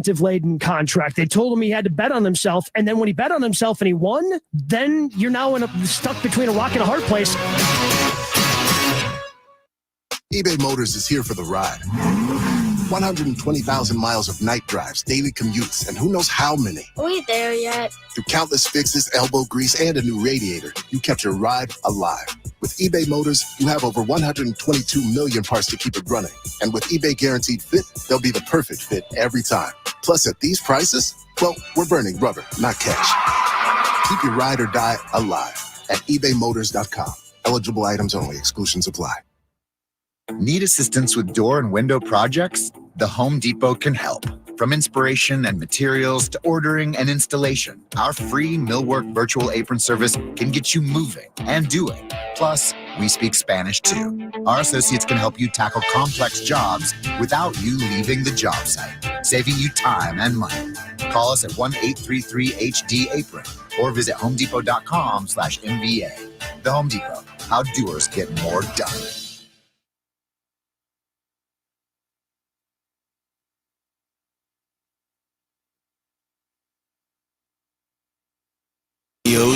incentive-laden contract. They told him he had to bet on himself, and then when he bet on himself and he won, then you're now stuck between a rock and a hard place. eBay Motors is here for the ride. 120,000 miles of night drives, daily commutes, and who knows how many. Are we there yet? Through countless fixes, elbow grease, and a new radiator, you kept your ride alive. With eBay Motors, you have over 122 million parts to keep it running. And with eBay Guaranteed Fit, they'll be the perfect fit every time. Plus, at these prices, well, we're burning rubber, not cash. Keep your ride or die alive at ebaymotors.com. Eligible items only. Exclusions apply. Need assistance with door and window projects? The Home Depot can help. From inspiration and materials to ordering and installation, our free Millwork virtual apron service can get you moving and doing. Plus, we speak Spanish too. Our associates can help you tackle complex jobs without you leaving the job site, saving you time and money. Call us at 1-833-HD-APRON or visit homedepot.com/MBA. The Home Depot, how doers get more done.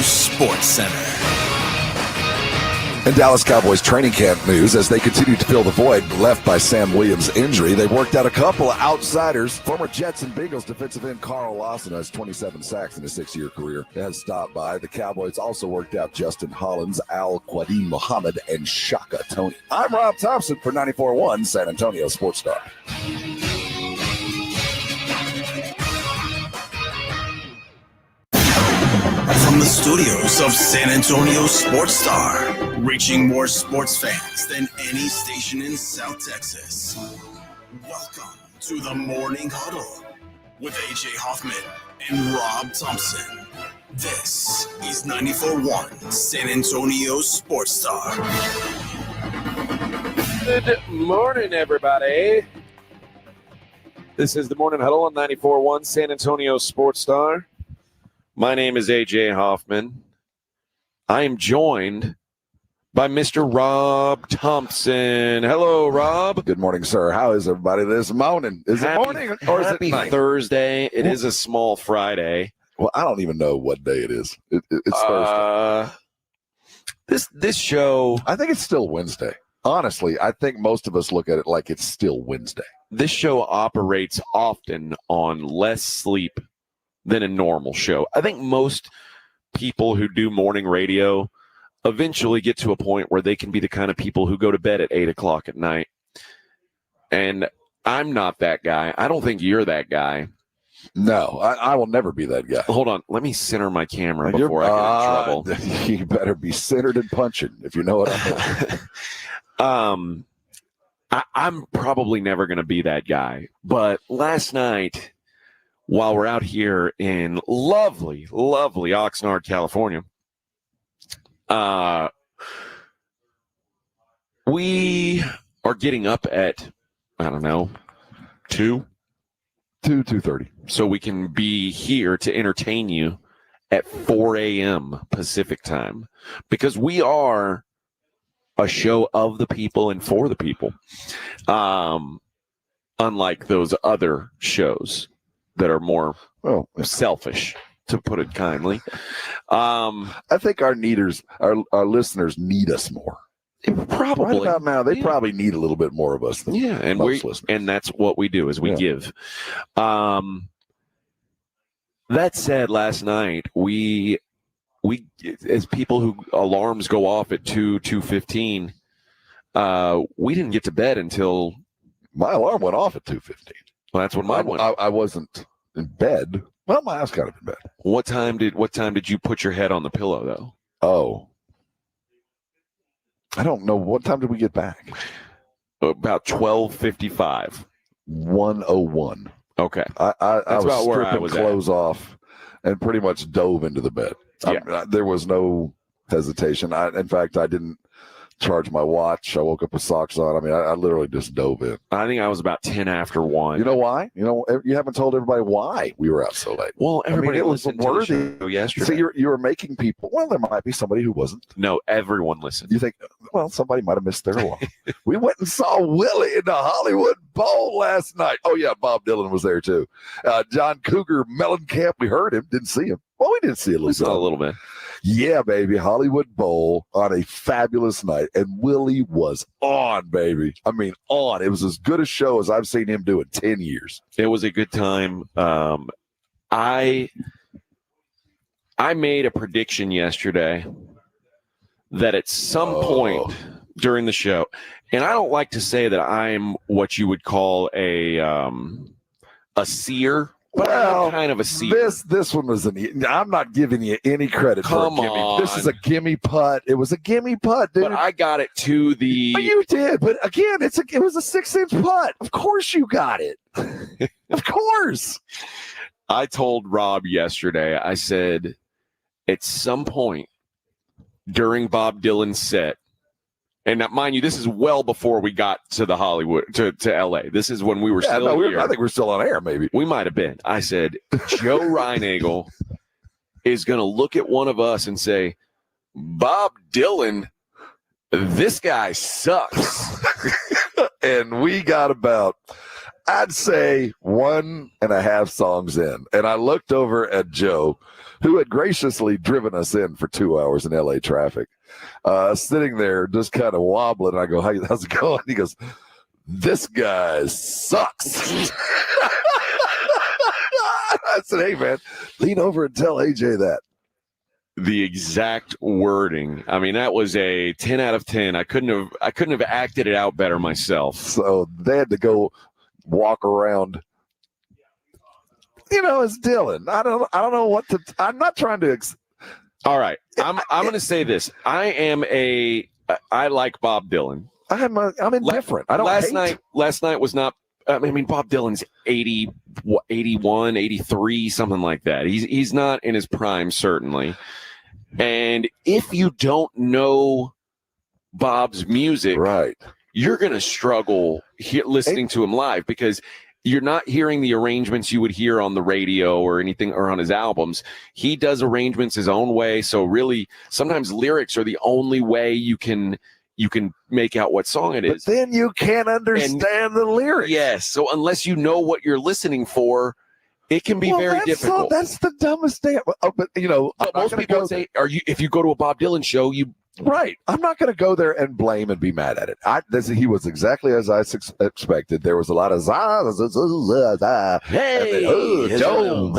Sports Center. And Dallas Cowboys training camp news as they continue to fill the void left by Sam Williams' injury. They worked out a couple of outsiders. Former Jets and Bengals defensive end Carl Lawson has 27 sacks in his 6-year career. Has stopped by. The Cowboys also worked out Justin Hollins, Al Quadin Muhammad, and Shaka Tony. I'm Rob Thompson for 94.1 San Antonio Sports Star. From the studios of San Antonio Sports Star, reaching more sports fans than any station in South Texas. Welcome to the Morning Huddle with AJ Hoffman and Rob Thompson. This is 94.1 San Antonio Sports Star. Good morning, everybody. This is the Morning Huddle on 94.1 San Antonio Sports Star. My name is AJ Hoffman. I am joined by Mr. Rob Thompson. Hello, Rob. Good morning, sir. How is everybody this morning? Is it morning or is it night? Thursday. It is a small Friday. Well, I don't even know what day it is. It's Thursday. This show, I think it's still Wednesday. Honestly, I think most of us look at it like it's still Wednesday. This show operates often on less sleep than a normal show. I think most people who do morning radio eventually get to a point where they can be the kind of people who go to bed at 8 o'clock at night. And I'm not that guy. I don't think you're that guy. No, I will never be that guy. Hold on. Let me center my camera before I get in trouble. You better be centered and punching, if you know what I mean. I'm probably never going to be that guy. But last night, while we're out here in lovely, lovely Oxnard, California, we are getting up at, I don't know, 2:30. So we can be here to entertain you at 4 a.m. Pacific time, because we are a show of the people and for the people, unlike those other shows that are more selfish, to put it kindly. I think our listeners need us more. Probably. Right about now, they probably need a little bit more of us than most listeners. And that's what we do, is we give. That said, last night, we as people who alarms go off at 2:15, we didn't get to bed until my alarm went off at 2:15. Well, that's when mine went. I wasn't in bed. Well, I was kind of in bed. What time did you put your head on the pillow, though? Oh, I don't know. What time did we get back? About 12:55. 1:01. Okay. I was about where stripping I was clothes off and pretty much dove into the bed. Yeah. There was no hesitation. In fact, I didn't charged my watch. I woke up with socks on. I mean, I literally just dove in. I think I was about 10 after 1. You know why? You haven't told everybody why we were out so late. Well, everybody it was listened to the worthy. show yesterday. So you were making people. Well, there might be somebody who wasn't. No, everyone listened. You think, well, somebody might have missed their alarm. We went and saw Willie in the Hollywood Bowl last night. Oh yeah, Bob Dylan was there too. John Cougar Mellencamp. We heard him, didn't see him. Well, we did see a little. We saw a little bit. Yeah, baby. Hollywood Bowl on a fabulous night. And Willie was on, baby. I mean, on. It was as good a show as I've seen him do in 10 years. It was a good time. I made a prediction yesterday that at some point during the show, and I don't like to say that I'm what you would call a seer. But I'm kind of a seer. This one was I'm not giving you any credit for a gimme. On. This is a gimme putt. It was a gimme putt, dude. But I got it to the. But you did. But again, it was a 6-inch putt. Of course you got it. Of course. I told Rob yesterday, I said, at some point during Bob Dylan's set, and mind you, this is well before we got to the Hollywood, to LA. This is when we were still here. I think we're still on air, maybe. We might have been. I said, Joe Reinagle is going to look at one of us and say, Bob Dylan, this guy sucks. And we got about, I'd say, 1.5 songs in. And I looked over at Joe, who had graciously driven us in for 2 hours in LA traffic. Sitting there just kind of wobbling. I go, how's it going? He goes, this guy sucks. I said, hey, man, lean over and tell AJ that. The exact wording. I mean, that was a 10 out of 10. I couldn't have acted it out better myself. So they had to go walk around. It's Dylan. I don't know what to. I'm not trying to. All right. I'm going to say this. I like Bob Dylan. I'm indifferent. I don't Last night was not. I mean, Bob Dylan's 80, 81, 83, something like that. He's not in his prime, certainly. And if you don't know Bob's music, right, you're going to struggle listening to him live because you're not hearing the arrangements you would hear on the radio or anything or on his albums. He does arrangements his own way. So really, sometimes lyrics are the only way you can make out what song it is. But then you can't understand the lyrics. Yes. So unless you know what you're listening for, it can be very difficult. That's the dumbest thing. But most people say, if you go to a Bob Dylan show, right. I'm not going to go there and blame and be mad at it. He was exactly as I expected. There was a lot of hey, Joe,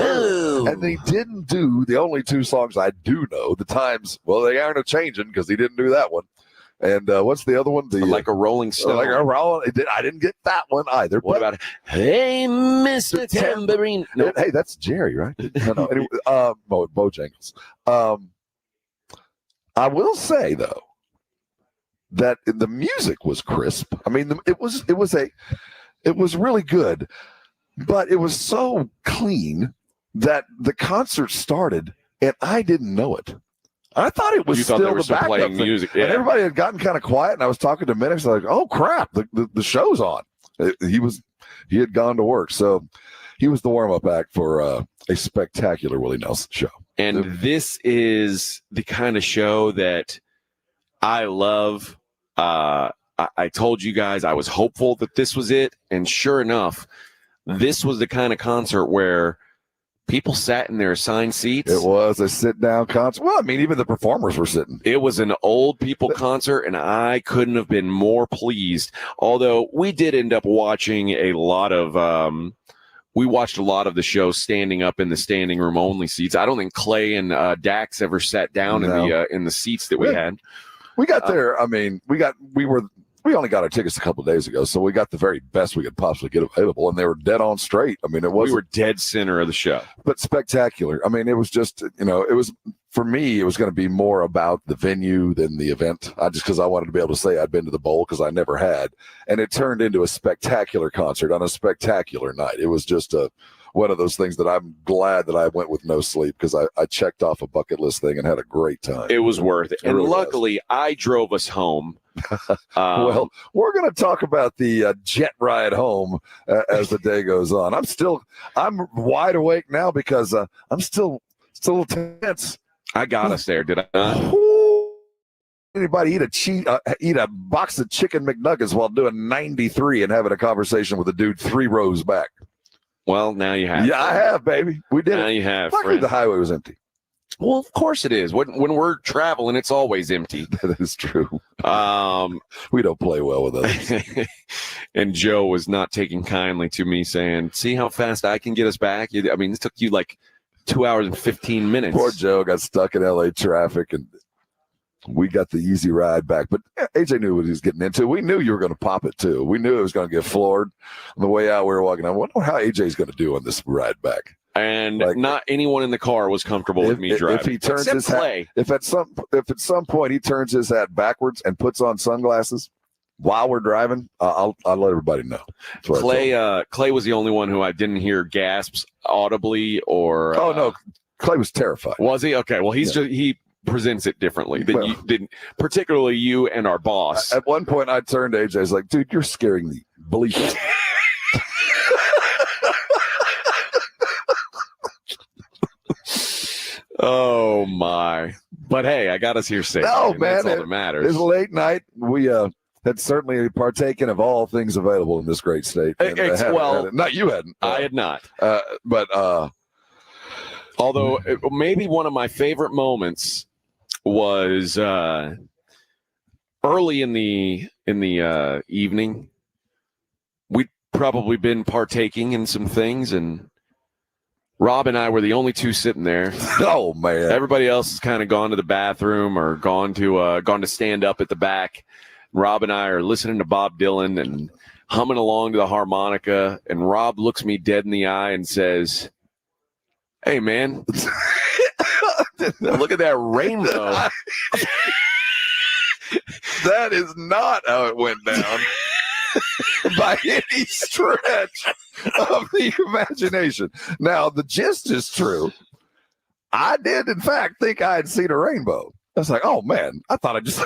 and they didn't do the only 2 songs I do know. The times, well, they aren't changing because he didn't do that one. And what's the other one? Like a Rolling Stone. Like a Rolling. I didn't get that one either. What about Hey, Mr. Tambourine? No. Hey, that's Jerry, right? No. Anyway, Bojangles. I will say though that the music was crisp. I mean, it was really good, but it was so clean that the concert started and I didn't know it. I thought it was still the backup playing thing. music, yeah. And everybody had gotten kind of quiet, and I was talking to Minix, like, "Oh crap, the show's on." He had gone to work, so he was the warm-up act for a spectacular Willie Nelson show. And this is the kind of show that I love. I told you guys I was hopeful that this was it, and sure enough, this was the kind of concert where people sat in their assigned seats. It was a sit-down concert. Well, I mean, even the performers were sitting. It was an old people concert, and I couldn't have been more pleased. Although we did end up watching a lot of we watched a lot of the show standing up in the standing room only seats. I don't think Clay and Dax ever sat down in the seats that we had. We got there. I mean, we only got our tickets a couple of days ago, so we got the very best we could possibly get available, and they were dead on straight. I mean, we were dead center of the show, but spectacular. I mean, it was just, it was, for me, it was going to be more about the venue than the event. Because I wanted to be able to say I'd been to the bowl because I never had, and it turned into a spectacular concert on a spectacular night. It was just one of those things that I'm glad that I went with no sleep because I checked off a bucket list thing and had a great time. It was worth it. And really luckily, I drove us home. Well, we're going to talk about the jet ride home as the day goes on. I'm wide awake now because I'm still a little tense. I got us there, did I not? Anybody eat a box of chicken McNuggets while doing 93 and having a conversation with a dude 3 rows back? Well, now you have. Yeah, I have, baby. We did Now it. you have. Luckily, Friend. the highway was empty. Well, of course it is. When we're traveling, it's always empty. That is true. Um, We don't play well with others. and Joe was not taking kindly to me saying, "See how fast I can get us back." I mean, it took you like 2 hours and 15 minutes. Poor Joe got stuck in LA traffic, and we got the easy ride back. But AJ knew what he was getting into. We knew you were going to pop it too. We knew it was going to get floored. On the way out, we were walking. I wonder how AJ's going to do on this ride back. And Like, not anyone in the car was comfortable with me driving. If he turns Except his Clay. hat, if at some point he turns his hat backwards and puts on sunglasses while we're driving, I'll let everybody know. That's what I told him. Clay was the only one who I didn't hear gasps audibly or. Oh no, Clay was terrified. Was he? Okay. Well, he presents it differently than you didn't, particularly you and our boss. At one point, I turned to AJ. I was like, "Dude, you're scaring the bleep." Oh my! But hey, I got us here safe. No, and man, that's all that It matters. was a late night. We had certainly partaken of all things available in this great state. And, not you hadn't. I had not. But Although maybe one of my favorite moments was early in the evening. We'd probably been partaking in some things, and Rob and I were the only two sitting there. Oh man! Everybody else has kind of gone to the bathroom or gone to stand up at the back. Rob and I are listening to Bob Dylan and humming along to the harmonica. And Rob looks me dead in the eye and says, "Hey, man, look at that rainbow." That is not how it went down by any stretch of the imagination. Now, the gist is true. I did, in fact, think I had seen a rainbow. I was like, oh, man, I thought I just...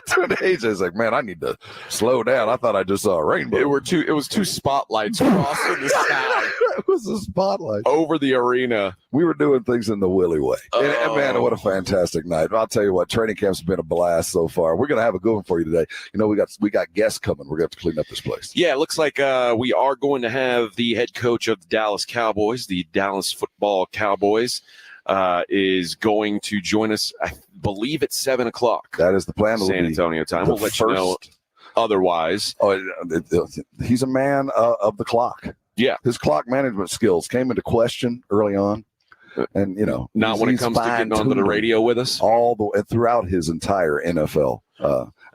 to the age, I was like, man, I need to slow down. I thought I just saw a rainbow. It was two spotlights crossing the sky It was a spotlight. over the arena. We were doing things in the Willie way. And man, Oh. what a fantastic night. I'll tell you what, training camp's been a blast so far. We're going to have a good one for you today. You know, we got guests coming. We're going to have to clean up this place. Yeah, it looks like we are going to have the head coach of the Dallas Cowboys, the Dallas Football Cowboys, is going to join us, I believe, at 7 o'clock. That is the plan. It'll San be Antonio time. the We'll let you know first- otherwise. Oh, he's a man of the clock. Yeah. His clock management skills came into question early on. And, you know, Not when it he's comes to getting onto the fine-tuned radio with us. throughout his entire NFL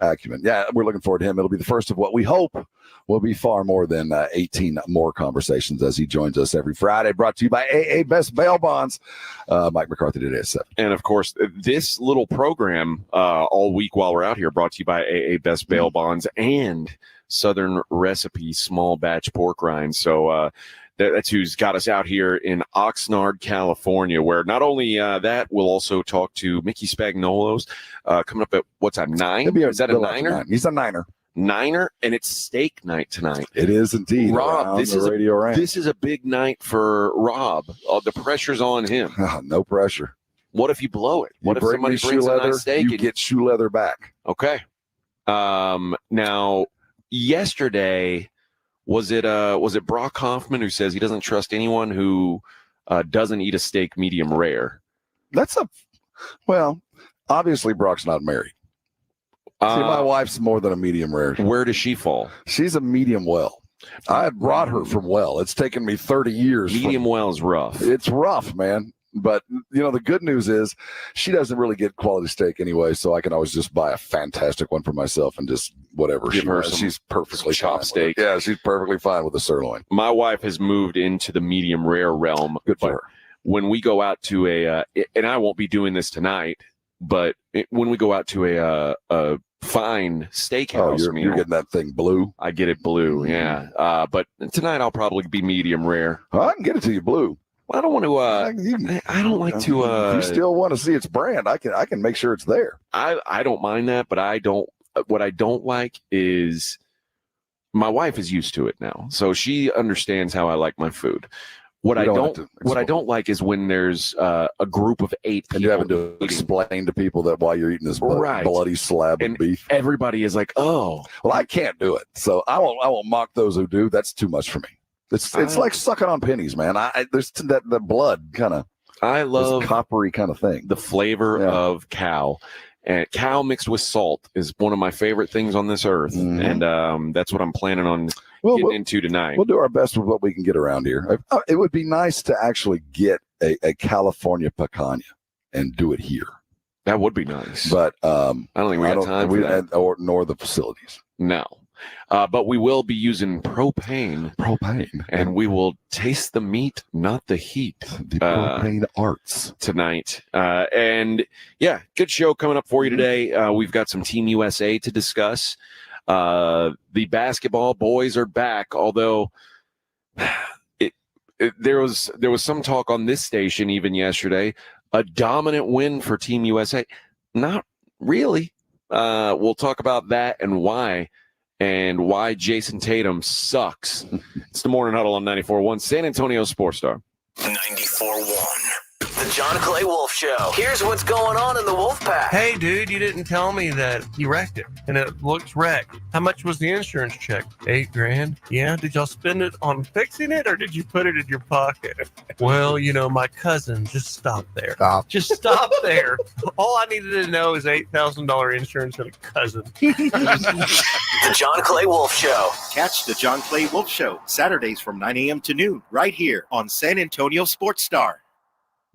acumen. Yeah, we're looking forward to him. It'll be the first of what we hope will be far more than 18 more conversations as he joins us every Friday. Brought to you by AA Best Bail Bonds. Mike McCarthy today at 7. And of course, this little program all week while we're out here brought to you by AA Best Bail Bonds and Southern Recipe Small Batch Pork Rinds. So that's who's got us out here in Oxnard, California, where not only that, we'll also talk to Mickey Spagnolo's coming up at what time? 9? Is that a niner? He's a niner. Niner, and it's steak night tonight. It is indeed. Rob, around this the is radio range. This is a big night for Rob. The pressure's on him. No pressure. What if you blow it? What You if bring somebody me shoe brings a leather, nice steak? you and- get shoe leather back. Okay. Now, yesterday, was it Brock Hoffman who says he doesn't trust anyone who doesn't eat a steak medium rare? Well, obviously Brock's not married. See, my wife's more than a medium rare. Where does she fall? She's a medium well. I had brought her from well. It's taken me 30 years. Medium well is rough. It's rough, man. But, you know, the good news is she doesn't really get quality steak anyway, so I can always just buy a fantastic one for myself and just whatever. Give her some- she's perfectly some chop fine with steak. it. Yeah, she's perfectly fine with the sirloin. My wife has moved into the medium rare realm. Good for but her. when we go out to and I won't be doing this tonight, but when we go out to a fine steakhouse You're meal, getting that thing blue. I get it blue. Yeah. But tonight I'll probably be medium rare. I can get it to you blue. Well, I don't want to. I don't like to. If you still want to see its brand, I can make sure it's there. I don't mind that, but I don't what I don't like is my wife is used to it now, so she understands how I like my food. What I don't like is when there's a group of 8 people and you having to explain to people that while you're eating this bloody slab of beef, everybody is like, "Oh, well, I can't do it." So I won't mock those who do. That's too much for me. It's like sucking on pennies, man. There's that the blood kind of. I love coppery kind of thing. The flavor of cow. And cow mixed with salt is one of my favorite things on this earth. Mm-hmm. And that's what I'm planning on getting into tonight. We'll do our best with what we can get around here. It would be nice to actually get a California picanha and do it here. That would be nice. But I don't think we got time for that. Nor the facilities. No. But we will be using propane. And we will taste the meat, not the heat. The propane arts. Tonight. And yeah, good show coming up for you today. We've got some Team USA to discuss. The basketball boys are back, although there was some talk on this station even yesterday. A dominant win for Team USA. Not really. We'll talk about that and why Jason Tatum sucks. It's the Morning Huddle on 94.1 San Antonio Sports Star. 94.1. The John Clay Wolf Show. Here's what's going on in the Wolf Pack. Hey, dude, you didn't tell me that you wrecked it, and it looks wrecked. How much was the insurance check? $8,000. Yeah, did y'all spend it on fixing it, or did you put it in your pocket? Well, my cousin. Just stop there. Just stop there. All I needed to know is $8,000 insurance and a cousin. The John Clay Wolf Show. Catch the John Clay Wolf Show Saturdays from 9 a.m. to noon right here on San Antonio Sports Star.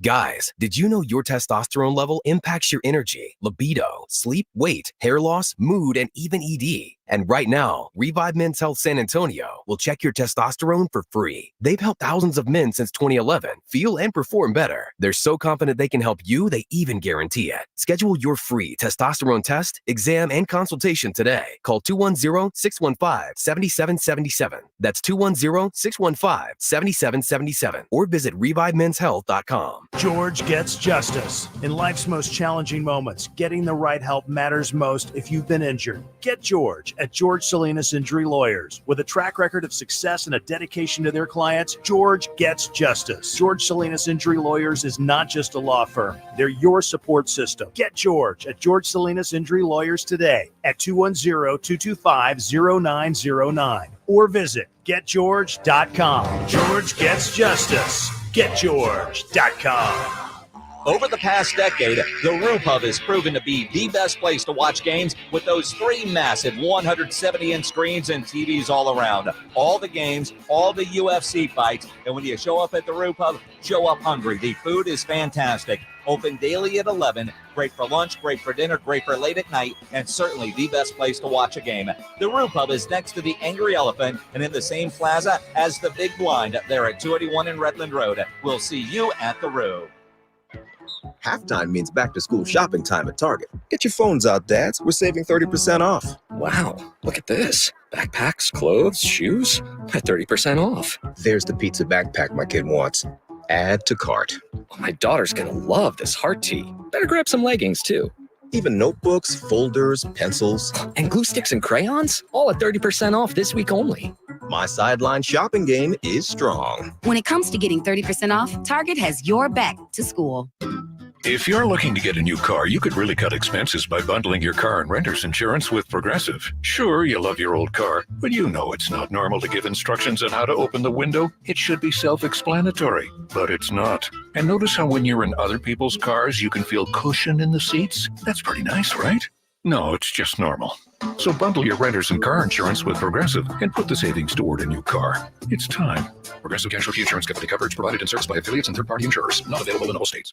Guys, did you know your testosterone level impacts your energy, libido, sleep, weight, hair loss, mood, and even ED? And right now, Revive Men's Health San Antonio will check your testosterone for free. They've helped thousands of men since 2011 feel and perform better. They're so confident they can help you, they even guarantee it. Schedule your free testosterone test, exam, and consultation today. Call 210-615-7777. That's 210-615-7777. Or visit ReviveMen'sHealth.com. George gets justice. In life's most challenging moments, getting the right help matters most if you've been injured. Get George at George Salinas Injury Lawyers. With a track record of success and a dedication to their clients, George gets justice. George Salinas Injury Lawyers is not just a law firm. They're your support system. Get George at George Salinas Injury Lawyers today at 210-225-0909 or visit getgeorge.com. George gets justice. GetGeorge.com. Over the past decade, the Roo Pub has proven to be the best place to watch games with those 3 massive 170-inch screens and TVs all around. All the games, all the UFC fights, and when you show up at the Roo Pub, show up hungry. The food is fantastic. Open daily at 11. Great for lunch, great for dinner, great for late at night, and certainly the best place to watch a game. The Roo Pub is next to the Angry Elephant and in the same plaza as the Big Blind there at 281 in Redland Road. We'll see you at the Roo. Halftime means back-to-school shopping time at Target. Get your phones out, dads. We're saving 30% off. Wow, look at this. Backpacks, clothes, shoes, at 30% off. There's the pizza backpack my kid wants. Add to cart. Oh, my daughter's gonna love this heart tee. Better grab some leggings, too. Even notebooks, folders, pencils. And glue sticks and crayons? All at 30% off this week only. My sideline shopping game is strong. When it comes to getting 30% off, Target has your back to school. If you're looking to get a new car, you could really cut expenses by bundling your car and renter's insurance with Progressive. Sure, you love your old car, but you know it's not normal to give instructions on how to open the window. It should be self-explanatory, but it's not. And notice how when you're in other people's cars, you can feel cushion in the seats? That's pretty nice, right? No, it's just normal. So bundle your renters and car insurance with Progressive and put the savings toward a new car. It's time. Progressive Casualty Insurance Company coverage provided and serviced by affiliates and third-party insurers. Not available in all states.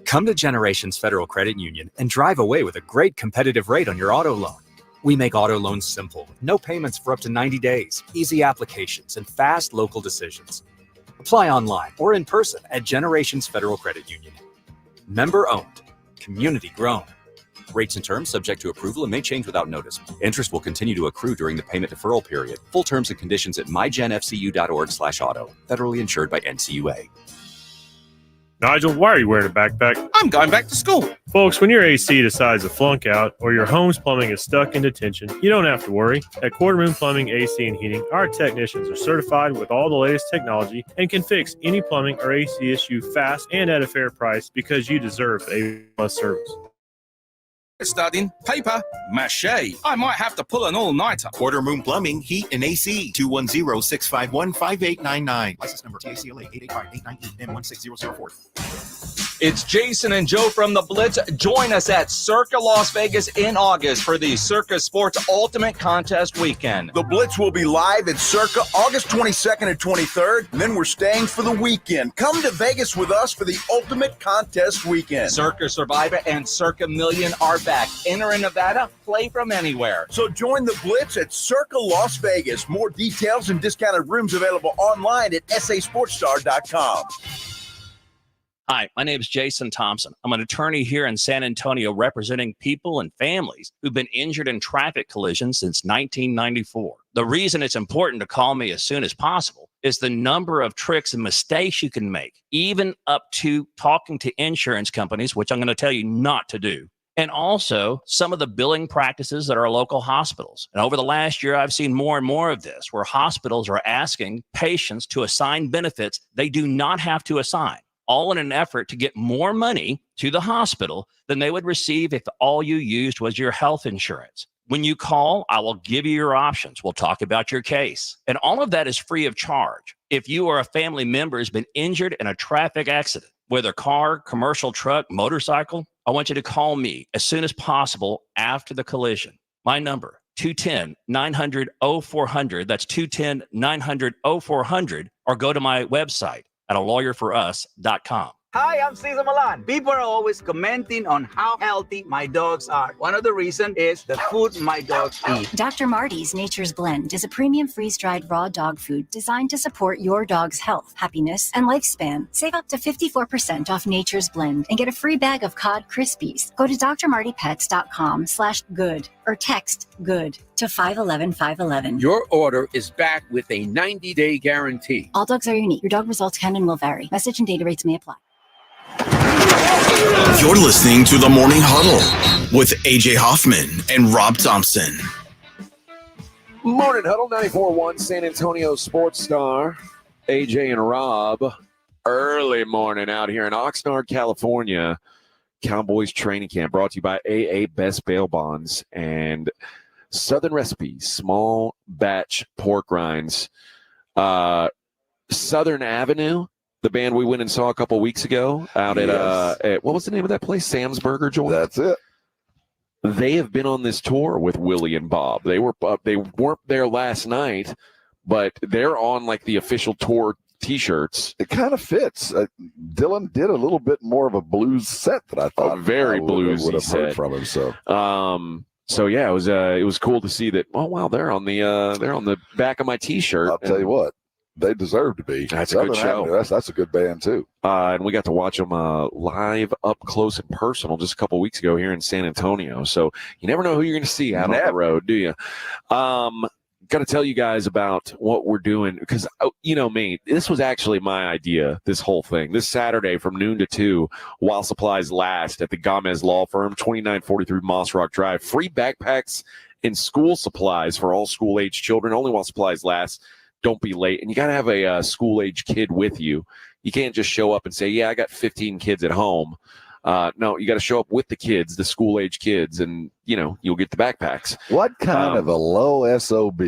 Come to Generations Federal Credit Union and drive away with a great competitive rate on your auto loan. We make auto loans simple, with no payments for up to 90 days, easy applications, and fast local decisions. Apply online or in person at Generations Federal Credit Union. Member owned, community grown. Rates and terms subject to approval and may change without notice. Interest will continue to accrue during the payment deferral period. Full terms and conditions at mygenfcu.org/auto. Federally insured by NCUA. Nigel, why are you wearing a backpack? I'm going back to school. Folks, when your AC decides to flunk out or your home's plumbing is stuck in detention, you don't have to worry. At Quarter Moon Plumbing, AC, and Heating, our technicians are certified with all the latest technology and can fix any plumbing or AC issue fast and at a fair price because you deserve A+ service. Studying paper mache. I might have to pull an all-nighter. Quarter Moon Plumbing, Heat, and AC. 210-651-5899. License number TACLA 885-898-M16004. It's Jason and Joe from the Blitz. Join us at Circa Las Vegas in August for the Circa Sports Ultimate Contest Weekend. The Blitz will be live at Circa August 22nd and 23rd, and then we're staying for the weekend. Come to Vegas with us for the Ultimate Contest Weekend. Circa Survivor and Circa Million are back. Enter in Nevada, play from anywhere. So join the Blitz at Circa Las Vegas. More details and discounted rooms available online at sasportstar.com. Hi, my name is Jason Thompson. I'm an attorney here in San Antonio representing people and families who've been injured in traffic collisions since 1994. The reason it's important to call me as soon as possible is the number of tricks and mistakes you can make, even up to talking to insurance companies, which I'm going to tell you not to do. And also some of the billing practices at our local hospitals. And over the last year, I've seen more and more of this, where hospitals are asking patients to assign benefits they do not have to assign, all in an effort to get more money to the hospital than they would receive if all you used was your health insurance. When you call, I will give you your options. We'll talk about your case. And all of that is free of charge. If you or a family member has been injured in a traffic accident, whether car, commercial truck, motorcycle, I want you to call me as soon as possible after the collision. My number, 210-900-0400. That's 210-900-0400. Or go to my website at alawyerforus.com. Hi, I'm Cesar Milan. People are always commenting on how healthy my dogs are. One of the reasons is the food my dogs eat. Dr. Marty's Nature's Blend is a premium freeze-dried raw dog food designed to support your dog's health, happiness, and lifespan. Save up to 54% off Nature's Blend and get a free bag of cod Krispies. Go to drmartypets.com/good or text GOOD to 511-511. Your order is back with a 90-day guarantee. All dogs are unique. Your dog results can and will vary. Message and data rates may apply. You're listening to the Morning Huddle with AJ Hoffman and Rob Thompson. Morning Huddle, 94.1 San Antonio Sports Star. AJ and Rob, early morning out here in Oxnard, California. Cowboys training camp brought to you by AA Best Bail Bonds and Southern Recipes, small batch pork rinds. Southern Avenue, the band we went and saw a couple weeks ago out at what was the name of that place? Sam's Burger Joint. That's it. They have been on this tour with Willie and Bob. They weren't there last night, but they're on like the official tour T-shirts. It kind of fits. Dylan did a little bit more of a blues set that I thought. Very bluesy would have heard set from him. So yeah, it was cool to see that. Oh wow, they're on the back of my T-shirt. I'll tell you what. They deserve to be. That's a good show. Avenue, that's a good band, too. And we got to watch them live up close and personal just a couple weeks ago here in San Antonio. So you never know who you're going to see out on the road, do you? Got to tell you guys about what we're doing because, you know me, this was actually my idea, this whole thing. This Saturday from noon to 2, while supplies last at the Gomez Law Firm, 2943 Moss Rock Drive. Free backpacks and school supplies for all school-age children, only while supplies last. Don't be late. And you got to have a school-age kid with you. You can't just show up and say, yeah, I got 15 kids at home. No, you got to show up with the kids, the school-age kids, and, you'll get the backpacks. What kind of a low SOB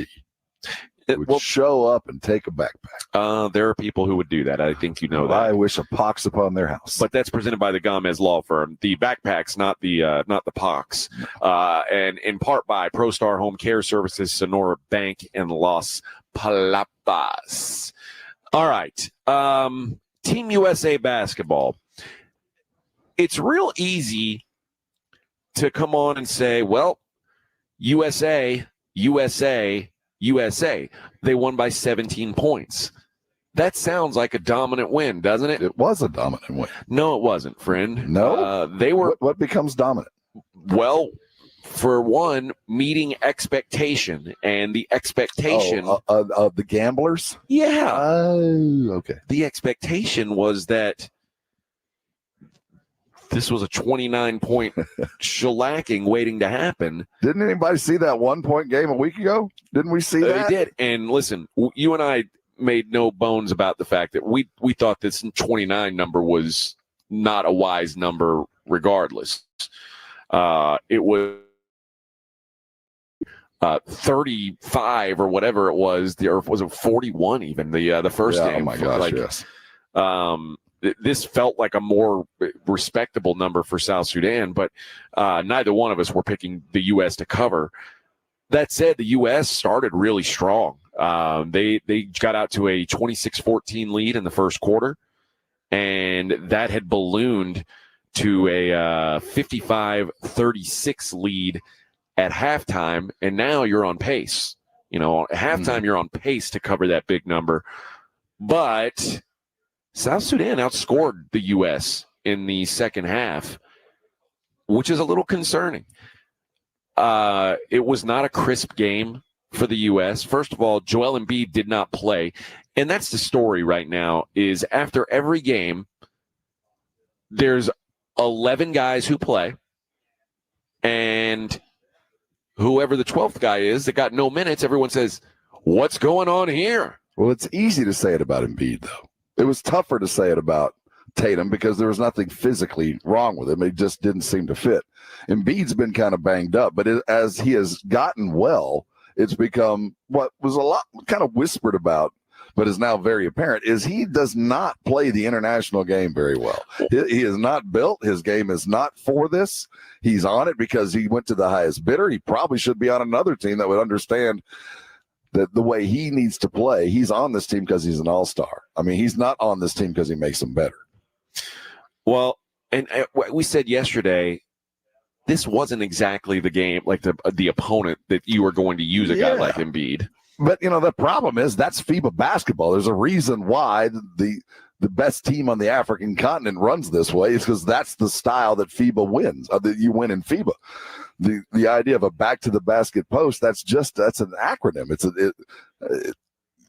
would show up and take a backpack? There are people who would do that. I think you know that. I wish a pox upon their house. But that's presented by the Gomez Law Firm. The backpacks, not the pox. And in part by ProStar Home Care Services, Sonora Bank, and Los Palapas. All right. Team USA basketball. It's real easy to come on and say, well, USA. They won by 17 points. That sounds like a dominant win, doesn't it? It was a dominant win. No, it wasn't, friend. No? They were. What becomes dominant? Well, for one, meeting expectation, and the expectation of the gamblers. Yeah. Okay. The expectation was that this was a 29-point shellacking waiting to happen. Didn't anybody see that 1-point game a week ago? Didn't we see that? They did. And listen, you and I made no bones about the fact that we thought this 29 number was not a wise number regardless. It was 35 or whatever it was, or was it 41 even, the first game? Oh, my gosh, yes. This felt like a more respectable number for South Sudan, but neither one of us were picking the U.S. to cover. That said, the U.S. started really strong. They got out to a 26-14 lead in the first quarter, and that had ballooned to a 55-36 lead at halftime, and now you're on pace. At halftime, you're on pace to cover that big number. But South Sudan outscored the U.S. in the second half, which is a little concerning. It was not a crisp game for the U.S. First of all, Joel Embiid did not play. And that's the story right now, is after every game, there's 11 guys who play, and whoever the 12th guy is that got no minutes, everyone says, what's going on here? Well, it's easy to say it about Embiid, though. It was tougher to say it about Tatum because there was nothing physically wrong with him. It just didn't seem to fit. Embiid's been kind of banged up, but as he has gotten well, it's become what was a lot kind of whispered about, but is now very apparent, is he does not play the international game very well. He is not built. His game is not for this. He's on it because he went to the highest bidder. He probably should be on another team that would understand that the way he needs to play. He's on this team because he's an all-star. I mean, he's not on this team because he makes them better. Well, and we said yesterday, this wasn't exactly the game, like the opponent that you were going to use a guy like Embiid. But, the problem is that's FIBA basketball. There's a reason why the best team on the African continent runs this way. It's because that's the style that FIBA wins, that you win in FIBA. The idea of a back to the basket post, that's an acronym.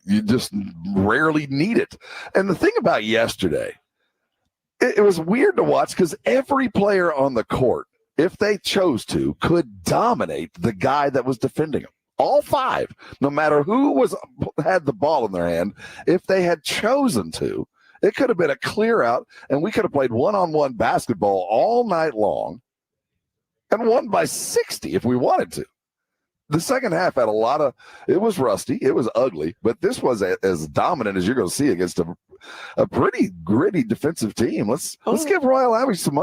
You just rarely need it. And the thing about yesterday, it was weird to watch because every player on the court, if they chose to, could dominate the guy that was defending them. All five, no matter who had the ball in their hand, if they had chosen to, it could have been a clear out, and we could have played one-on-one basketball all night long and won by 60 if we wanted to. The second half had it was rusty, it was ugly, but this was as dominant as you're going to see against a pretty gritty defensive team. Let's give Royal Abbey some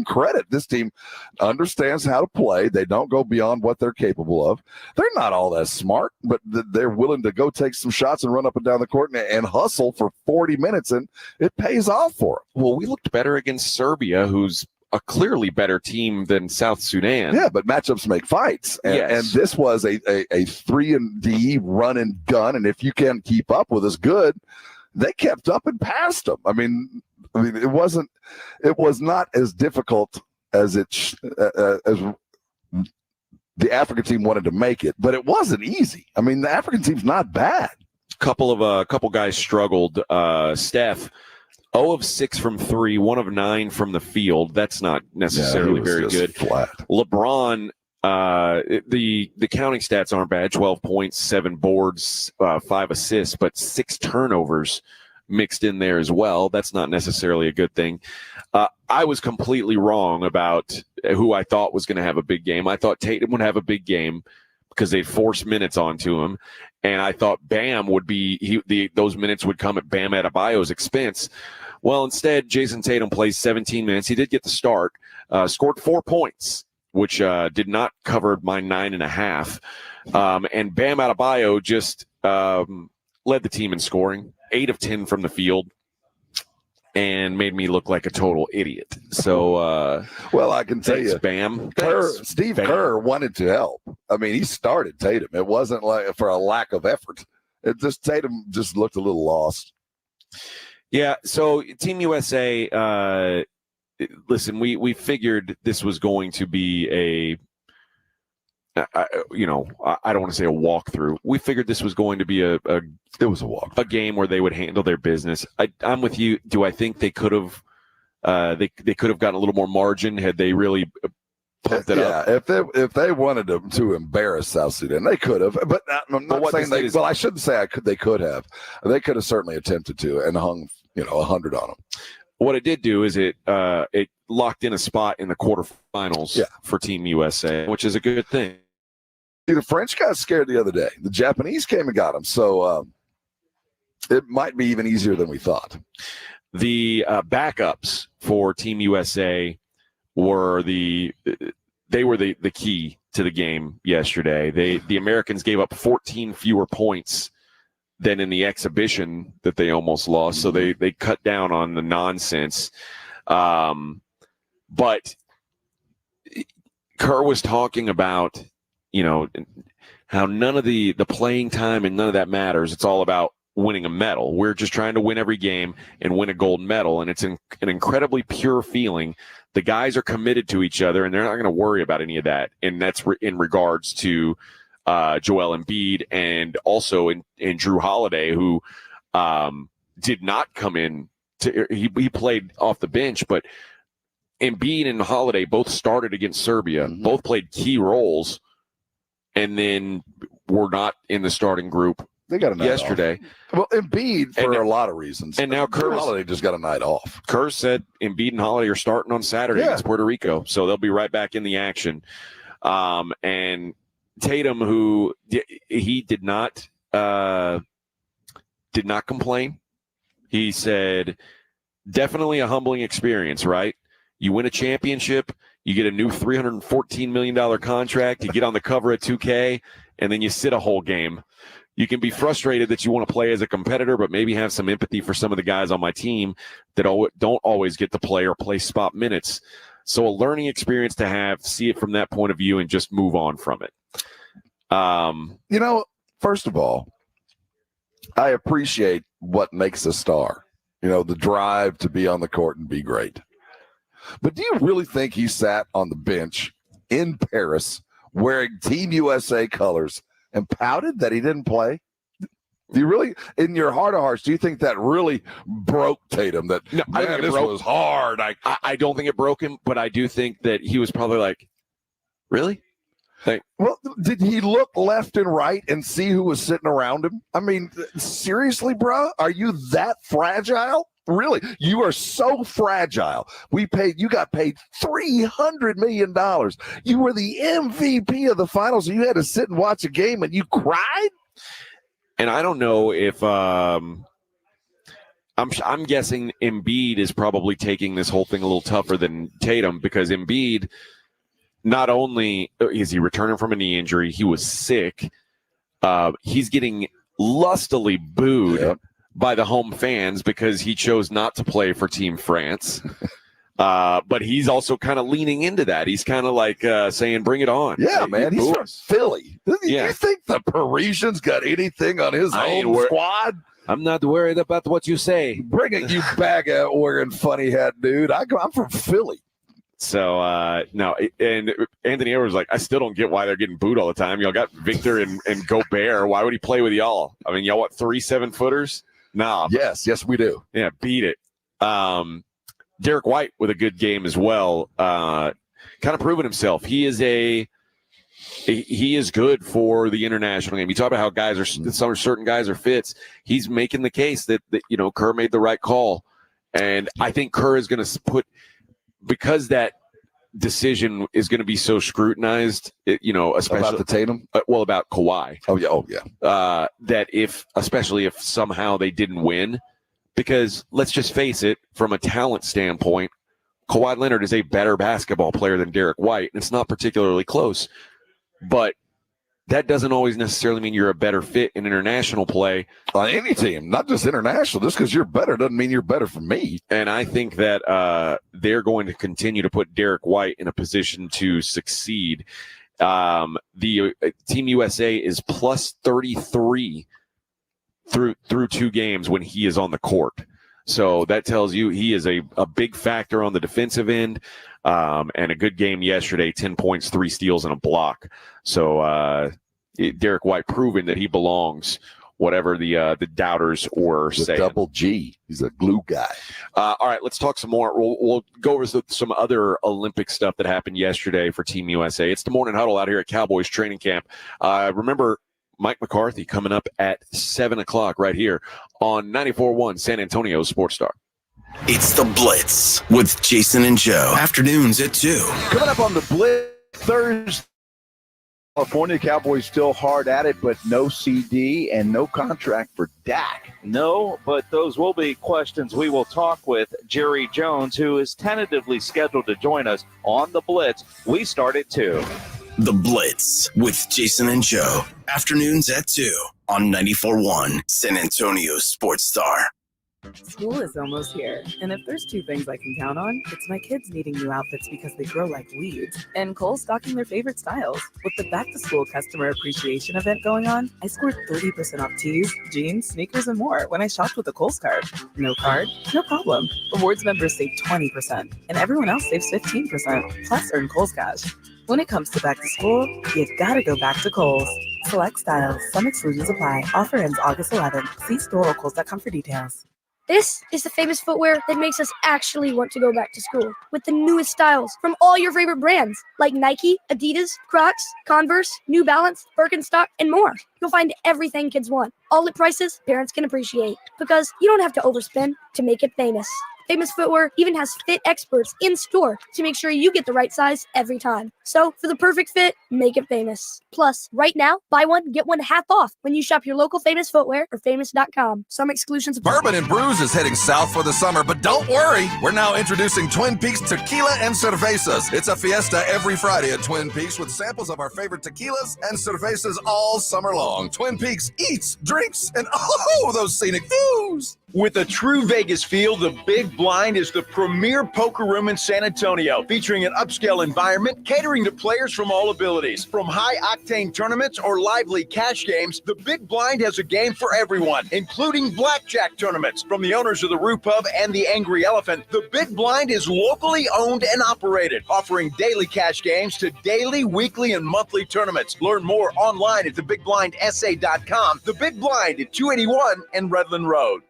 credit. This team understands how to play. They don't go beyond what they're capable of. They're not all that smart, but they're willing to go take some shots and run up and down the court and hustle for 40 minutes, and it pays off for them. Well, we looked better against Serbia, who's a clearly better team than South Sudan. Yeah, but matchups make fights. And this was a 3-and-D run and gun, and if you can keep up with us, good. They kept up and passed them. I mean, it was not as difficult as as the African team wanted to make it, but it wasn't easy. I mean, the African team's not bad. Couple guys struggled. Steph, 0 of 6 from 3, 1 of 9 from the field. That's not necessarily very good. Flat. LeBron, the counting stats aren't bad. 12 points, 7 boards, 5 assists, but 6 turnovers mixed in there as well. That's not necessarily a good thing. I was completely wrong about who I thought was going to have a big game. I thought Tatum would have a big game because they'd force minutes onto him. And I thought Bam would those minutes would come at Bam Adebayo's expense. Well, instead, Jason Tatum plays 17 minutes. He did get the start, scored 4 points, which did not cover my 9.5. And Bam Adebayo just led the team in scoring, 8 of 10 from the field, and made me look like a total idiot. So, well, I can tell thanks, you, Bam. Steve Kerr wanted to help. I mean, he started Tatum. It wasn't like for a lack of effort. Tatum just looked a little lost. Yeah. So, Team USA. Listen, we figured this was going to be I don't want to say a walkthrough. We figured this was going to be a walk, a game where they would handle their business. I'm with you. Do I think they could have They could have gotten a little more margin had they really pumped it up. If they wanted to embarrass South Sudan, they could have. But I'm not saying they. Well, I shouldn't say they could have. They could have certainly attempted to and hung 100 on them. What it did do is it locked in a spot in the quarterfinals for Team USA, which is a good thing. See, the French got scared the other day. The Japanese came and got them, so it might be even easier than we thought. The backups for Team USA were the key to the game yesterday. The Americans gave up 14 fewer points than in the exhibition that they almost lost, so they cut down on the nonsense. But Kerr was talking about, how none of the playing time and none of that matters. It's all about winning a medal. We're just trying to win every game and win a gold medal, and it's an incredibly pure feeling. The guys are committed to each other, and they're not going to worry about any of that. And that's in regards to Joel Embiid and also in Drew Holiday, who did not come in. He played off the bench, but Embiid and Holiday both started against Serbia, both played key roles, and then were not in the starting group. They got a night yesterday. Off. Well, Embiid for a lot of reasons. And now Holiday just got a night off. Kerr said Embiid and Holiday are starting on Saturday against Puerto Rico, so they'll be right back in the action. And Tatum, who he did not complain. He said, definitely a humbling experience, right? You win a championship, you get a new $314 million contract, you get on the cover of 2K, and then you sit a whole game. You can be frustrated that you want to play as a competitor, but maybe have some empathy for some of the guys on my team that don't always get to play or play spot minutes. So a learning experience to have, see it from that point of view, and just move on from it. First of all, I appreciate what makes a star. The drive to be on the court and be great. But do you really think he sat on the bench in Paris wearing Team USA colors and pouted that he didn't play? Do you really, in your heart of hearts, do you think that really broke Tatum? That, no, I think this was hard. I don't think it broke him, but I do think that he was probably like, really? Well, did he look left and right and see who was sitting around him? I mean, seriously, bro? Are you that fragile? Really? You are so fragile. You got paid $300 million. You were the MVP of the finals, and you had to sit and watch a game and you cried? And I don't know if I'm guessing Embiid is probably taking this whole thing a little tougher than Tatum, because Embiid, not only is he returning from a knee injury, he was sick. He's getting lustily booed by the home fans because he chose not to play for Team France. But he's also kind of leaning into that. He's kind of like saying, bring it on. Yeah, man. He's from Philly. You think the Parisians got anything on his home squad? I'm not worried about what you say. Bring it, you bag-out wearing funny hat dude. I'm from Philly. So, no, and Anthony Edwards was like, I still don't get why they're getting booed all the time. Y'all got Victor and Gobert. Why would he play with y'all? I mean, y'all want 3 7-footers? Nah. Yes, we do. Yeah, beat it. Derek White with a good game as well. Kind of proven himself. He is good for the international game. You talk about how guys are, some certain guys are fits. He's making the case that Kerr made the right call. And I think Kerr is going to put, because that decision is going to be so scrutinized, especially about the Tatum, about Kawhi. Oh yeah. That especially if somehow they didn't win, because let's just face it, from a talent standpoint, Kawhi Leonard is a better basketball player than Derek White, and it's not particularly close. But that doesn't always necessarily mean you're a better fit in international play. On any team, not just international. Just because you're better doesn't mean you're better for me. And I think that they're going to continue to put Derek White in a position to succeed. The Team USA is plus 33 through 2 games when he is on the court. So that tells you he is a big factor on the defensive end. And a good game yesterday, 10 points, 3 steals, and a block. So Derek White proving that he belongs whatever the doubters were The saying. double G. He's a glue guy. All right, let's talk some more. We'll go over some other Olympic stuff that happened yesterday for Team USA. It's the Morning Huddle out here at Cowboys training camp. Remember Mike McCarthy coming up at 7 o'clock right here on 94.1 San Antonio Sports Star. It's the Blitz with Jason and Joe. Afternoons at 2. Coming up on the Blitz Thursday. California Cowboys still hard at it, but no CD and no contract for Dak. No, but those will be questions we will talk with Jerry Jones, who is tentatively scheduled to join us on the Blitz. We start at 2. The Blitz with Jason and Joe. Afternoons at 2 on 94.1 San Antonio Sports Star. School is almost here, and if there's two things I can count on, it's my kids needing new outfits because they grow like weeds, and Cole stocking their favorite styles. With the back-to-school customer appreciation event going on, I scored 30% off tees, jeans, sneakers, and more when I shopped with a Kohl's card. No card? No problem. Rewards members save 20%, and everyone else saves 15%, plus earn Kohl's cash. When it comes to back to school, you gotta go back to Kohl's. Select styles, some exclusions apply. Offer ends August 11th. See store or Kohls.com for details. This is the famous footwear that makes us actually want to go back to school, with the newest styles from all your favorite brands like Nike, Adidas, Crocs, Converse, New Balance, Birkenstock, and more. You'll find everything kids want, all at prices parents can appreciate, because you don't have to overspend to make it famous. Famous Footwear even has fit experts in store to make sure you get the right size every time. So for the perfect fit, make it famous. Plus, right now, buy one, get one half off when you shop your local Famous Footwear or famous.com. Some exclusions apply. Bourbon and Brews is heading south for the summer, but don't worry. We're now introducing Twin Peaks Tequila and Cervezas. It's a fiesta every Friday at Twin Peaks with samples of our favorite tequilas and cervezas all summer long. Twin Peaks eats, drinks, and those scenic views. With a true Vegas feel, the Big Blind is the premier poker room in San Antonio, featuring an upscale environment catering to players from all abilities. From high-octane tournaments or lively cash games, the Big Blind has a game for everyone, including blackjack tournaments. From the owners of the Roo Pub and the Angry Elephant, the Big Blind is locally owned and operated, offering daily cash games to daily, weekly, and monthly tournaments. Learn more online at thebigblindsa.com. The Big Blind at 281 and Redland Road.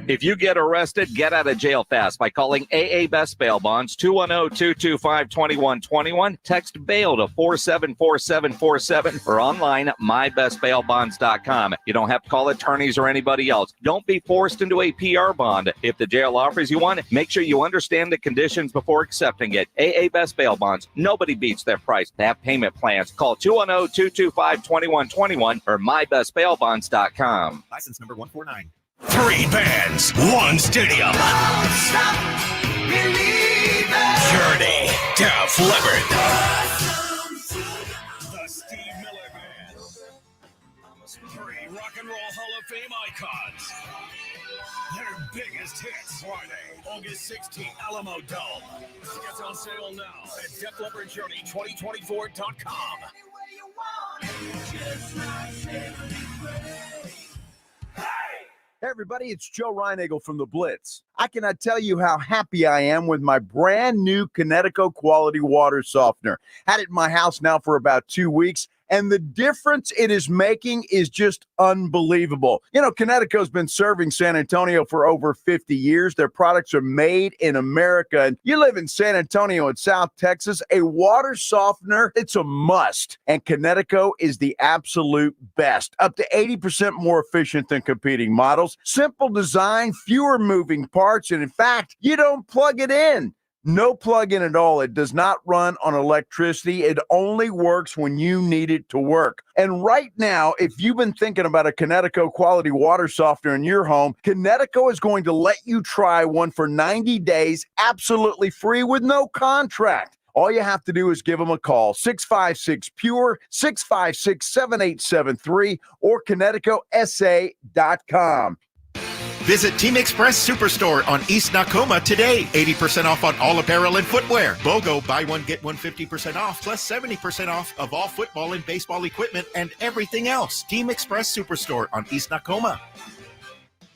If you get arrested, get out of jail fast by calling AA Best Bail Bonds, 210-225-2121. Text bail to 474747 or online mybestbailbonds.com. You don't have to call attorneys or anybody else. Don't be forced into a PR bond. If the jail offers you one, make sure you understand the conditions before accepting it. AA Best Bail Bonds. Nobody beats their price. They have payment plans. Call 210-225-2121 or mybestbailbonds.com. License number 149. 3 bands, 1 stadium. Journey, Def Leppard. The Steve Miller Band. 3 Rock and Roll Hall of Fame icons. Their biggest hits. Friday, August 16th, Alamo Dome. Tickets on sale now at DefLeppardJourney2024.com. Hey everybody, it's Joe Reinagle from The Blitz. I cannot tell you how happy I am with my brand new Connecticut quality water softener. Had it in my house now for about 2 weeks, and the difference it is making is just unbelievable. You know, Connecticut's been serving San Antonio for over 50 years. Their products are made in America. And you live in San Antonio in South Texas, a water softener, it's a must. And Connecticut is the absolute best. Up to 80% more efficient than competing models. Simple design, fewer moving parts. And in fact, you don't plug it in. No plug-in at all. It does not run on electricity. It only works when you need it to work. And right now, if you've been thinking about a Connecticut quality water softener in your home, Connecticut is going to let you try one for 90 days, absolutely free with no contract. All you have to do is give them a call, 656-PURE, 656-7873, or ConnecticutSA.com. Visit Team Express Superstore on East Nakoma today. 80% off on all apparel and footwear. BOGO, buy one, get one 50% off, plus 70% off of all football and baseball equipment and everything else. Team Express Superstore on East Nakoma.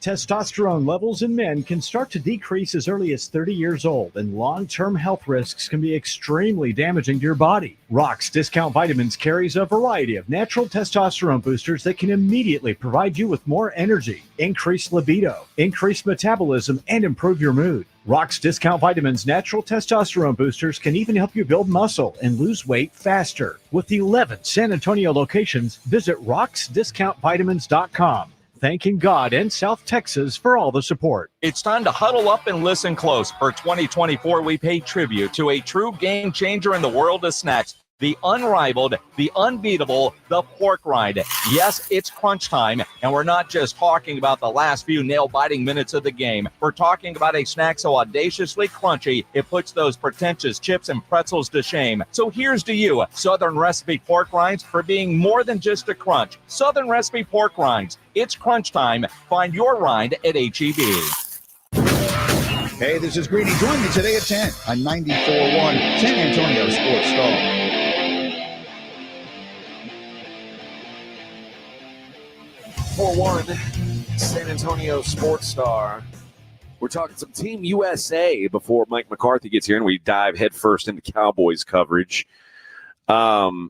Testosterone levels in men can start to decrease as early as 30 years old, and long-term health risks can be extremely damaging to your body. Rock's Discount Vitamins carries a variety of natural testosterone boosters that can immediately provide you with more energy, increased libido, increased metabolism, and improve your mood. Rock's Discount Vitamins natural testosterone boosters can even help you build muscle and lose weight faster. With 11 San Antonio locations, visit rocksdiscountvitamins.com. Thanking God and South Texas for all the support. It's time to huddle up and listen close. For 2024, we pay tribute to a true game changer in the world of snacks. The unrivaled, the unbeatable, the pork rind. Yes, it's crunch time, and we're not just talking about the last few nail-biting minutes of the game. We're talking about a snack so audaciously crunchy, it puts those pretentious chips and pretzels to shame. So here's to you, Southern Recipe Pork Rinds, for being more than just a crunch. Southern Recipe Pork Rinds. It's crunch time. Find your rind at H-E-B. Hey, this is Greedy. Join me today at 10 on 94.1 San Antonio Sports Star. 4-1 San Antonio Sports Star. We're talking some Team USA before Mike McCarthy gets here, and we dive headfirst into Cowboys coverage. I'd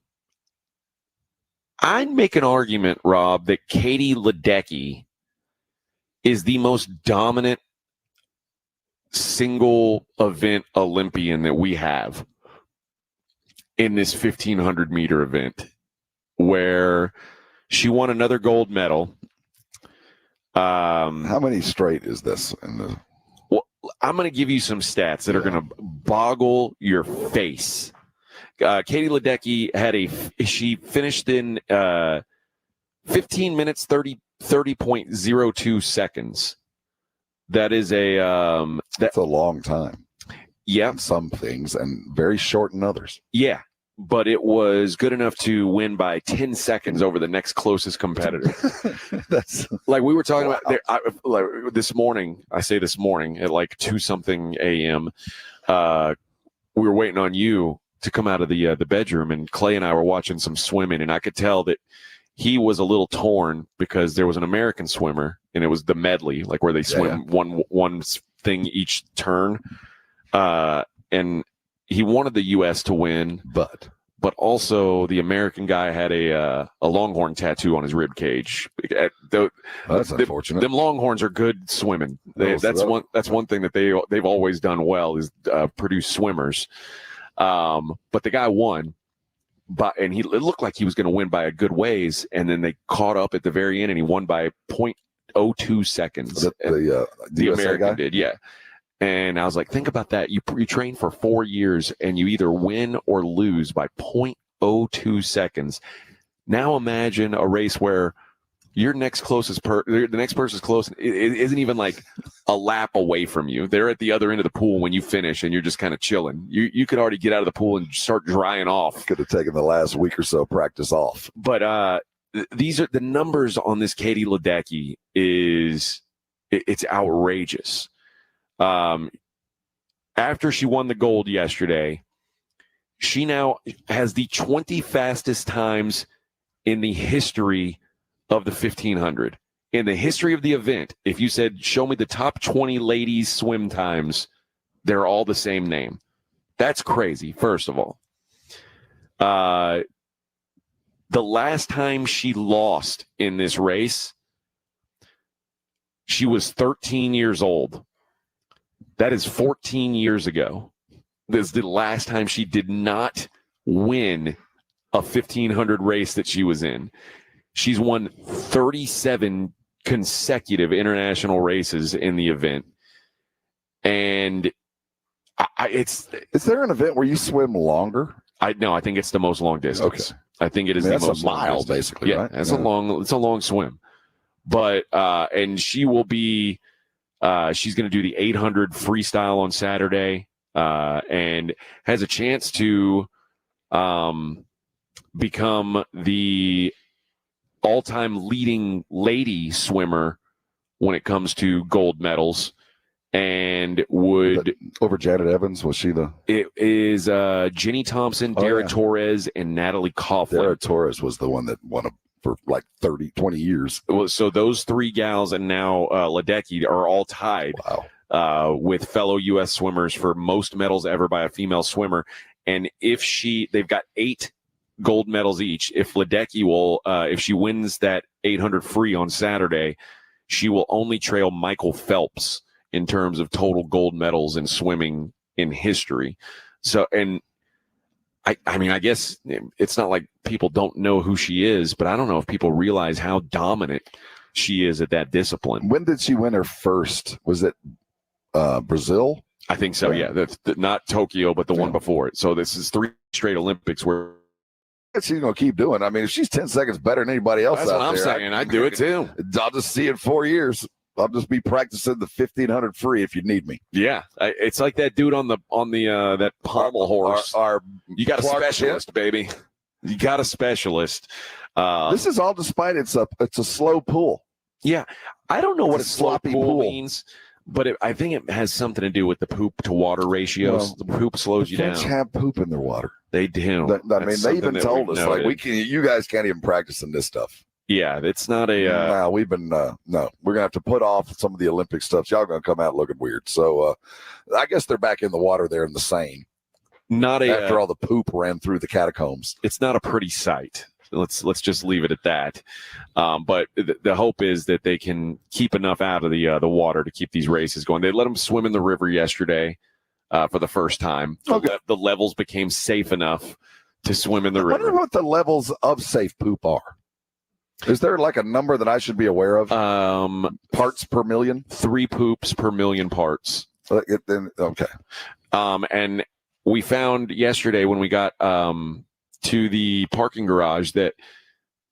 make an argument, Rob, that Katie Ledecky is the most dominant single event Olympian that we have in this 1,500 meter event, where she won another gold medal. How many straight is this? Well, I'm going to give you some stats that are going to boggle your face. Katie Ledecky she finished in 15 minutes, 30.02 seconds. That is that's a long time. Yeah. Some things and very short in others. Yeah. But it was good enough to win by 10 seconds over the next closest competitor. That's like we were talking about this morning. I say this morning at like 2-something a.m. We were waiting on you to come out of the bedroom, and Clay and I were watching some swimming, and I could tell that he was a little torn because there was an American swimmer, and it was the medley, like where they swim one thing each turn, and he wanted the U.S. to win, but also the American guy had a Longhorn tattoo on his rib cage. That's unfortunate. Them Longhorns are good swimming. That's one thing that they've always done well is produce swimmers. But the guy won, and it looked like he was going to win by a good ways, and then they caught up at the very end, and he won by 0.02 seconds. The American guy did, yeah. And I was like, think about that. You train for 4 years, and you either win or lose by 0.02 seconds. Now imagine a race where your next closest the next person's close. It isn't even like a lap away from you. They're at the other end of the pool when you finish, and you're just kind of chilling. You could already get out of the pool and start drying off. Could have taken the last week or so practice off. But these are the numbers on this Katie Ledecky. It's outrageous. After she won the gold yesterday, she now has the 20 fastest times in the history of the 1,500. In the history of the event, if you said, show me the top 20 ladies swim times, they're all the same name. That's crazy, first of all. The last time she lost in this race, she was 13 years old. That is 14 years ago. This is the last time she did not win a 1,500 race that she was in. She's won 37 consecutive international races in the event. And is there an event where you swim longer? No, I think it's the most long distance. Okay. I think it is the most a mile, long distance. basically, Yeah, right? it's a long swim. But and she will be she's going to do the 800 freestyle on Saturday, and has a chance to become the all-time leading lady swimmer when it comes to gold medals, and would over Janet Evans. Was she the? It is Jenny Thompson, Dara Torres, and Natalie Coughlin. Dara Torres was the one that won for like 30, 20 years. Well, so those three gals and now Ledecky are all tied with fellow U.S. swimmers for most medals ever by a female swimmer. And they've got 8 gold medals each. If Ledecky if she wins that 800 free on Saturday, she will only trail Michael Phelps in terms of total gold medals in swimming in history. So, and I mean, I guess it's not like people don't know who she is, but I don't know if people realize how dominant she is at that discipline. When did she win her first? Was it Brazil? I think so, yeah. That's not Tokyo, but the one before it. So this is 3 straight Olympics where she's going to keep doing. I mean, if she's 10 seconds better than anybody else that's out what I'm there, saying. I'd do it too. I'll just see it in 4 years. I'll just be practicing the 1,500 free if you need me. Yeah, it's like that dude on the that pommel horse. You got a specialist, baby. You got a specialist. This is all despite it's a slow pool. Yeah, I don't know what a sloppy pool means, but I think it has something to do with the poop to water ratios. The poop slows you down. Fish have poop in their water. They do. I mean, they even told us like you guys can't even practice in this stuff. Yeah, it's not a. We've been no. We're gonna have to put off some of the Olympic stuff. Y'all gonna come out looking weird. So I guess they're back in the water there in the Seine. After all the poop ran through the catacombs. It's not a pretty sight. Let's just leave it at that. But the hope is that they can keep enough out of the water to keep these races going. They let them swim in the river yesterday for the first time. The levels became safe enough to swim in the river. I wonder what the levels of safe poop are. Is there like a number that I should be aware of? Parts per million? 3 poops per million parts. Okay. And we found yesterday when we got to the parking garage that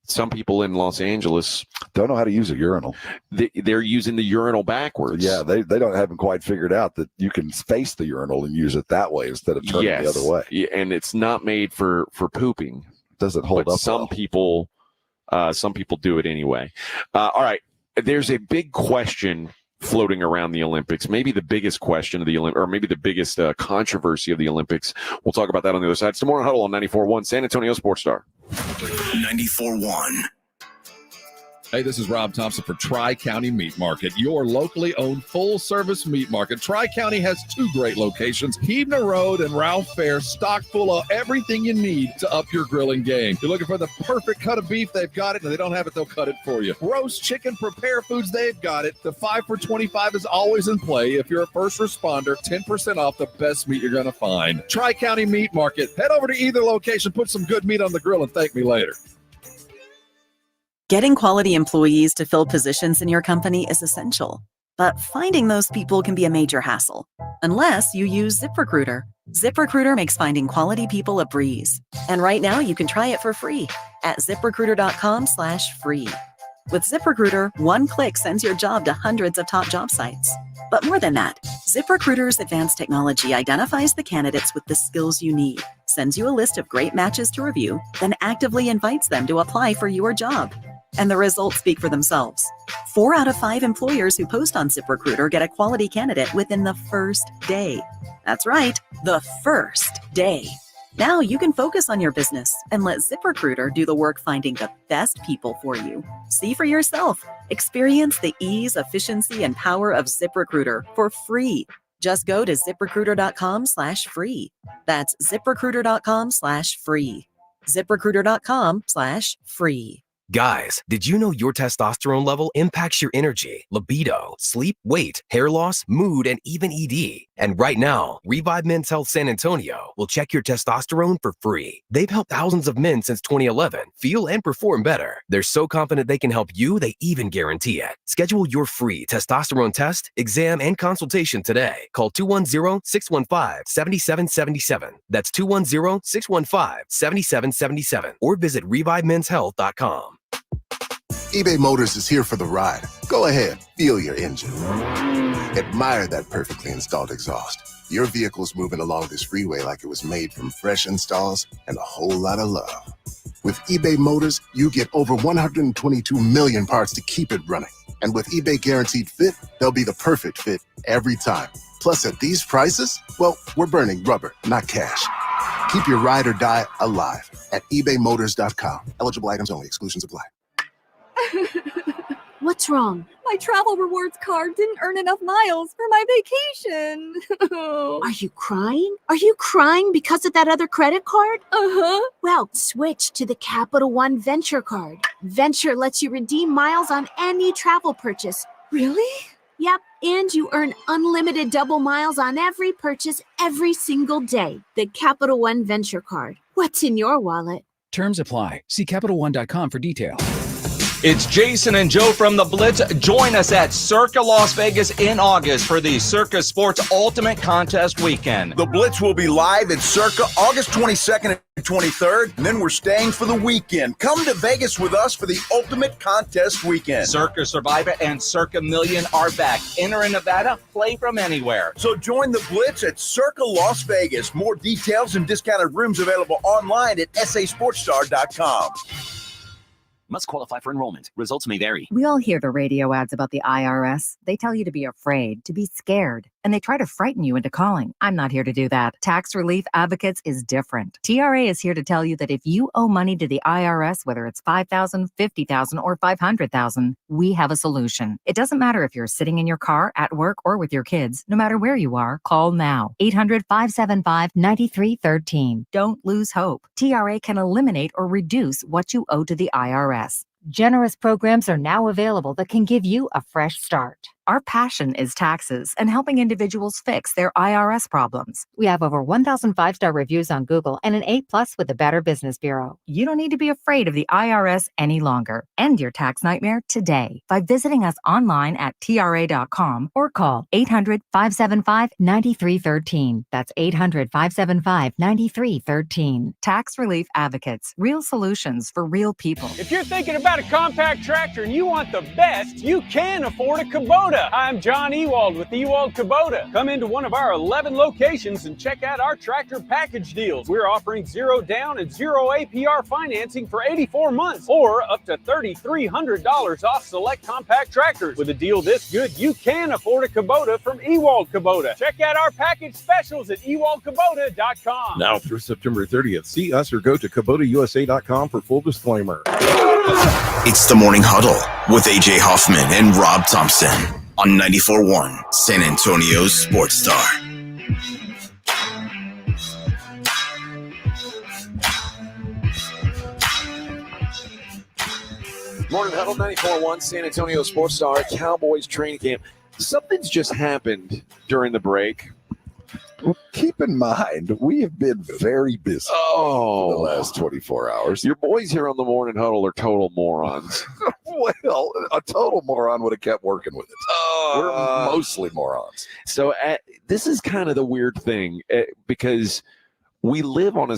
some people in Los Angeles don't know how to use a urinal. They're using the urinal backwards. Yeah, they haven't quite figured out that you can face the urinal and use it that way instead of turning the other way. Yeah, and it's not made for pooping. Doesn't hold up. Some people do it anyway. All right. There's a big question floating around the Olympics, maybe the biggest question of the Olympics, or maybe the biggest controversy of the Olympics. We'll talk about that on the other side. It's the Morning Huddle on 94.1 San Antonio Sports Star. 94.1. Hey, this is Rob Thompson for Tri-County Meat Market, your locally owned full-service meat market. Tri-County has 2 great locations, Keebner Road and Ralph Fair, stocked full of everything you need to up your grilling game. You're looking for the perfect cut of beef, they've got it, and if they don't have it, they'll cut it for you. Roast chicken, prepare foods, they've got it. The 5 for $25 is always in play. If you're a first responder, 10% off the best meat you're going to find. Tri-County Meat Market. Head over to either location, put some good meat on the grill, and thank me later. Getting quality employees to fill positions in your company is essential, but finding those people can be a major hassle, unless you use ZipRecruiter. ZipRecruiter makes finding quality people a breeze. And right now you can try it for free at ZipRecruiter.com/free. With ZipRecruiter, one click sends your job to hundreds of top job sites. But more than that, ZipRecruiter's advanced technology identifies the candidates with the skills you need, sends you a list of great matches to review, then actively invites them to apply for your job. And the results speak for themselves. 4 out of 5 employers who post on ZipRecruiter get a quality candidate within the first day. That's right, the first day. Now you can focus on your business and let ZipRecruiter do the work finding the best people for you. See for yourself. Experience the ease, efficiency, and power of ZipRecruiter for free. Just go to ZipRecruiter.com/free. That's ZipRecruiter.com/free. ZipRecruiter.com/free. Guys, did you know your testosterone level impacts your energy, libido, sleep, weight, hair loss, mood, and even ED? And right now, Revive Men's Health San Antonio will check your testosterone for free. They've helped thousands of men since 2011 feel and perform better. They're so confident they can help you, they even guarantee it. Schedule your free testosterone test, exam, and consultation today. Call 210-615-7777. That's 210-615-7777. Or visit ReviveMen'sHealth.com. eBay Motors is here for the ride. Go ahead, feel your engine. Admire that perfectly installed exhaust. Your vehicle's moving along this freeway like it was made from fresh installs and a whole lot of love. With eBay Motors, you get over 122 million parts to keep it running. And with eBay Guaranteed Fit, they'll be the perfect fit every time. Plus, at these prices, well, we're burning rubber, not cash. Keep your ride or die alive at ebaymotors.com. Eligible items only. Exclusions apply. What's wrong? My travel rewards card didn't earn enough miles for my vacation. Are you crying? Are you crying because of that other credit card? Uh-huh. Well, switch to the Capital One Venture card. Venture lets you redeem miles on any travel purchase. Really? Yep, and you earn unlimited double miles on every purchase every single day. The Capital One Venture card. What's in your wallet? Terms apply. See CapitalOne.com for details. It's Jason and Joe from the Blitz. Join us at Circa Las Vegas in August for the Circa Sports Ultimate Contest Weekend. The Blitz will be live at Circa August 22nd and 23rd, and then we're staying for the weekend. Come to Vegas with us for the Ultimate Contest Weekend. Circa Survivor and Circa Million are back. Enter in Nevada, play from anywhere. So join the Blitz at Circa Las Vegas. More details and discounted rooms available online at sasportstar.com. Must qualify for enrollment. Results may vary. We all hear the radio ads about the IRS. They tell you to be afraid, to be scared, and they try to frighten you into calling. I'm not here to do that. Tax Relief Advocates is different. TRA is here to tell you that if you owe money to the IRS, whether it's $5,000, $50,000, or $500,000, we have a solution. It doesn't matter if you're sitting in your car, at work, or with your kids. No matter where you are, call now. 800-575-9313. Don't lose hope. TRA can eliminate or reduce what you owe to the IRS. Generous programs are now available that can give you a fresh start. Our passion is taxes and helping individuals fix their IRS problems. We have over 1,000 5-star reviews on Google and an A+ with the Better Business Bureau. You don't need to be afraid of the IRS any longer. End your tax nightmare today by visiting us online at TRA.com or call 800-575-9313. That's 800-575-9313. Tax Relief Advocates. Real solutions for real people. If you're thinking about a compact tractor and you want the best, you can afford a Kubota. I'm John Ewald with Ewald Kubota. Come into one of our 11 locations and check out our tractor package deals. We're offering 0 down and 0 APR financing for 84 months or up to $3,300 off select compact tractors. With a deal this good, you can afford a Kubota from Ewald Kubota. Check out our package specials at ewaldkubota.com. Now through September 30th, see us or go to KubotaUSA.com for full disclaimer. It's the Morning Huddle with AJ Hoffman and Rob Thompson on 94.1 San Antonio's Sports Star. Morning Huddle, 94.1 San Antonio Sports Star, Cowboys training camp. Something's just happened during the break. Well, keep in mind, we have been very busy for the last 24 hours. Your boys here on the Morning Huddle are total morons. Well, a total moron would have kept working with it. We're mostly morons. So this is kind of the weird thing because we live on a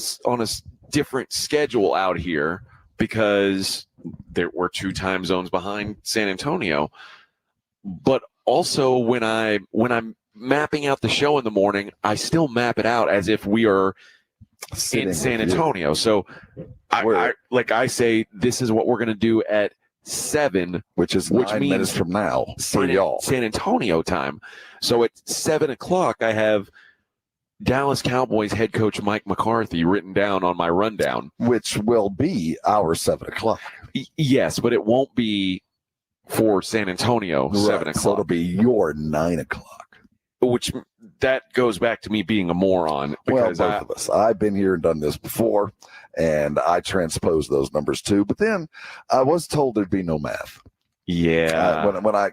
different schedule out here because we're 2 time zones behind San Antonio. But also when I'm mapping out the show in the morning, I still map it out as if we are in San Antonio. So I say this is what we're going to do at 7, which means minutes from now for y'all. San Antonio time. So at 7 o'clock, I have Dallas Cowboys head coach Mike McCarthy written down on my rundown, which will be our 7 o'clock. Yes, but it won't be for San Antonio 7 o'clock. So it'll be your 9 o'clock. Which that goes back to me being a moron. Because both of us. I've been here and done this before, and I transposed those numbers too. But then I was told there'd be no math. Yeah. When I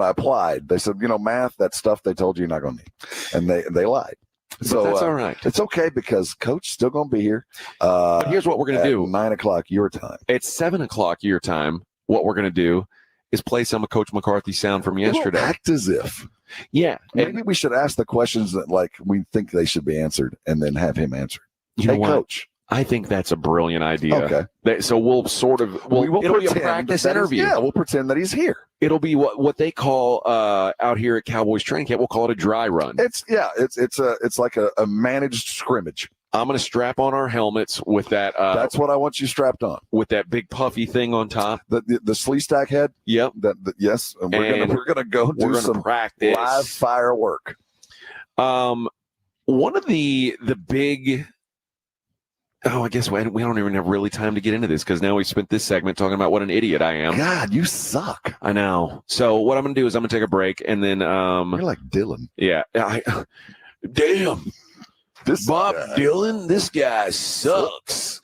applied, they said, math, that stuff they told you you're not going to need, and they lied. So that's all right. It's okay because Coach still going to be here. But here's what we're going to do: 9 o'clock your time. It's 7 o'clock your time. What we're going to do is play some of Coach McCarthy's sound from yesterday. Act as if. Yeah. Maybe we should ask the questions that we think they should be answered and then have him answer. You know what? Coach. I think that's a brilliant idea. Okay. So we'll sort of it'll be a practice interview. We'll pretend that he's here. It'll be what they call out here at Cowboys training camp. We'll call it a dry run. It's like a managed scrimmage. I'm going to strap on our helmets with that. That's what I want you strapped on. With that big puffy thing on top. The slee stack head? Yep. Yes. And we're gonna go do some practice. Live firework. One of the big I guess we don't even have really time to get into this because now we spent this segment talking about what an idiot I am. God, you suck. I know. So what I'm going to do is I'm going to take a break and then you're like Dylan. Yeah. Damn. This Bob guy. Dylan, this guy sucks.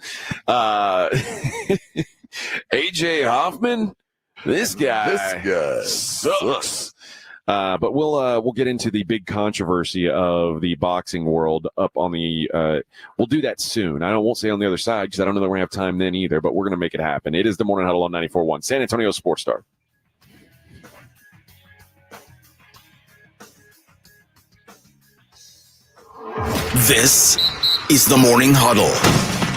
AJ Hoffman, this guy sucks. But we'll get into the big controversy of the boxing world up on the. We'll do that soon. I won't say on the other side because I don't know that we're gonna have time then either. But we're gonna make it happen. It is the Morning Huddle on 94.1 San Antonio Sports Star. This is the Morning Huddle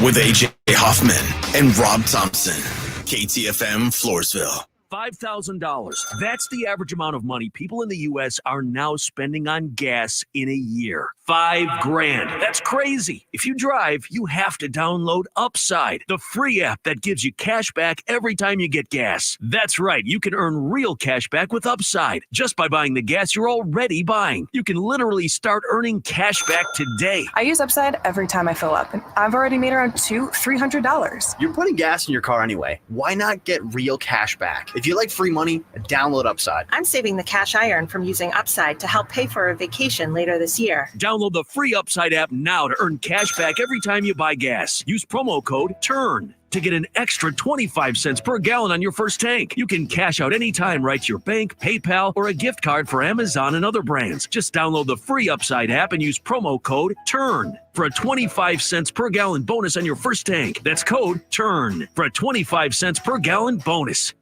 with AJ Hoffman and Rob Thompson. KTFM Floresville. $5,000. That's the average amount of money people in the U.S. are now spending on gas in a year. $5,000. That's crazy. If you drive, you have to download Upside, the free app that gives you cash back every time you get gas. That's right. You can earn real cash back with Upside just by buying the gas you're already buying. You can literally start earning cash back today. I use Upside every time I fill up, and I've already made around $300. You're putting gas in your car anyway. Why not get real cash back? If you like free money, download Upside. I'm saving the cash I earn from using Upside to help pay for a vacation later this year. Download the free Upside app now to earn cash back every time you buy gas. Use promo code TURN to get an extra 25 cents per gallon on your first tank. You can cash out anytime right to your bank, PayPal, or a gift card for Amazon and other brands. Just download the free Upside app and use promo code TURN for a 25 cents per gallon bonus on your first tank. That's code TURN for a 25 cents per gallon bonus.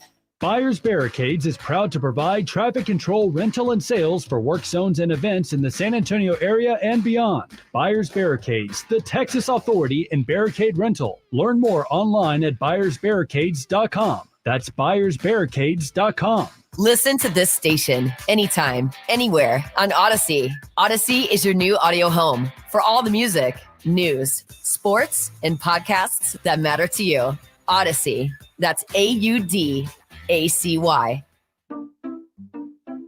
Buyers Barricades is proud to provide traffic control, rental, and sales for work zones and events in the San Antonio area and beyond. Buyers Barricades, the Texas authority in barricade rental. Learn more online at buyersbarricades.com. That's buyersbarricades.com. Listen to this station anytime, anywhere on Odyssey. Odyssey is your new audio home for all the music, news, sports, and podcasts that matter to you. Odyssey. That's AUDACY.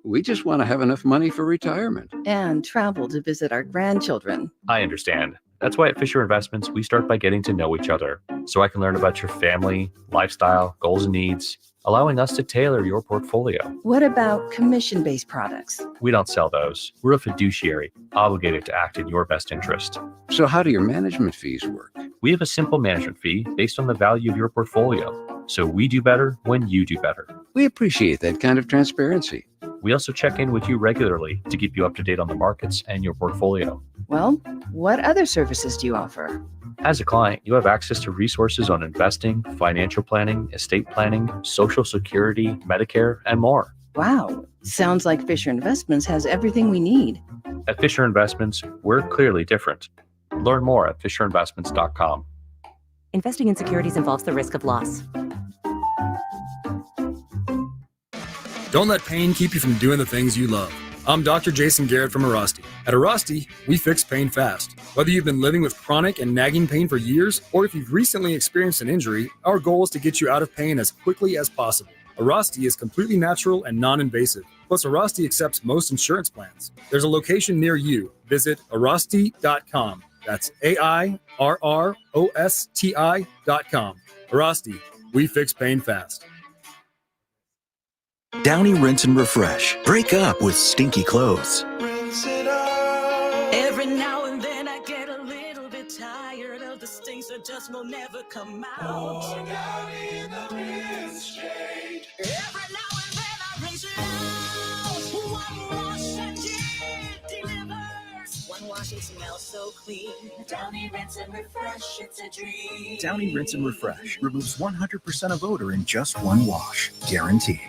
We just want to have enough money for retirement. And travel to visit our grandchildren. I understand. That's why at Fisher Investments, we start by getting to know each other so I can learn about your family, lifestyle, goals, and needs, allowing us to tailor your portfolio. What about commission-based products? We don't sell those. We're a fiduciary, obligated to act in your best interest. So how do your management fees work? We have a simple management fee based on the value of your portfolio. So we do better when you do better. We appreciate that kind of transparency. We also check in with you regularly to keep you up to date on the markets and your portfolio. Well, what other services do you offer? As a client, you have access to resources on investing, financial planning, estate planning, Social Security, Medicare, and more. Wow. Sounds like Fisher Investments has everything we need. At Fisher Investments, we're clearly different. Learn more at FisherInvestments.com. Investing in securities involves the risk of loss. Don't let pain keep you from doing the things you love. I'm Dr. Jason Garrett from Arasti. At Arasti, we fix pain fast. Whether you've been living with chronic and nagging pain for years, or if you've recently experienced an injury, our goal is to get you out of pain as quickly as possible. Arasti is completely natural and non-invasive. Plus, Arasti accepts most insurance plans. There's a location near you. Visit Arasti.com. That's AIRROSTI.com. Arasti, we fix pain fast. Downy Rinse and Refresh. Break up with stinky clothes. Every now and then I get a little bit tired of the stinks that just will never come out. Oh, Downy in the rinse shade. Every now and then I rinse it out. One wash and it delivers. One wash it smells so clean. Downy Rinse and Refresh, it's a dream. Downy Rinse and Refresh removes 100% of odor in just one wash. Guaranteed.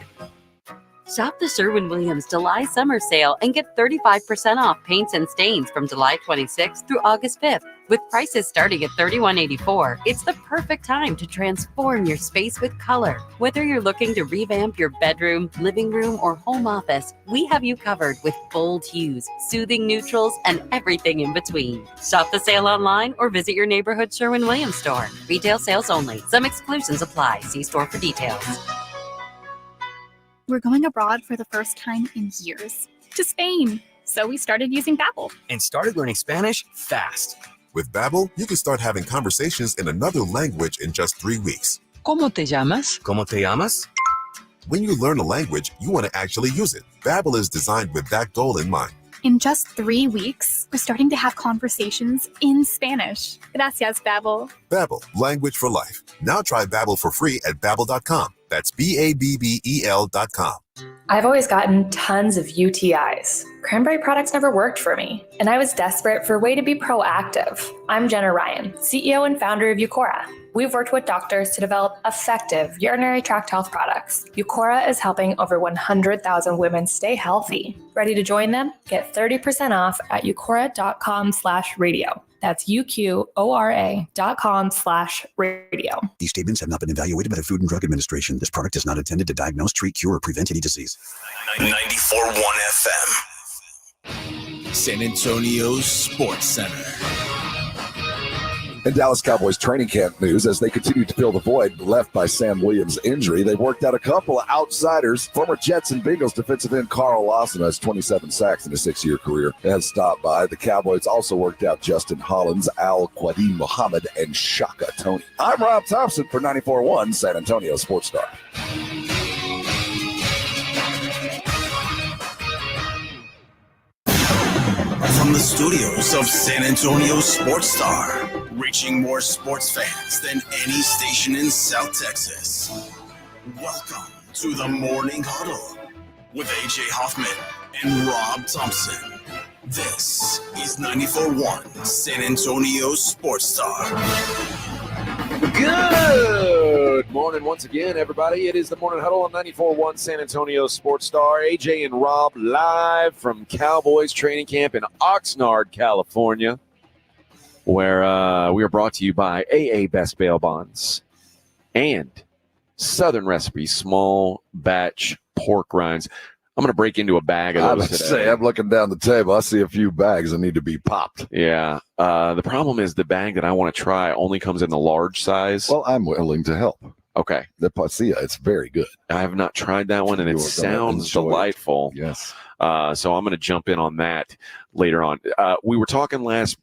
Shop the Sherwin-Williams July Summer Sale and get 35% off paints and stains from July 26th through August 5th. With prices starting at $31.84, it's the perfect time to transform your space with color. Whether you're looking to revamp your bedroom, living room, or home office, we have you covered with bold hues, soothing neutrals, and everything in between. Shop the sale online or visit your neighborhood Sherwin-Williams store. Retail sales only. Some exclusions apply. See store for details. We're going abroad for the first time in years, to Spain. So we started using Babbel. And started learning Spanish fast. With Babbel, you can start having conversations in another language in just 3 weeks. ¿Cómo te llamas? ¿Cómo te llamas? When you learn a language, you want to actually use it. Babbel is designed with that goal in mind. In just 3 weeks, we're starting to have conversations in Spanish. Gracias, Babbel. Babbel, language for life. Now try Babbel for free at Babbel.com. That's Babbel.com. I've always gotten tons of UTIs. Cranberry products never worked for me, and I was desperate for a way to be proactive. I'm Jenna Ryan, CEO and founder of Eucora. We've worked with doctors to develop effective urinary tract health products. Eucora is helping over 100,000 women stay healthy. Ready to join them? Get 30% off at eucora.com/radio. That's UQORA.com/radio. These statements have not been evaluated by the Food and Drug Administration. This product is not intended to diagnose, treat, cure, or prevent any disease. 94.1 FM. San Antonio's Sports Center. In Dallas Cowboys training camp news, as they continue to fill the void left by Sam Williams' injury, they worked out a couple of outsiders. Former Jets and Bengals defensive end Carl Lawson has 27 sacks in a 6-year career and has stopped by. The Cowboys also worked out Justin Hollins, Al Quadin Muhammad, and Shaka Tony. I'm Rob Thompson for 94.1 San Antonio Sports Star. From the studios of San Antonio Sports Star, reaching more sports fans than any station in South Texas. Welcome to the Morning Huddle with AJ Hoffman and Rob Thompson. This is 94.1 San Antonio Sports Star. Good morning once again, everybody. It is the Morning Huddle on 94.1 San Antonio Sports Star. AJ and Rob live from Cowboys training camp in Oxnard, California, where we are brought to you by AA Best Bail Bonds and Southern Recipe Small Batch Pork Rinds. I'm going to break into a bag of those today. I'm looking down the table. I see a few bags that need to be popped. Yeah. The problem is the bag that I want to try only comes in the large size. Well, I'm willing to help. Okay. The Pasilla, it's very good. I have not tried that one, and it sounds delightful. Yes. So I'm going to jump in on that later on. We were talking last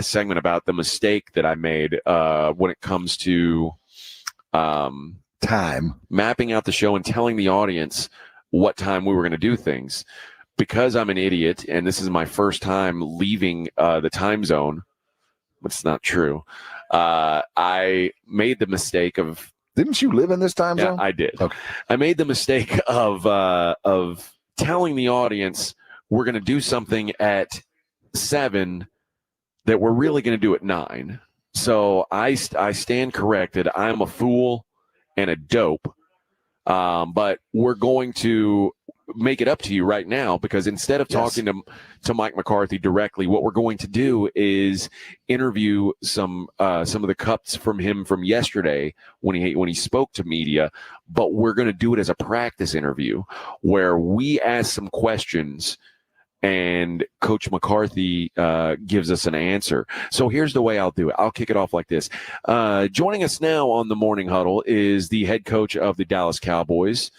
segment about the mistake that I made when it comes to time, mapping out the show and telling the audience what time we were going to do things. Because I'm an idiot, and this is my first time leaving the time zone, but it's not true. I made the mistake of... Didn't you live in this time zone? Yeah, I did. Okay. I made the mistake of telling the audience we're going to do something at 7 that we're really going to do at 9. So I stand corrected. I'm a fool and a dope. But we're going to make it up to you right now, because instead of talking to Mike McCarthy directly, what we're going to do is interview some of the cuts from him from yesterday when he spoke to media. But we're going to do it as a practice interview where we ask some questions and Coach McCarthy gives us an answer. So here's the way I'll do it. I'll kick it off like this. Joining us now on the Morning Huddle is the head coach of the Dallas Cowboys,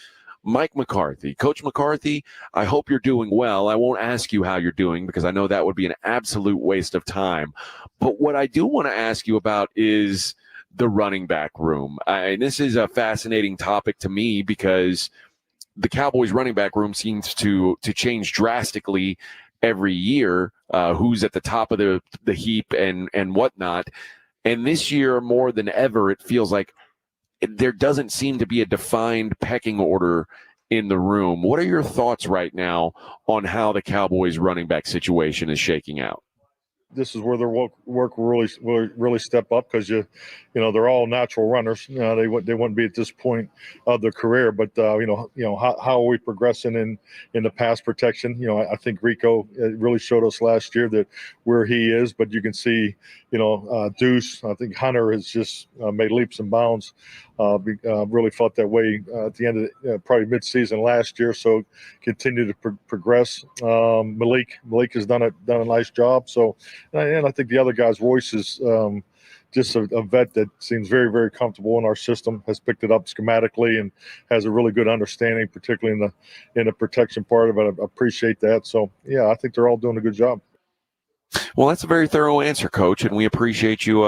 Mike McCarthy. Coach McCarthy, I hope you're doing well. I won't ask you how you're doing because I know that would be an absolute waste of time. But what I do want to ask you about is the running back room. And this is a fascinating topic to me because the Cowboys running back room seems to change drastically every year, who's at the top of the heap and whatnot. And this year, more than ever, it feels like there doesn't seem to be a defined pecking order in the room. What are your thoughts right now on how the Cowboys running back situation is shaking out? This is where their work will really step up, because you know they're all natural runners. You know, they wouldn't be at this point of their career. But how are we progressing in the pass protection? You know, I think Rico really showed us last year that where he is. But you can see, Deuce. I think Hunter has just made leaps and bounds. Really felt that way at the end of probably mid-season last year. So continue to progress. Malik has done a nice job. So. And I think the other guy's Royce is just a vet that seems very, very comfortable in our system, has picked it up schematically and has a really good understanding, particularly in the protection part of it. I appreciate that. So, yeah, I think they're all doing a good job. Well, that's a very thorough answer, Coach, and we appreciate you.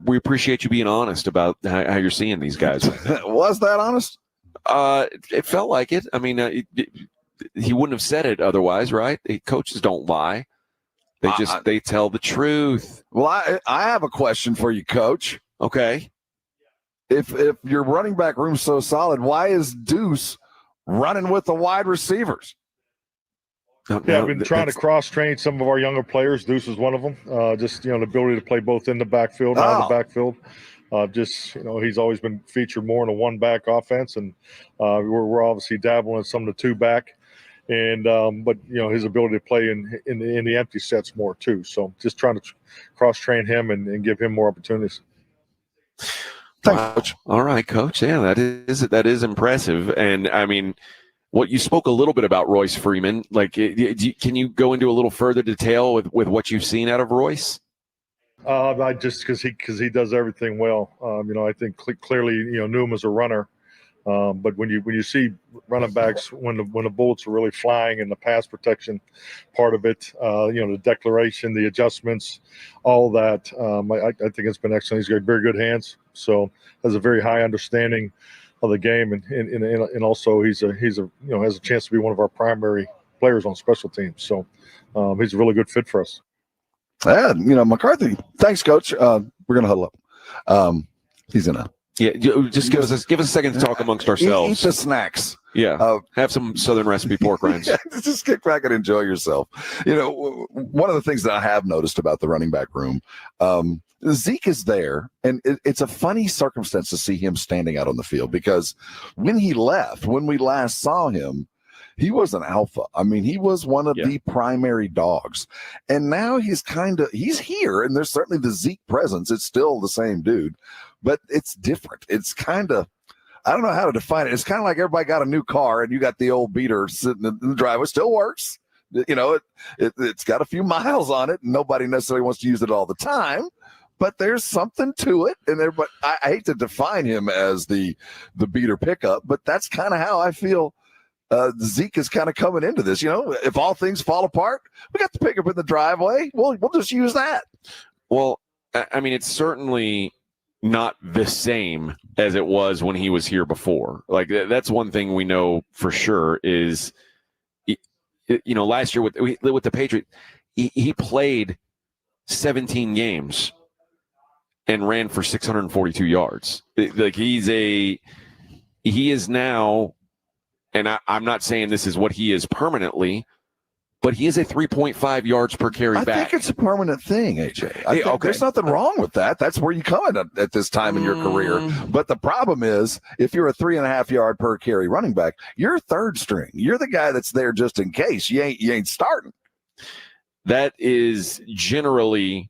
We appreciate you being honest about how you're seeing these guys. Was that honest? It felt like it. I mean, he wouldn't have said it otherwise, right? Coaches don't lie. They tell the truth. Well, I have a question for you, Coach. Okay. If your running back room's so solid, why is Deuce running with the wide receivers? Yeah, I've been trying to cross-train some of our younger players. Deuce is one of them. Just, the ability to play both in the backfield and out of the backfield. He's always been featured more in a one-back offense, and we're obviously dabbling in some of the two-back. And but his ability to play in the empty sets more too. So just trying to cross-train him and give him more opportunities. Wow. Coach. All right, Coach. Yeah, that is impressive. And I mean, you spoke a little bit about Royce Freeman. Like, can you go into a little further detail with what you've seen out of Royce? Because he does everything well. I think clearly knew him as a runner. But when you see running backs when the bullets are really flying and the pass protection part of it, the declaration, the adjustments, all that, I think it's been excellent. He's got very good hands, so has a very high understanding of the game, and also he's has a chance to be one of our primary players on special teams. So he's a really good fit for us. Yeah, McCarthy. Thanks, Coach. We're gonna huddle up. He's gonna. Yeah, just give us a second to talk amongst ourselves. Eat the snacks. Yeah, have some Southern recipe pork rinds. Yeah, just kick back and enjoy yourself. One of the things that I have noticed about the running back room, Zeke is there, and it's a funny circumstance to see him standing out on the field, because when he left, when we last saw him, he was an alpha. I mean, he was one of the primary dogs. And now he's here, and there's certainly the Zeke presence. It's still the same dude, but it's different. It's kind of, I don't know how to define it. It's kind of like everybody got a new car and you got the old beater sitting in the driveway. It still works. It's got a few miles on it, and nobody necessarily wants to use it all the time. But there's something to it, and I hate to define him as the beater pickup, but that's kind of how I feel. Zeke is kind of coming into this. If all things fall apart, we got the pickup in the driveway. We'll just use that. Well, I mean, it's certainly not the same as it was when he was here before. Like, that's one thing we know for sure is, last year with the Patriots, he played 17 games and ran for 642 yards. Like, he is now. And I'm not saying this is what he is permanently, but he is a 3.5 yards per carry back. I think it's a permanent thing, AJ. There's nothing wrong with that. That's where you come at this time in your career. But the problem is, if you're a 3.5 yard per carry running back, you're third string. You're the guy that's there just in case. You ain't starting. That is generally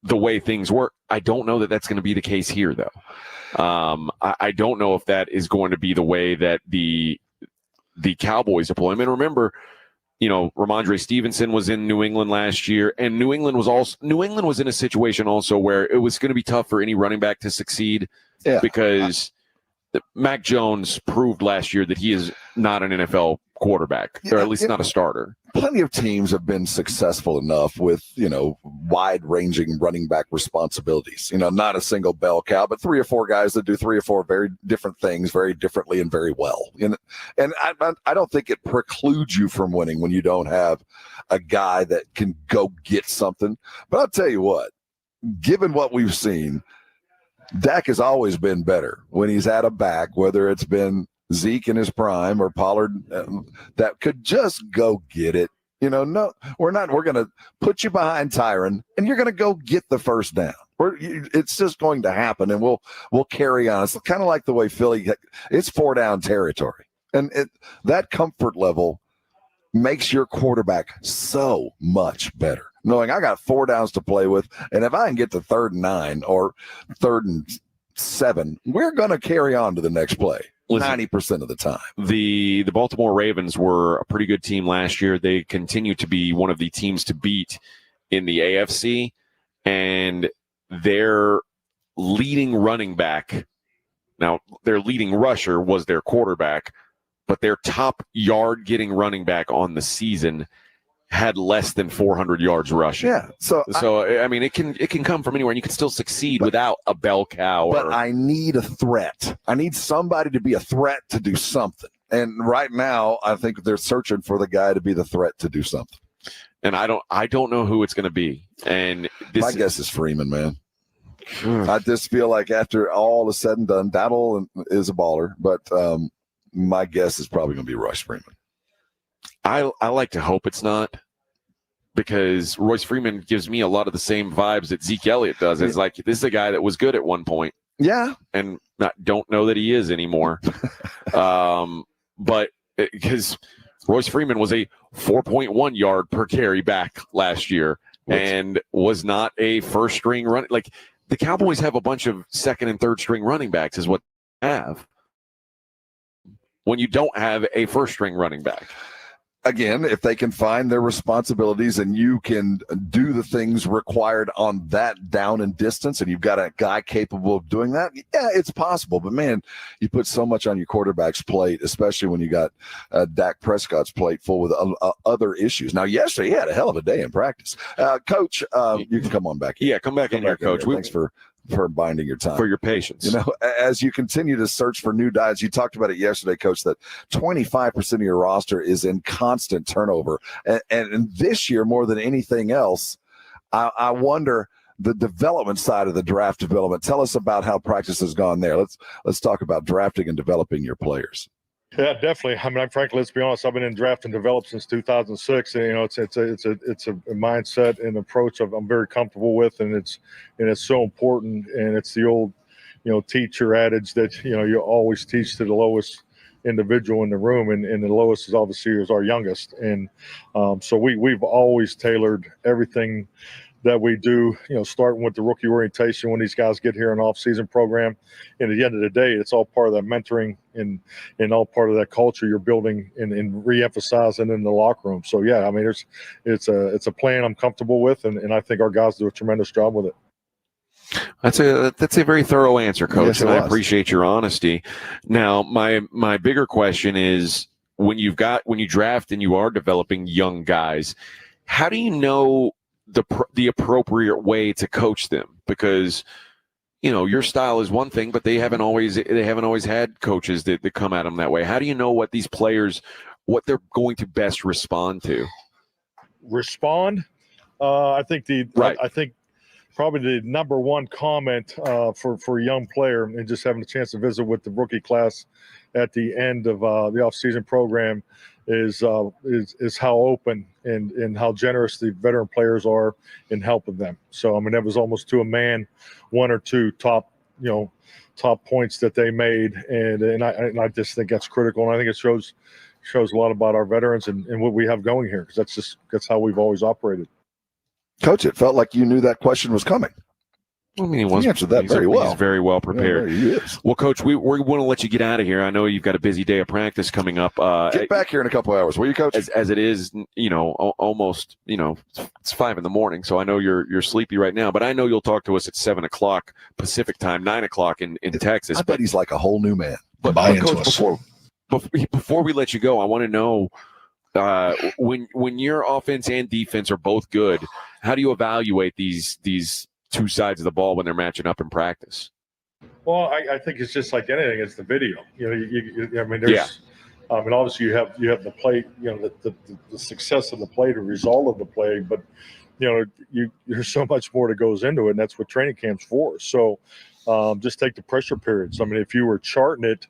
the way things work. I don't know that that's going to be the case here, though. I don't know if that is going to be the way that the Cowboys deploy. I mean, remember, Ramondre Stevenson was in New England last year, and New England was in a situation also where it was going to be tough for any running back to succeed because Mac Jones proved last year that he is not an NFL quarterback, or at least not a starter. Plenty of teams have been successful enough with, wide-ranging running back responsibilities. Not a single bell cow, but 3 or 4 guys that do 3 or 4 very different things very differently and very well. And I don't think it precludes you from winning when you don't have a guy that can go get something. But I'll tell you what, given what we've seen, Dak has always been better when he's had a back, whether it's been Zeke in his prime or Pollard that could just go get it. No, we're not. We're going to put you behind Tyron, and you're going to go get the first down. It's just going to happen, and we'll carry on. It's kind of like the way Philly. It's 4-down territory, and that comfort level makes your quarterback so much better, knowing I got 4 downs to play with, and if I can get to 3rd and 9 or 3rd and 7, we're going to carry on to the next play. 90% of the time. The Baltimore Ravens were a pretty good team last year. They continue to be one of the teams to beat in the AFC, and their leading running back, now their leading rusher was their quarterback, but their top yard-getting running back on the season had less than 400 yards rushing. Yeah. So I mean, it can come from anywhere, and you can still succeed without a bell cow. But I need a threat. I need somebody to be a threat to do something. And right now, I think they're searching for the guy to be the threat to do something. And I don't know who it's going to be. And my guess is Freeman, man. I just feel like after all is said and done, Dowdle is a baller, but my guess is probably going to be Royce Freeman. I like to hope it's not, because Royce Freeman gives me a lot of the same vibes that Zeke Elliott does. It's like, this is a guy that was good at one point. Yeah. And don't know that he is anymore. But because Royce Freeman was a 4.1 yard per carry back last year and was not a first string run. Like, the Cowboys have a bunch of second and third string running backs is what they have when you don't have a first string running back. Again, if they can find their responsibilities and you can do the things required on that down and distance, and you've got a guy capable of doing that, yeah, it's possible. But, man, you put so much on your quarterback's plate, especially when you got Dak Prescott's plate full with other issues. Now, yesterday, he had a hell of a day in practice. Coach, you can come on back here. Yeah, come back in here, Coach. Thanks for binding your time. For your patience. You know, as you continue to search for new diets, you talked about it yesterday, Coach, that 25% of your roster is in constant turnover. And this year, more than anything else, I wonder the development side of the draft development. Tell us about how practice has gone there. Let's talk about drafting and developing your players. Yeah, definitely. I mean, frankly, let's be honest. I've been in draft and develop since 2006, and it's a mindset and approach I'm very comfortable with, and it's so important. And it's the old, teacher adage that you always teach to the lowest individual in the room, and the lowest is obviously our youngest, and so we've always tailored everything that we do, starting with the rookie orientation when these guys get here in off-season program. And at the end of the day, it's all part of that mentoring and all part of that culture you're building and re-emphasizing in the locker room. So, yeah, I mean, it's a plan I'm comfortable with, and I think our guys do a tremendous job with it. That's a very thorough answer, Coach, and I appreciate your honesty. Now, my bigger question is, when you draft and you are developing young guys, how do you know the appropriate way to coach them? Because your style is one thing, but they haven't always had coaches that come at them that way. How do you know what these players, what they're going to best respond to? I think probably the number one comment for a young player, and just having a chance to visit with the rookie class at the end of the off-season program, is how open and how generous the veteran players are in helping them. So, I mean, that was almost to a man, one or two top points that they made, and I just think that's critical, and I think it shows a lot about our veterans and what we have going here, because that's how we've always operated. Coach, it felt like you knew that question was coming. I mean, he answered that very well. He's very well prepared. Yeah, he is. Well, Coach, we want to let you get out of here. I know you've got a busy day of practice coming up. Get back here in a couple hours, will you, Coach? As it is, almost, it's 5 a.m, so I know you're sleepy right now. But I know you'll talk to us at 7 o'clock Pacific time, 9 o'clock in Texas. I bet he's like a whole new man. But Coach, before we let you go, I want to know, when your offense and defense are both good, how do you evaluate these two sides of the ball when they're matching up in practice? Well, I think it's just like anything. It's the video. I mean, there's. I mean, obviously you have the play. The success of the play, the result of the play, but there's so much more that goes into it, and that's what training camp's for. So, just take the pressure periods. I mean, if you were charting it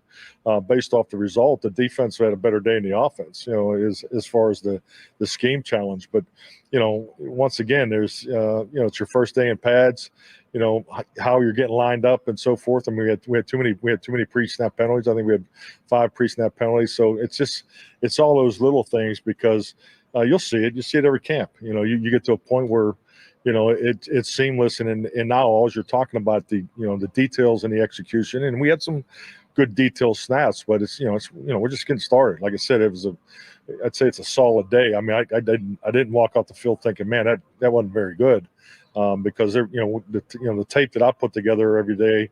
based off the result, the defense had a better day than the offense. As far as the scheme challenge, but once again, there's it's your first day in pads. How you're getting lined up and so forth. I mean, we had too many pre-snap penalties. I think we had 5 pre-snap penalties. So it's all those little things, because you'll see it. You see it every camp. You get to a point where it's seamless, and now all you're talking about the details and the execution. And we had some good detailed snaps, but we're just getting started. Like I said, I'd say it's a solid day. I mean, I didn't walk off the field thinking, man, that wasn't very good. because the tape that I put together every day,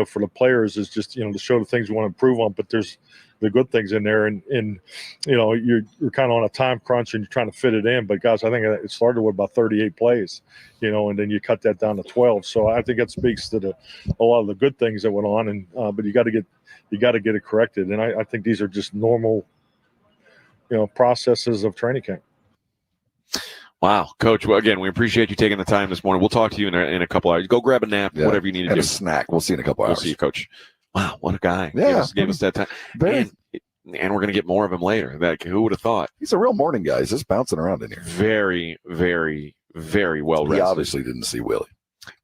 for the players is just to show the things we want to improve on. But there's the good things in there, and you're kind of on a time crunch and you're trying to fit it in. But guys, I think it started with about 38 plays, and then you cut that down to 12. So I think that speaks to a lot of the good things that went on, and but you got to get it corrected. And I think these are just normal, processes of training camp. Wow, Coach. Well, again, we appreciate you taking the time this morning. We'll talk to you in a couple hours. Go grab a nap, whatever you need to do. A snack. We'll see you in a couple hours. We'll see you, Coach. Wow, what a guy. Yeah. Gave us that time. And we're going to get more of him later. Who would have thought? He's a real morning guy. He's just bouncing around in here. Very, very, very well rested. He obviously didn't see Willie.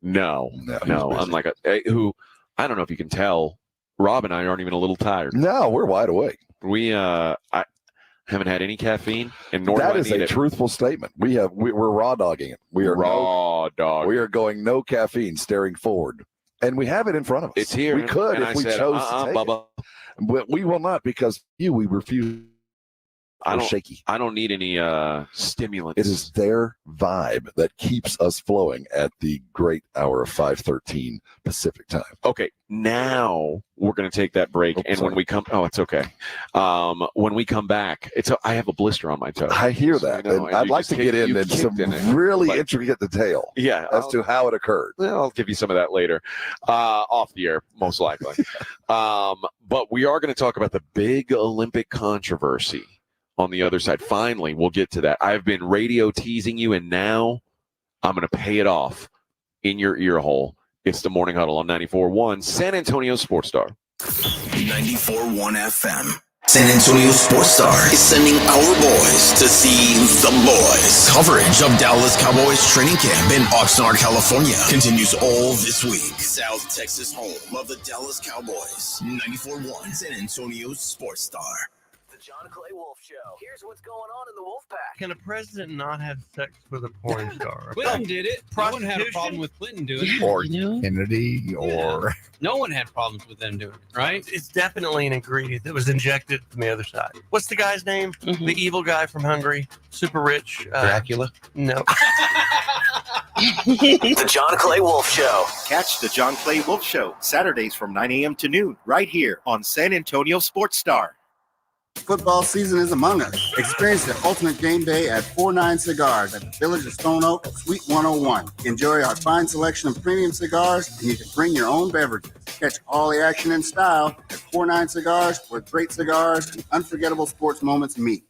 No. Unlike who, I don't know if you can tell, Rob and I aren't even a little tired. No, we're wide awake. We I haven't had any caffeine, and nor that do I is need a it. Truthful statement. We're raw dogging it. We are raw dog. We are going no caffeine, staring forward, and we have it in front of us. It's here. We could and if I we said, chose to take Bubba. it, but we will not because we refuse. Shaky. I don't need any stimulants. It is their vibe that keeps us flowing at the great hour of 5:13 Pacific time. Okay, now we're going to take that break, and when we come, it's okay. When we come back, I have a blister on my toe. I hear that, and I'd like to get into some really intricate detail. As to how it occurred. Well, I'll give you some of that later, off the air, most likely. But we are going to talk about the big Olympic controversy. On the other side, finally, we'll get to that. I've been radio teasing you, and now I'm going to pay it off in your ear hole. It's the Morning Huddle on 94.1 San Antonio Sports Star. 94.1 FM. San Antonio Sports Star is sending our boys to see the boys. Coverage of Dallas Cowboys training camp in Oxnard, California continues all this week. South Texas home of the Dallas Cowboys. 94.1 San Antonio Sports Star. John Clay Wolf Show. Here's what's going on in the Wolf Pack. Can a president not have sex with a porn star? Clinton did it. No one had a problem with Clinton doing it. Or Kennedy, or... No one had problems with them doing it, right? It's definitely an ingredient that was injected from the other side. What's the guy's name? The evil guy from Hungary, super rich. Dracula? No. The John Clay Wolf Show. Catch the John Clay Wolf Show Saturdays from 9 a.m. to noon right here on San Antonio Sports Star. Football season is among us. Experience the ultimate game day at 49 Cigars at the Village of Stone Oak, Suite 101. Enjoy our fine selection of premium cigars, and you can bring your own beverages. Catch all the action in style at 49 Cigars, where great cigars and unforgettable sports moments meet.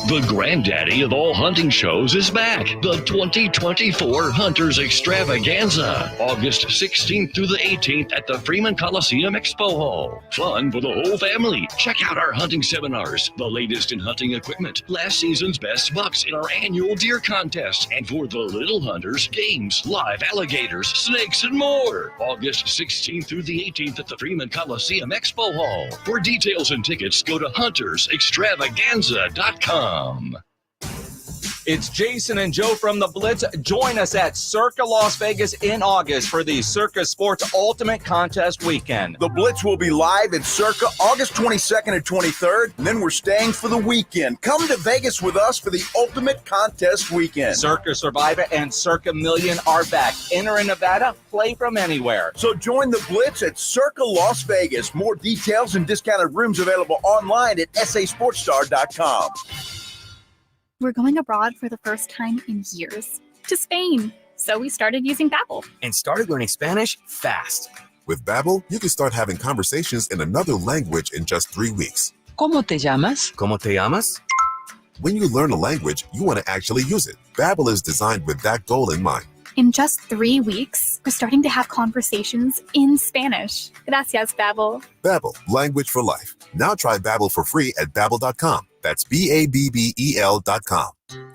The granddaddy of all hunting shows is back. The 2024 Hunters Extravaganza. August 16th through the 18th at the Freeman Coliseum Expo Hall. Fun for the whole family. Check out our hunting seminars, the latest in hunting equipment, last season's best bucks in our annual deer contest, and for the little hunters, games, live alligators, snakes, and more. August 16th through the 18th at the Freeman Coliseum Expo Hall. For details and tickets, go to huntersextravaganza.com. It's Jason and Joe from the Blitz. Join us at Circa Las Vegas in August for the Circa Sports Ultimate Contest Weekend. The Blitz will be live at Circa August 22nd and 23rd, and then we're staying for the weekend. Come to Vegas with us for the Ultimate Contest Weekend. Circa Survivor and Circa Million are back. Enter in Nevada, play from anywhere. So join the Blitz at Circa Las Vegas. More details and discounted rooms available online at sasportstar.com. We're going abroad for the first time in years, to Spain. So we started using Babbel. And started learning Spanish fast. With Babbel, you can start having conversations in another language in just 3 weeks. ¿Cómo te llamas? ¿Cómo te llamas? When you learn a language, you want to actually use it. Babbel is designed with that goal in mind. In just 3 weeks, we're starting to have conversations in Spanish. Gracias, Babbel. Babbel, language for life. Now try Babbel for free at Babbel.com. That's Babbel.com.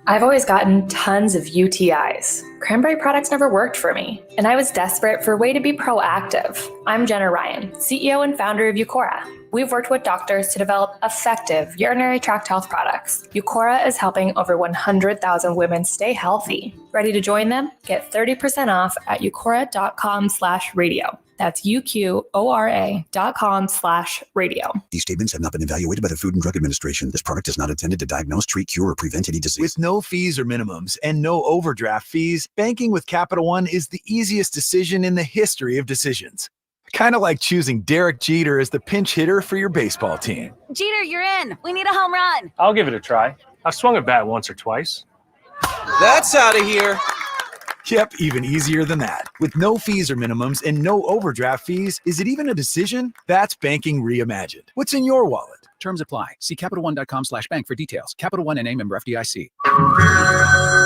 I've always gotten tons of UTIs. Cranberry products never worked for me, and I was desperate for a way to be proactive. I'm Jenna Ryan, CEO and founder of Eucora. We've worked with doctors to develop effective urinary tract health products. Eucora is helping over 100,000 women stay healthy. Ready to join them? Get 30% off at eucora.com/radio. That's UQORA.com/radio. These statements have not been evaluated by the Food and Drug Administration. This product is not intended to diagnose, treat, cure, or prevent any disease. With no fees or minimums and no overdraft fees, banking with Capital One is the easiest decision in the history of decisions. Kind of like choosing Derek Jeter as the pinch hitter for your baseball team. Jeter, you're in. We need a home run. I'll give it a try. I've swung a bat once or twice. That's out of here. Yep, even easier than that. With no fees or minimums and no overdraft fees, is it even a decision? That's banking reimagined. What's in your wallet? Terms apply. See CapitalOne.com/bank for details. Capital One N.A. member FDIC.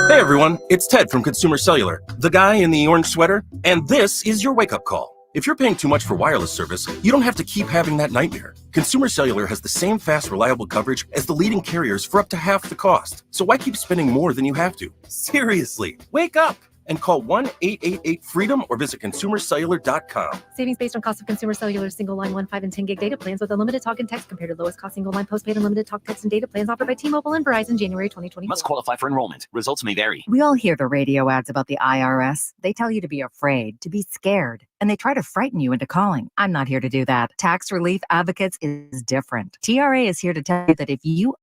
Hey everyone, it's Ted from Consumer Cellular, the guy in the orange sweater, and this is your wake-up call. If you're paying too much for wireless service, you don't have to keep having that nightmare. Consumer Cellular has the same fast, reliable coverage as the leading carriers for up to half the cost. So why keep spending more than you have to? Seriously, wake up and call 1-888-FREEDOM or visit consumercellular.com. Savings based on cost of Consumer Cellular single line 1, 5, and 10 gig data plans with unlimited talk and text compared to lowest cost single line postpaid unlimited talk, text, and data plans offered by T-Mobile and Verizon January 2024. Must qualify for enrollment. Results may vary. We all hear the radio ads about the IRS. They tell you to be afraid, to be scared, and they try to frighten you into calling. I'm not here to do that. Tax Relief Advocates is different. TRA is here to tell you that if you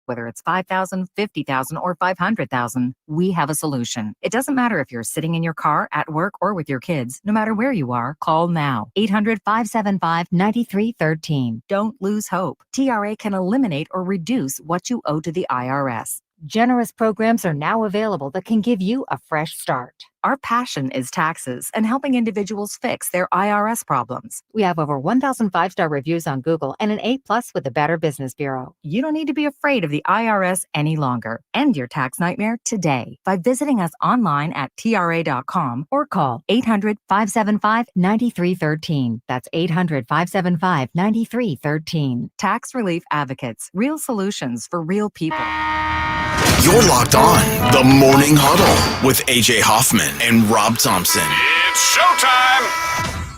whether it's 5,000, 50,000, or 500,000, we have a solution. It doesn't matter if you're sitting in your car, at work, or with your kids. No matter where you are, call now. 800-575-9313. Don't lose hope. TRA can eliminate or reduce what you owe to the IRS. Generous programs are now available that can give you a fresh start. Our passion is taxes and helping individuals fix their IRS problems. We have over 1,000 5-star reviews on Google and an A+ with the Better Business Bureau. You don't need to be afraid of the IRS any longer. End your tax nightmare today by visiting us online at TRA.com or call 800-575-9313. That's 800-575-9313. Tax Relief Advocates. Real solutions for real people. You're locked on the Morning Huddle with AJ Hoffman and Rob Thompson. It's showtime!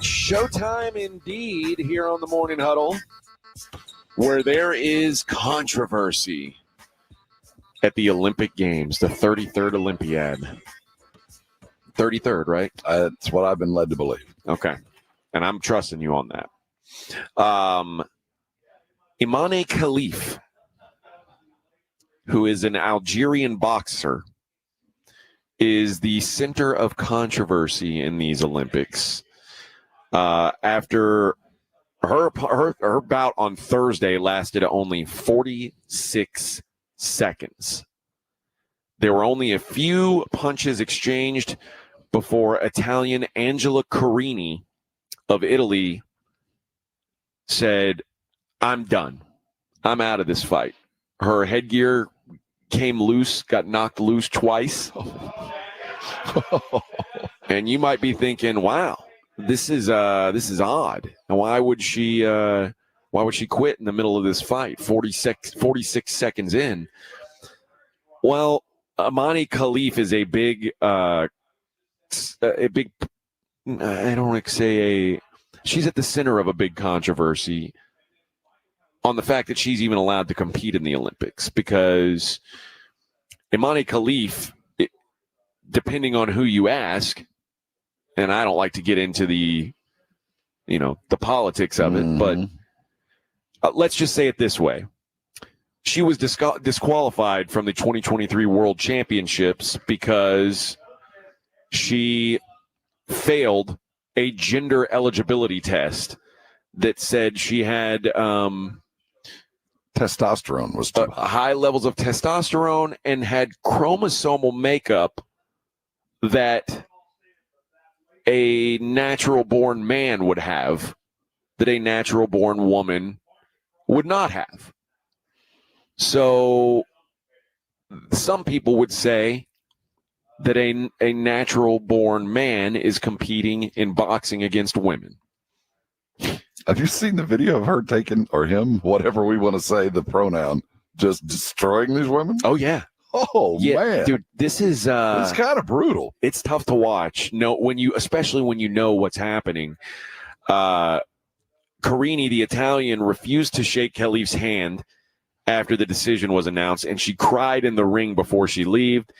Showtime indeed here on the Morning Huddle, where there is controversy at the Olympic Games, the 33rd Olympiad. 33rd, right? That's what I've been led to believe. Okay. And I'm trusting you on that. Imane Khalif, who is an Algerian boxer, is the center of controversy in these Olympics. After her bout on Thursday lasted only 46 seconds. There were only a few punches exchanged before Italian Angela Carini of Italy said, "I'm done. I'm out of this fight." Her headgear came loose, got knocked loose twice. And you might be thinking, wow, this is odd. And why would she quit in the middle of this fight 46 seconds in? Well, Imane Khalif is a big I don't want to say she's at the center of a big controversy on the fact that she's even allowed to compete in the Olympics, because Imane Khalif, depending on who you ask, and I don't like to get into the politics of it, but let's just say it this way. She was disqualified from the 2023 World Championships because she failed a gender eligibility test that said she had testosterone was too high levels of testosterone and had chromosomal makeup that a natural born man would have, that a natural born woman would not have. So some people would say that a natural born man is competing in boxing against women. Have you seen the video of her taking, or him, whatever we want to say, the pronoun, just destroying these women? Oh, yeah. Oh, yeah, man. Dude, this is it's kind of brutal. It's tough to watch. No, especially when you know what's happening. Carini, the Italian, refused to shake Khalif's hand after the decision was announced, and she cried in the ring before she left.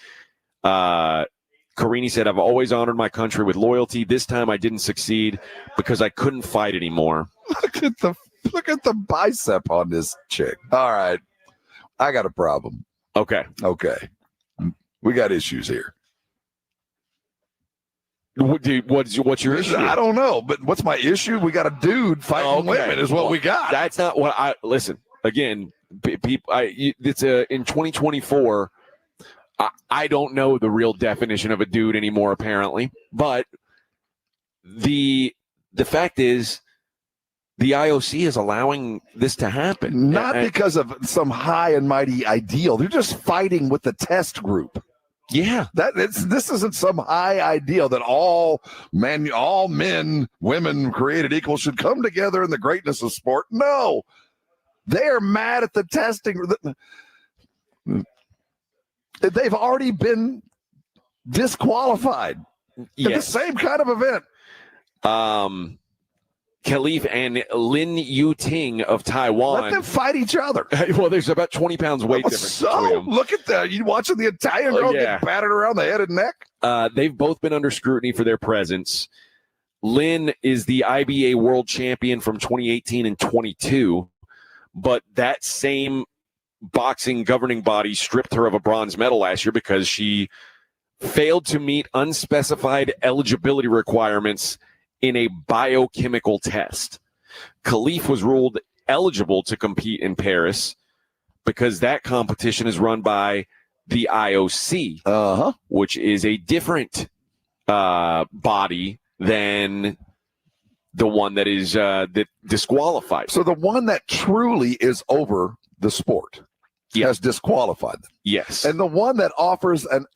Carini said, I've always honored my country with loyalty. This time I didn't succeed because I couldn't fight anymore. Look at the bicep on this chick. All right. I got a problem. Okay. We got issues here. What's your issue? I don't know, but what's my issue? We got a dude fighting women is what we got. That's not what I – listen, again, people. It's in 2024 – I don't know the real definition of a dude anymore, apparently. But the fact is, the IOC is allowing this to happen. Not because of some high and mighty ideal. They're just fighting with the test group. Yeah. This isn't some high ideal that all men, women created equal should come together in the greatness of sport. No. They are mad at the testing. They've already been disqualified in the same kind of event. Khalif and Lin Yu-ting of Taiwan. Let them fight each other. Well, there's about 20 pounds weight difference between them. Look at that. You watching the Italian girl get battered around the head and neck? They've both been under scrutiny for their presence. Lin is the IBA world champion from 2018 and 22, but that same boxing governing body stripped her of a bronze medal last year because she failed to meet unspecified eligibility requirements in a biochemical test. Khalif was ruled eligible to compete in Paris because that competition is run by the IOC, which is a different body than the one that is that disqualified. So the one that truly is over the sport has disqualified them. Yes. And the one that offers a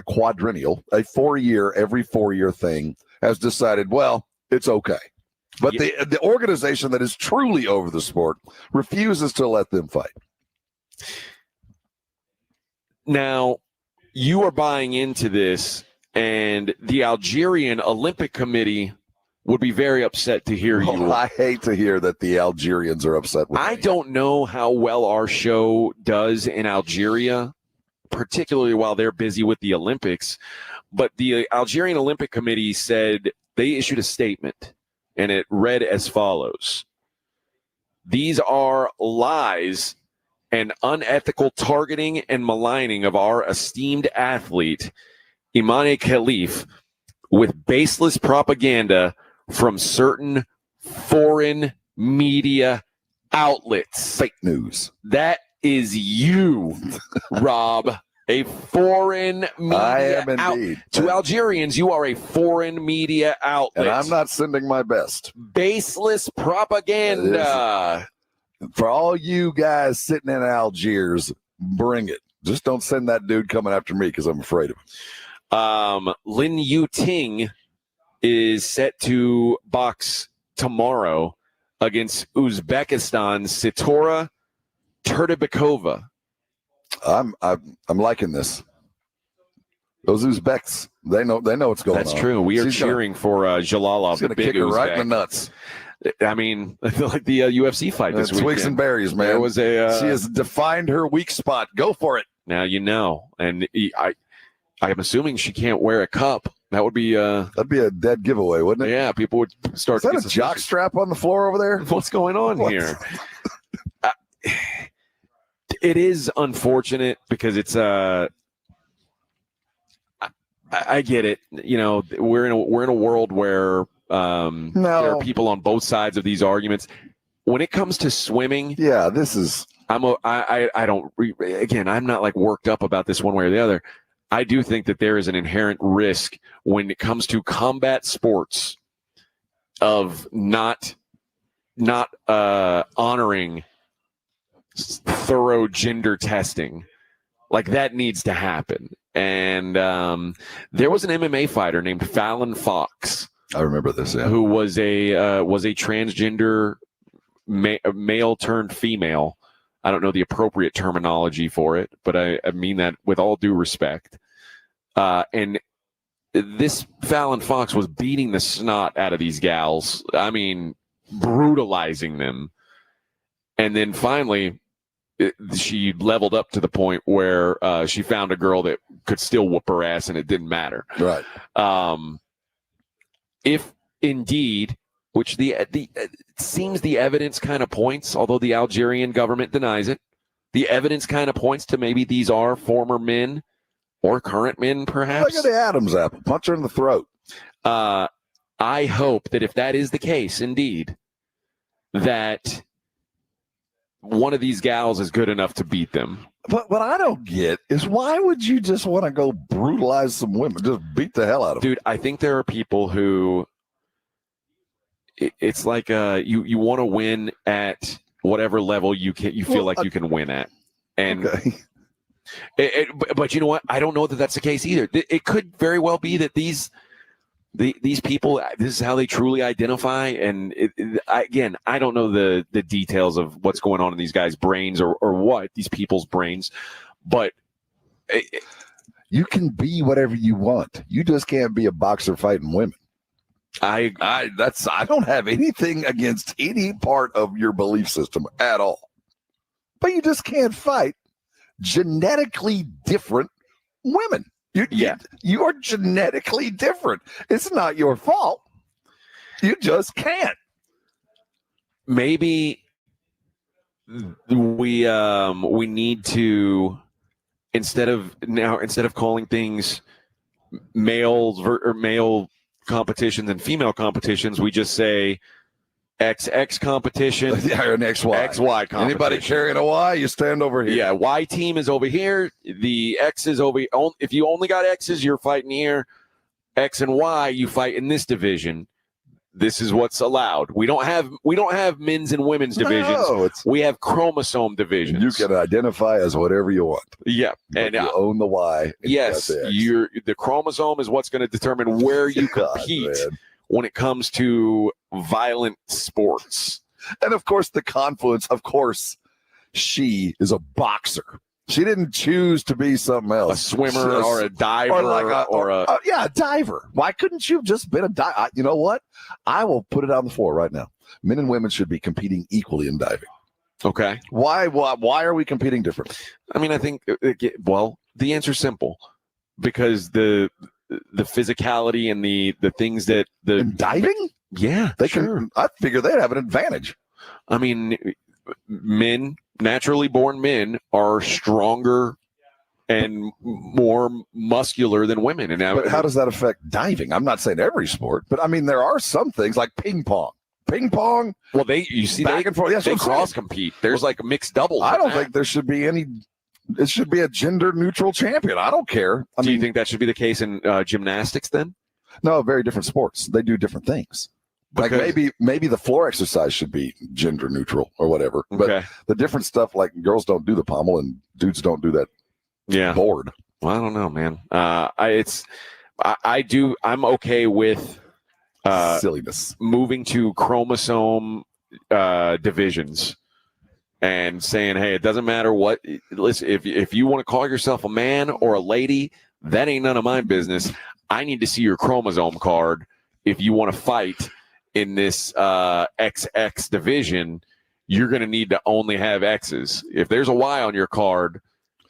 quadrennial, a 4-year, every 4-year thing, has decided, well, it's okay. But the organization that is truly over the sport refuses to let them fight. Now, you are buying into this, and the Algerian Olympic Committee would be very upset to hear you. I hate to hear that the Algerians are upset with me. I don't know how well our show does in Algeria, particularly while they're busy with the Olympics. But the Algerian Olympic Committee said they issued a statement, and it read as follows. These are lies and unethical targeting and maligning of our esteemed athlete, Imane Khalif, with baseless propaganda from certain foreign media outlets. Fake news. That is you, Rob. A foreign media I am indeed. To Algerians, you are a foreign media outlet. And I'm not sending my best. Baseless propaganda. For all you guys sitting in Algiers, bring it. Just don't send that dude coming after me because I'm afraid of him. Lin Yu-ting is set to box tomorrow against Uzbekistan's Sitora Turdibekova. I'm liking this. Those Uzbeks, they know what's going on. That's true. We are cheering for Jalalov, the big kick her Uzbek. right in the nuts. I mean, I feel like the UFC fight this weekend. Twigs and berries, man. There was she has defined her weak spot. Go for it. Now you know, and I'm assuming she can't wear a cup. That would be that'd be a dead giveaway, wouldn't it? Yeah, people would start. Is that a jock strap on the floor over there? What's going on here? It is unfortunate because it's I get it. You know, we're in a world where there are people on both sides of these arguments. When it comes to swimming, this is I'm not like worked up about this one way or the other. I do think that there is an inherent risk when it comes to combat sports of not honoring thorough gender testing. Like that needs to happen. And there was an MMA fighter named Fallon Fox. I remember this. Yeah. Who was a transgender male turned female. I don't know the appropriate terminology for it, but I mean that with all due respect. And this Fallon Fox was beating the snot out of these gals. I mean, brutalizing them. And then finally, she leveled up to the point where she found a girl that could still whoop her ass and it didn't matter. Right. If indeed, which it seems the evidence kind of points, although the Algerian government denies it, the evidence kind of points to maybe these are former men or current men, perhaps. Look at the Adam's apple. Punch her in the throat. I hope that if that is the case, indeed, that one of these gals is good enough to beat them. But what I don't get is why would you just want to go brutalize some women, just beat the hell out of them? Dude, I think there are people who it's like you want to win at whatever level you feel like you can win at. And but you know what? I don't know that that's the case either. It could very well be that these people, this is how they truly identify. And again, I don't know the details of what's going on in these guys' brains or what these people's brains, but you can be whatever you want. You just can't be a boxer fighting women. I don't have anything against any part of your belief system at all, but you just can't fight genetically different women. You are genetically different. It's not your fault. You just can't. Maybe we need to instead of calling things male competitions and female competitions, we just say XX competition or an XY competition. Anybody carrying a Y, you stand over here. Yeah, Y team is over here. The X is over. If you only got X's, you're fighting here. X and Y, you fight in this division. This is what's allowed. We don't have men's and women's divisions. We have chromosome divisions. You can identify as whatever you want. Yeah, and you own the Y. Yes, the chromosome is what's going to determine where you compete when it comes to violent sports. And of course, the confluence. Of course, she is a boxer. She didn't choose to be something else. A swimmer or a diver or a diver. Why couldn't you have just been a diver? You know what? I will put it on the floor right now. Men and women should be competing equally in diving. Okay. Why are we competing differently? I mean, I think, well, the answer's simple. Because the physicality and the things that in diving? Yeah, they can. I figure they'd have an advantage. I mean, naturally born men are stronger and more muscular than women. But how does that affect diving? I'm not saying every sport, but I mean there are some things like ping pong. Well, they cross compete. There's like a mixed doubles. I don't think there should be any. It should be a gender neutral champion. I don't care. Do you think that should be the case in gymnastics then? No, very different sports. They do different things. Like maybe the floor exercise should be gender neutral or whatever. But the different stuff, like girls don't do the pommel and dudes don't do that board. Well, I don't know, man. I'm okay with silliness moving to chromosome divisions and saying, hey, it doesn't matter what. Listen, if you want to call yourself a man or a lady, that ain't none of my business. I need to see your chromosome card if you want to fight in this XX division. You're going to need to only have X's. If there's a Y on your card,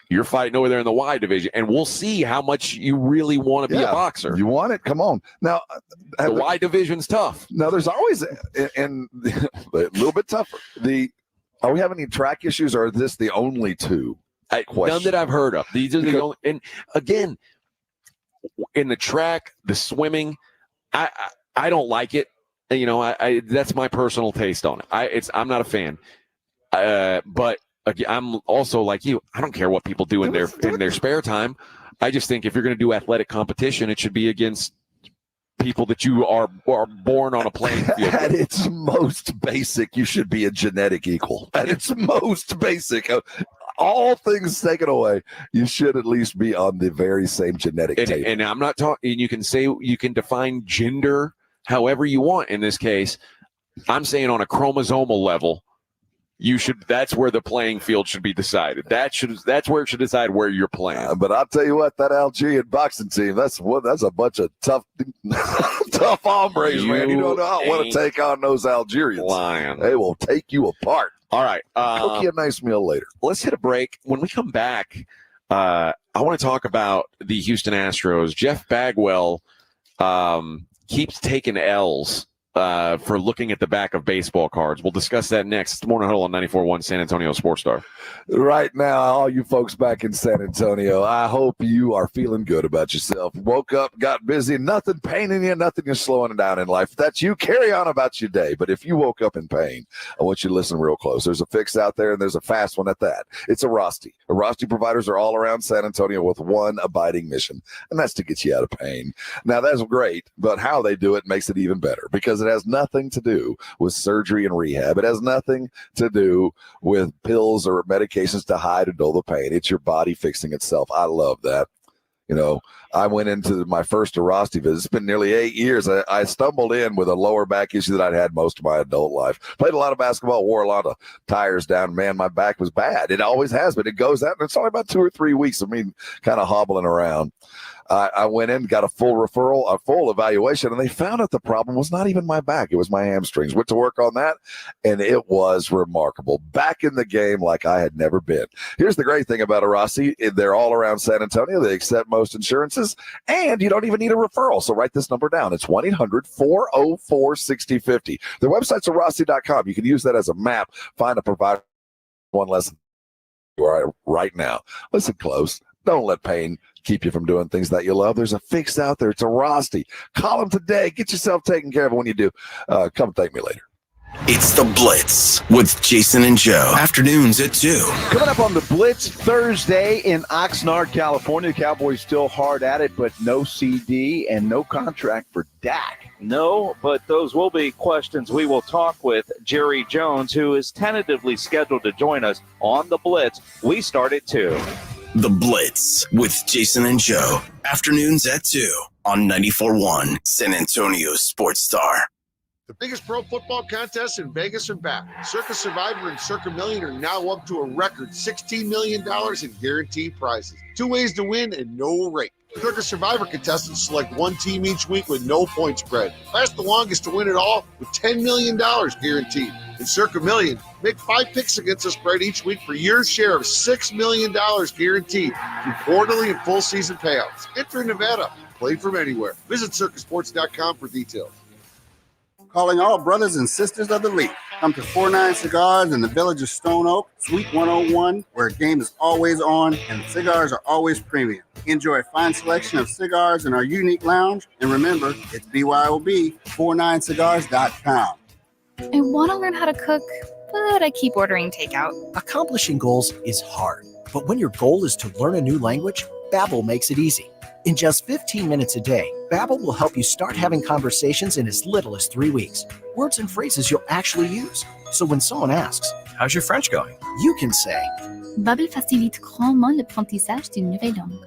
you're fighting over there in the Y division, and we'll see how much you really want to be a boxer. You want it? Come on. Now, the Y division's tough. Now, there's always a little bit tougher. Are we having any track issues, or is this the only two? None that I've heard of. These are the only. And again, in the track, the swimming, I don't like it. You know, that's my personal taste on it. I'm not a fan. But again, I'm also like you. I don't care what people do in their spare time. I just think if you're going to do athletic competition, it should be against people that you are born on a playing field. At its most basic, you should be a genetic equal. At its most basic, all things taken away, you should at least be on the very same genetic table. And I'm not talking. You can define gender however you want. In this case, I'm saying on a chromosomal level, that's where the playing field should be decided. That's where it should decide where you're playing. But I'll tell you what, that Algerian boxing team, that's a bunch of tough hombres, man. You don't know how to take on those Algerians. Lion. They will take you apart. All right. Cook you a nice meal later. Let's hit a break. When we come back, I want to talk about the Houston Astros. Jeff Bagwell keeps taking L's for looking at the back of baseball cards. We'll discuss that next. It's the Morning Huddle on 94.1 San Antonio Sports Star. Right now, all you folks back in San Antonio, I hope you are feeling good about yourself. Woke up, got busy, nothing paining you, nothing is slowing down in life. If that's you, carry on about your day. But if you woke up in pain, I want you to listen real close. There's a fix out there, and there's a fast one at that. It's Arasti. Arasti providers are all around San Antonio with one abiding mission, and that's to get you out of pain. Now, that's great, but how they do it makes it even better because it has nothing to do with surgery and rehab. It has nothing to do with pills or medications to hide or dull the pain. It's your body fixing itself. I love that. You know, I went into my first Arasti visit. It's been nearly 8 years. I stumbled in with a lower back issue that I'd had most of my adult life. Played a lot of basketball, wore a lot of tires down. Man, my back was bad. It always has been. It goes out, and it's only about 2 or 3 weeks of me kind of hobbling around. I went in, got a full referral, a full evaluation, and they found out the problem was not even my back. It was my hamstrings. Went to work on that, and it was remarkable. Back in the game like I had never been. Here's the great thing about Arasi. They're all around San Antonio. They accept most insurances, and you don't even need a referral. So write this number down. It's 1-800-404-6050. Their website's Arasi.com. You can use that as a map. Find a provider. One lesson right now. Listen close. Don't let pain keep you from doing things that you love. There's a fix out there. It's Arasti. Call them today. Get yourself taken care of when you do. Come thank me later. It's The Blitz with Jason and Joe. Afternoons at 2. Coming up on The Blitz Thursday in Oxnard, California. The Cowboys still hard at it, but no CD and no contract for Dak. No, but those will be questions we will talk with Jerry Jones, who is tentatively scheduled to join us on The Blitz. We start at 2. The Blitz with Jason and Joe. Afternoons at 2 on 94.1 San Antonio Sports Star. The biggest pro football contests in Vegas are back. Circa Survivor and Circa Million are now up to a record $16 million in guaranteed prizes. 2 ways to win and no rate. Circa Survivor contestants select one team each week with no point spread. Last the longest to win it all with $10 million guaranteed. In Circa Million, make 5 picks against the spread each week for your share of $6 million guaranteed through quarterly and full season payouts. Enter in Nevada. Play from anywhere. Visit circasports.com for details. Calling all brothers and sisters of the league. Come to 49 Cigars in the village of Stone Oak, Suite 101, where a game is always on and cigars are always premium. Enjoy a fine selection of cigars in our unique lounge. And remember, it's BYOB, 49cigars.com. I want to learn how to cook, but I keep ordering takeout. Accomplishing goals is hard, but when your goal is to learn a new language, Babbel makes it easy. In just 15 minutes a day, Babbel will help you start having conversations in as little as 3 weeks. Words and phrases you'll actually use. So when someone asks, "How's your French going?" you can say, Babbel facilite grandement l'apprentissage d'une nouvelle langue.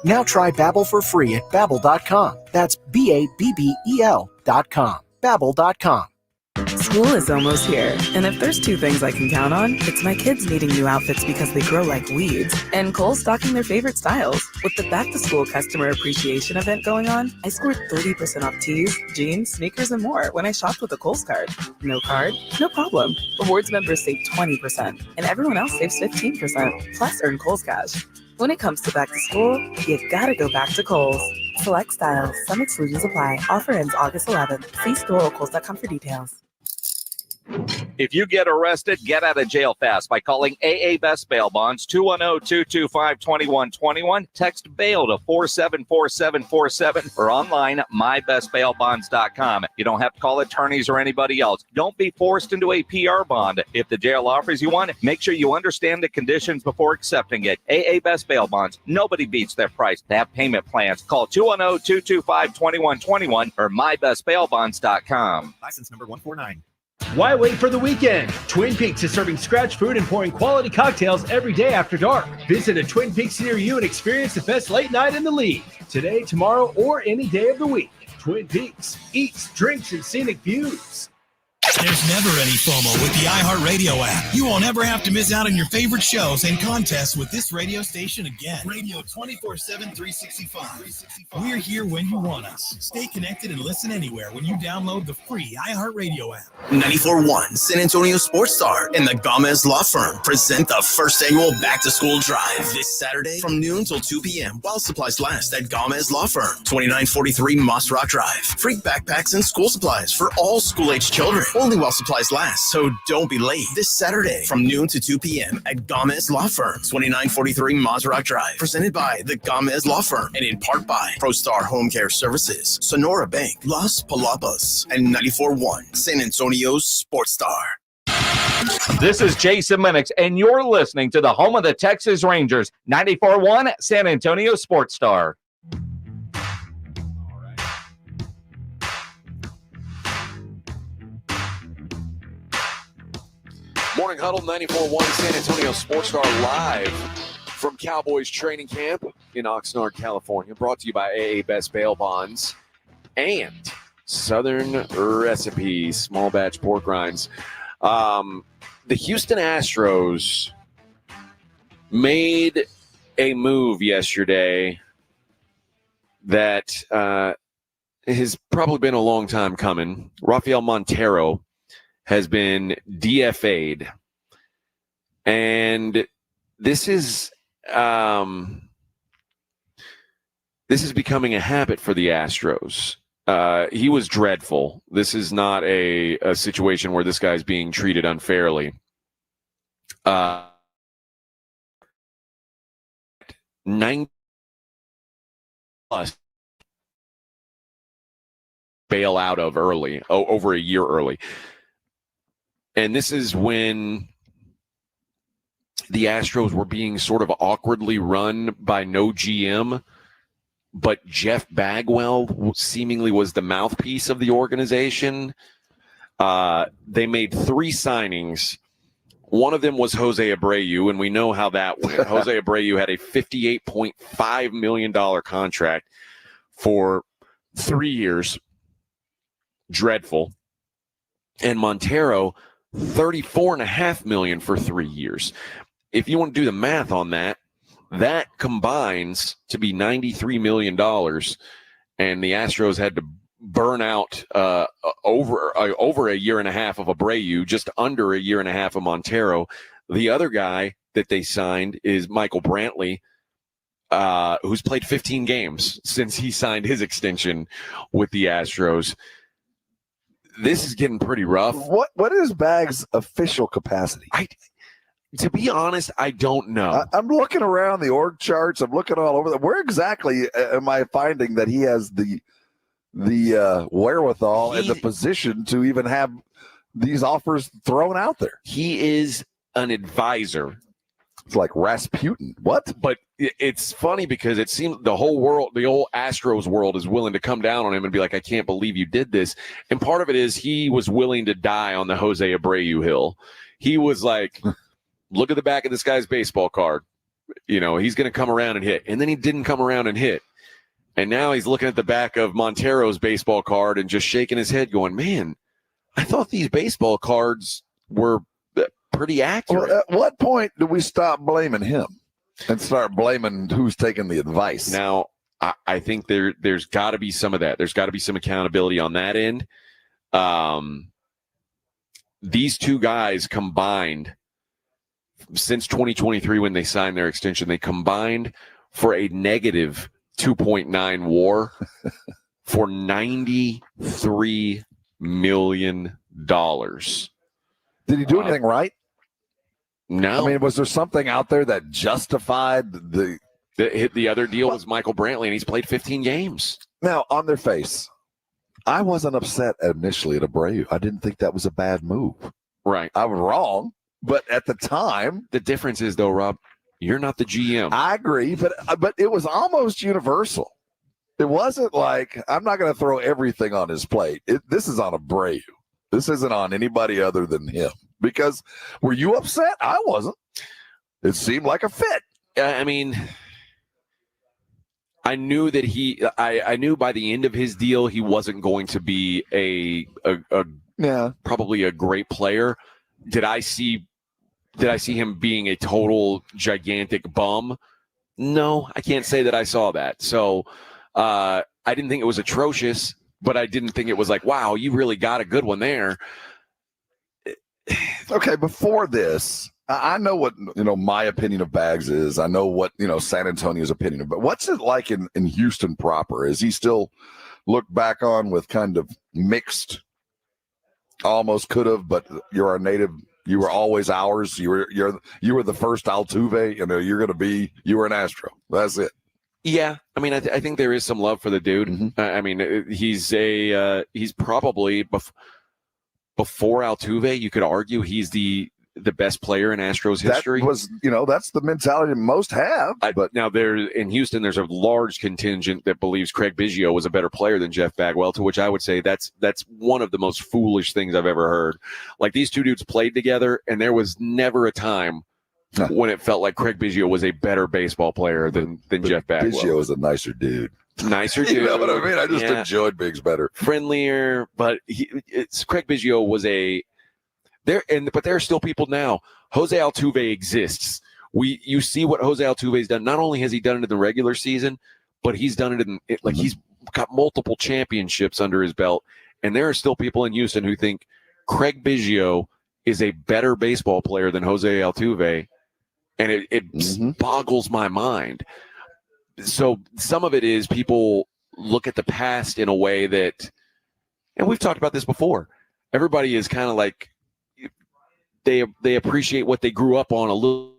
Now try Babbel for free at Babbel.com. That's Babbel.com. Babbel.com. School is almost here, and if there's 2 things I can count on, it's my kids needing new outfits because they grow like weeds, and Kohl's stocking their favorite styles. With the back-to-school customer appreciation event going on, I scored 30% off tees, jeans, sneakers, and more when I shopped with a Kohl's card. No card? No problem. Rewards members save 20%, and everyone else saves 15%, plus earn Kohl's cash. When it comes to back to school, you gotta go back to Kohl's. Select styles. Some exclusions apply. Offer ends August 11th. See store or Kohl's.com for details. If you get arrested, get out of jail fast by calling AA Best Bail Bonds, 210-225-2121. Text bail to 474747 or online, mybestbailbonds.com. You don't have to call attorneys or anybody else. Don't be forced into a PR bond. If the jail offers you one, make sure you understand the conditions before accepting it. AA Best Bail Bonds. Nobody beats their price. They have payment plans. Call 210-225-2121 or mybestbailbonds.com. License number 149. Why wait for the weekend? Twin Peaks is serving scratch food and pouring quality cocktails every day after dark. Visit a Twin Peaks near you and experience the best late night in the league. Today, tomorrow, or any day of the week. Twin Peaks. Eats, drinks, and scenic views. There's never any FOMO with the iHeartRadio app. You won't ever have to miss out on your favorite shows and contests with this radio station again. Radio 24/7, 365. We're here when you want us. Stay connected and listen anywhere when you download the free iHeartRadio app. 94.1 San Antonio Sports Star and the Gomez Law Firm present the first annual back-to-school drive this Saturday from noon till 2 p.m. while supplies last at Gomez Law Firm, 2943 Moss Rock Drive. Free backpacks and school supplies for all school-age children, only while supplies last, so don't be late. This Saturday from noon to 2 p.m. at Gomez Law Firm, 2943 Moss Rock Drive. Presented by the Gomez Law Firm and in part by ProStar Home Care Services, Sonora Bank, Las Palapas, and 94.1 San Antonio's Sports Star. This is Jason Minix, and you're listening to the home of the Texas Rangers, 94.1 San Antonio Sports Star. Morning Huddle, 94.1 San Antonio Sports Star, live from Cowboys training camp in Oxnard, California. Brought to you by AA Best Bail Bonds and Southern Recipe small batch pork rinds. The Houston Astros made a move yesterday that has probably been a long time coming. Rafael Montero has been DFA'd. And this is becoming a habit for the Astros. He was dreadful. This is not a situation where this guy's being treated unfairly. 9 plus bail out of early, over a year early. And this is when the Astros were being sort of awkwardly run by no GM, but Jeff Bagwell seemingly was the mouthpiece of the organization. They made 3 signings. One of them was Jose Abreu, and we know how that went. Jose Abreu had a $58.5 million contract for 3 years. Dreadful. And Montero, $34.5 million for 3 years. If you want to do the math on that, that combines to be $93 million, and the Astros had to burn out over a year and a half of Abreu, just under a year and a half of Montero. The other guy that they signed is Michael Brantley, who's played 15 games since he signed his extension with the Astros. This is getting pretty rough. What is Bag's official capacity? To be honest, I don't know. I'm looking around the org charts. I'm looking all over. Where exactly am I finding that he has the wherewithal and the position to even have these offers thrown out there? He is an advisor. It's like Rasputin. What? But it's funny because it seems the whole world, the whole Astros world, is willing to come down on him and be like, I can't believe you did this. And part of it is he was willing to die on the Jose Abreu hill. He was like, look at the back of this guy's baseball card. You know, he's going to come around and hit. And then he didn't come around and hit. And now he's looking at the back of Montero's baseball card and just shaking his head going, man, I thought these baseball cards were pretty accurate. Well, at what point do we stop blaming him and start blaming who's taking the advice? Now, I think there's got to be some of that. There's got to be some accountability on that end. These two guys combined since 2023 when they signed their extension, they combined for a negative 2.9 WAR for $93 million. Did he do anything right? No. I mean, was there something out there that justified the other deal was Michael Brantley, and he's played 15 games. Now, on their face, I wasn't upset initially at Abreu. I didn't think that was a bad move. Right. I was wrong, but at the time. The difference is, though, Rob, you're not the GM. I agree, but it was almost universal. It wasn't like, I'm not going to throw everything on his plate. This is on Abreu. This isn't on anybody other than him. Because were you upset? I wasn't. It seemed like a fit. I mean, I knew that I knew by the end of his deal he wasn't going to be a probably a great player. Did I see him being a total gigantic bum? No, I can't say that I saw that. So I didn't think it was atrocious, but I didn't think it was like, wow, you really got a good one there. Okay, before this, I know what my opinion of Bags is. I know what San Antonio's opinion of. But what's it like in Houston proper? Is he still looked back on with kind of mixed? Almost could have, but you're our native. You were always ours. You were the first Altuve. You were an Astro. That's it. Yeah, I mean, I think there is some love for the dude. Mm-hmm. I mean, he's probably before Altuve. You could argue he's the best player in Astros history. That was, that's the mentality that most have. But now in Houston, there's a large contingent that believes Craig Biggio was a better player than Jeff Bagwell, to which I would say that's one of the most foolish things I've ever heard. Like, these two dudes played together, and there was never a time when it felt like Craig Biggio was a better baseball player than Jeff Bagwell. Biggio was a nicer dude. Nicer dude. You know what I mean? I just enjoyed Biggs better. Friendlier, but Craig Biggio was but there are still people now. Jose Altuve exists. You see what Jose Altuve's done. Not only has he done it in the regular season, but he's done it he's got multiple championships under his belt. And there are still people in Houston who think Craig Biggio is a better baseball player than Jose Altuve. And it boggles my mind. So some of it is people look at the past in a way that, and we've talked about this before, everybody is kind of like, they appreciate what they grew up on a little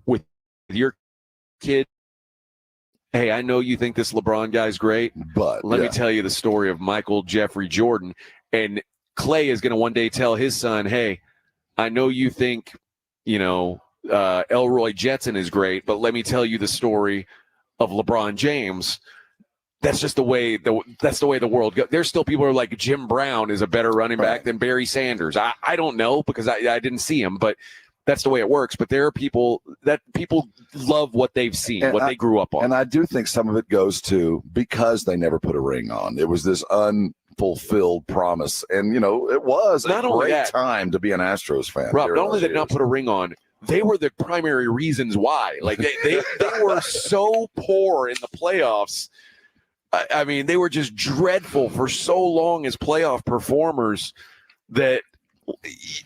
with your kid. Hey, I know you think this LeBron guy's great, but let me tell you the story of Michael Jeffrey Jordan. And Clay is going to one day tell his son, hey, I know you think, Elroy Jetson is great, but let me tell you the story of LeBron James. That's just the way the world goes. There's still people who are like, Jim Brown is a better running back than Barry Sanders. I don't know because I didn't see him, but that's the way it works. But there are people love what they've seen, what they grew up on. And I do think some of it goes to because they never put a ring on. It was this unfulfilled promise. And, it was a great time to be an Astros fan. Rob, not only did they not put a ring on, they were the primary reasons why. Like, they were so poor in the playoffs. I mean, they were just dreadful for so long as playoff performers that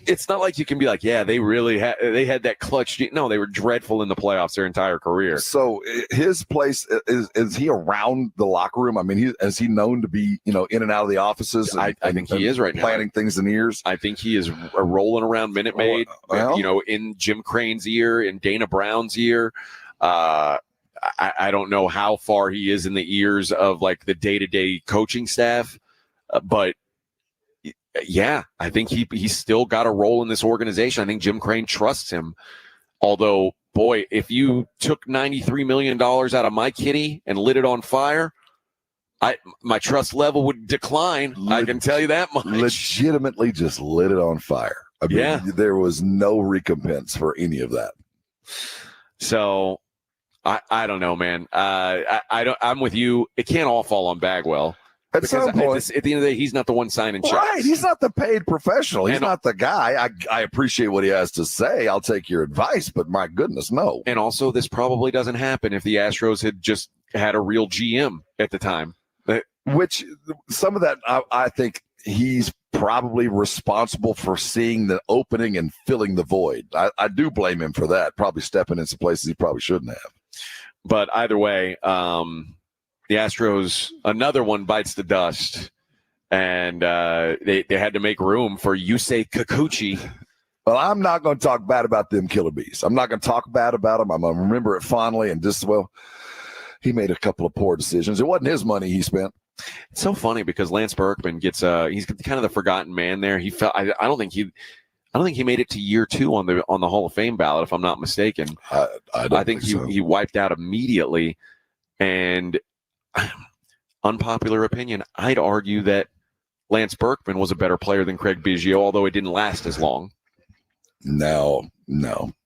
it's not like you can be like, yeah, they really had that clutch. No, they were dreadful in the playoffs their entire career. So his place, is he around the locker room? I mean, is he known to be, in and out of the offices? I think he is right now. Planting things in ears. I think he is rolling around Minute Maid, in Jim Crane's ear, in Dana Brown's ear. I don't know how far he is in the ears of like the day-to-day coaching staff, but yeah, I think he's still got a role in this organization. I think Jim Crane trusts him. Although, boy, if you took $93 million out of my kitty and lit it on fire, my trust level would decline. I can tell you that much. Legitimately just lit it on fire. I mean, there was no recompense for any of that. So I don't know, man. I'm with you. It can't all fall on Bagwell. At some point, at the end of the day, he's not the one signing checks. Right, he's not the paid professional. He's not the guy. I appreciate what he has to say. I'll take your advice, but my goodness, no. And also, this probably doesn't happen if the Astros had just had a real GM at the time. Which some of that, I think he's probably responsible for seeing the opening and filling the void. I do blame him for that, probably stepping in some places he probably shouldn't have. But either way, the Astros, another one bites the dust, and they had to make room for Yusei Kikuchi. Well, I'm not going to talk bad about them killer bees. I'm not going to talk bad about them. I'm going to remember it fondly, and just, he made a couple of poor decisions. It wasn't his money he spent. It's so funny because Lance Berkman gets he's kind of the forgotten man there. He felt I don't think he made it to year 2 on the Hall of Fame ballot, if I'm not mistaken. I think he wiped out immediately. And unpopular opinion, I'd argue that Lance Berkman was a better player than Craig Biggio, although it didn't last as long. No. It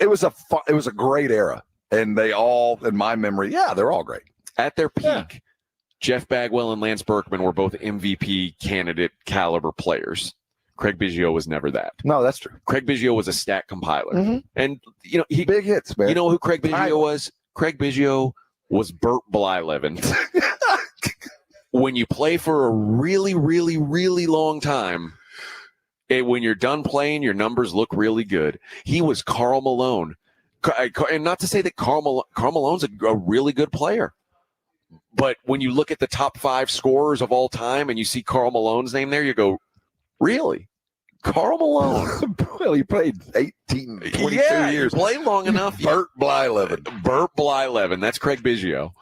was a great era, and they all, in my memory, they're all great. At their peak, Jeff Bagwell and Lance Berkman were both MVP candidate caliber players. Craig Biggio was never that. No, that's true. Craig Biggio was a stat compiler. Mm-hmm. And, you know, he big hits, man. You know who Craig Biggio was? Craig Biggio was Burt Blyleven. When you play for a really, really, really long time, when you're done playing, your numbers look really good. He was Karl Malone. And not to say that Karl Malone's a really good player. But when you look at the top 5 scorers of all time and you see Karl Malone's name there, you go, really? Karl Malone? Well, he played 18, 22 years. He played long enough. Burt Blyleven. Burt Blyleven. That's Craig Biggio.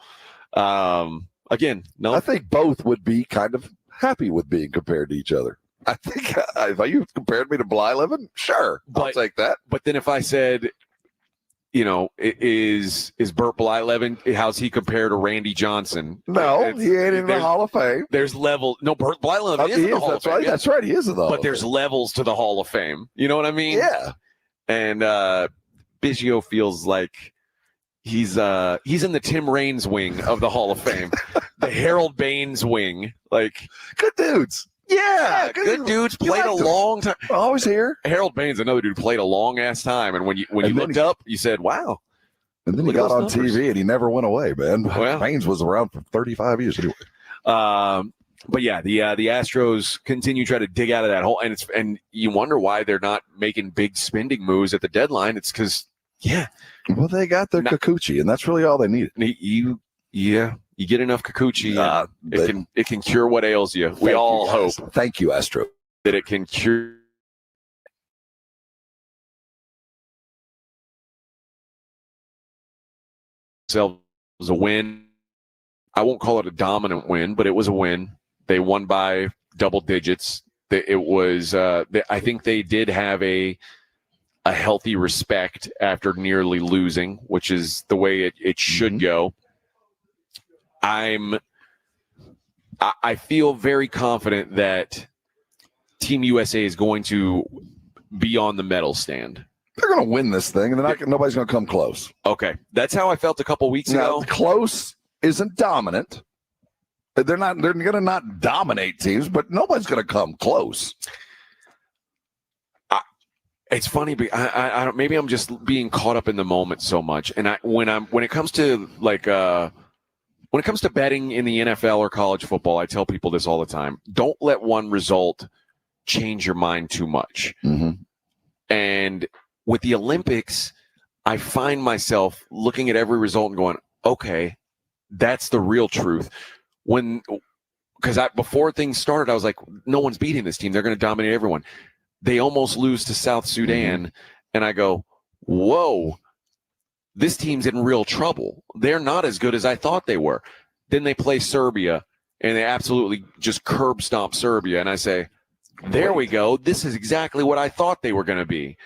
Again, no. I think both would be kind of happy with being compared to each other. I think if you compared me to Blyleven, sure, I'll take that. But then if I said, you know, is Burt Blyleven, how's he compared to Randy Johnson? No, he ain't in the Hall of Fame. There's level. No, Burt Blyleven is in the Hall of Fame. That's right. He is in the Hall of Fame. But there's levels to the Hall of Fame. You know what I mean? Yeah. And Biggio feels like he's in the Tim Raines wing of the Hall of Fame, the Harold Baines wing. Like, good dudes. Yeah, good dudes. Played a long time. Always here. Harold Baines, another dude, played a long ass time, and when you looked up, you said, "Wow." And then he got on TV, and he never went away, man. Well, Baines was around for 35 years anyway. But yeah, the Astros continue to try to dig out of that hole, and you wonder why they're not making big spending moves at the deadline. It's because well, they got their Kikuchi, and that's really all they needed. You get enough Kikuchi, it can cure what ails you. We all hope. Thank you, Astro, that it can cure. Themselves a win. I won't call it a dominant win, but it was a win. They won by double digits. It was. I think they did have a healthy respect after nearly losing, which is the way it should go. I feel very confident that Team USA is going to be on the medal stand. They're going to win this thing, and nobody's going to come close. Okay, that's how I felt a couple weeks ago. Close isn't dominant. They're going to not dominate teams, but nobody's going to come close. It's funny, but I don't. Maybe I'm just being caught up in the moment so much, and when it comes to when it comes to betting in the NFL or college football, I tell people this all the time. Don't let one result change your mind too much. Mm-hmm. And with the Olympics, I find myself looking at every result and going, okay, that's the real truth. Because before things started, I was like, no one's beating this team. They're going to dominate everyone. They almost lose to South Sudan. And I go, whoa. This team's in real trouble. They're not as good as I thought they were. Then they play Serbia, and they absolutely just curb stomp Serbia. And I say, there we go. This is exactly what I thought they were going to be.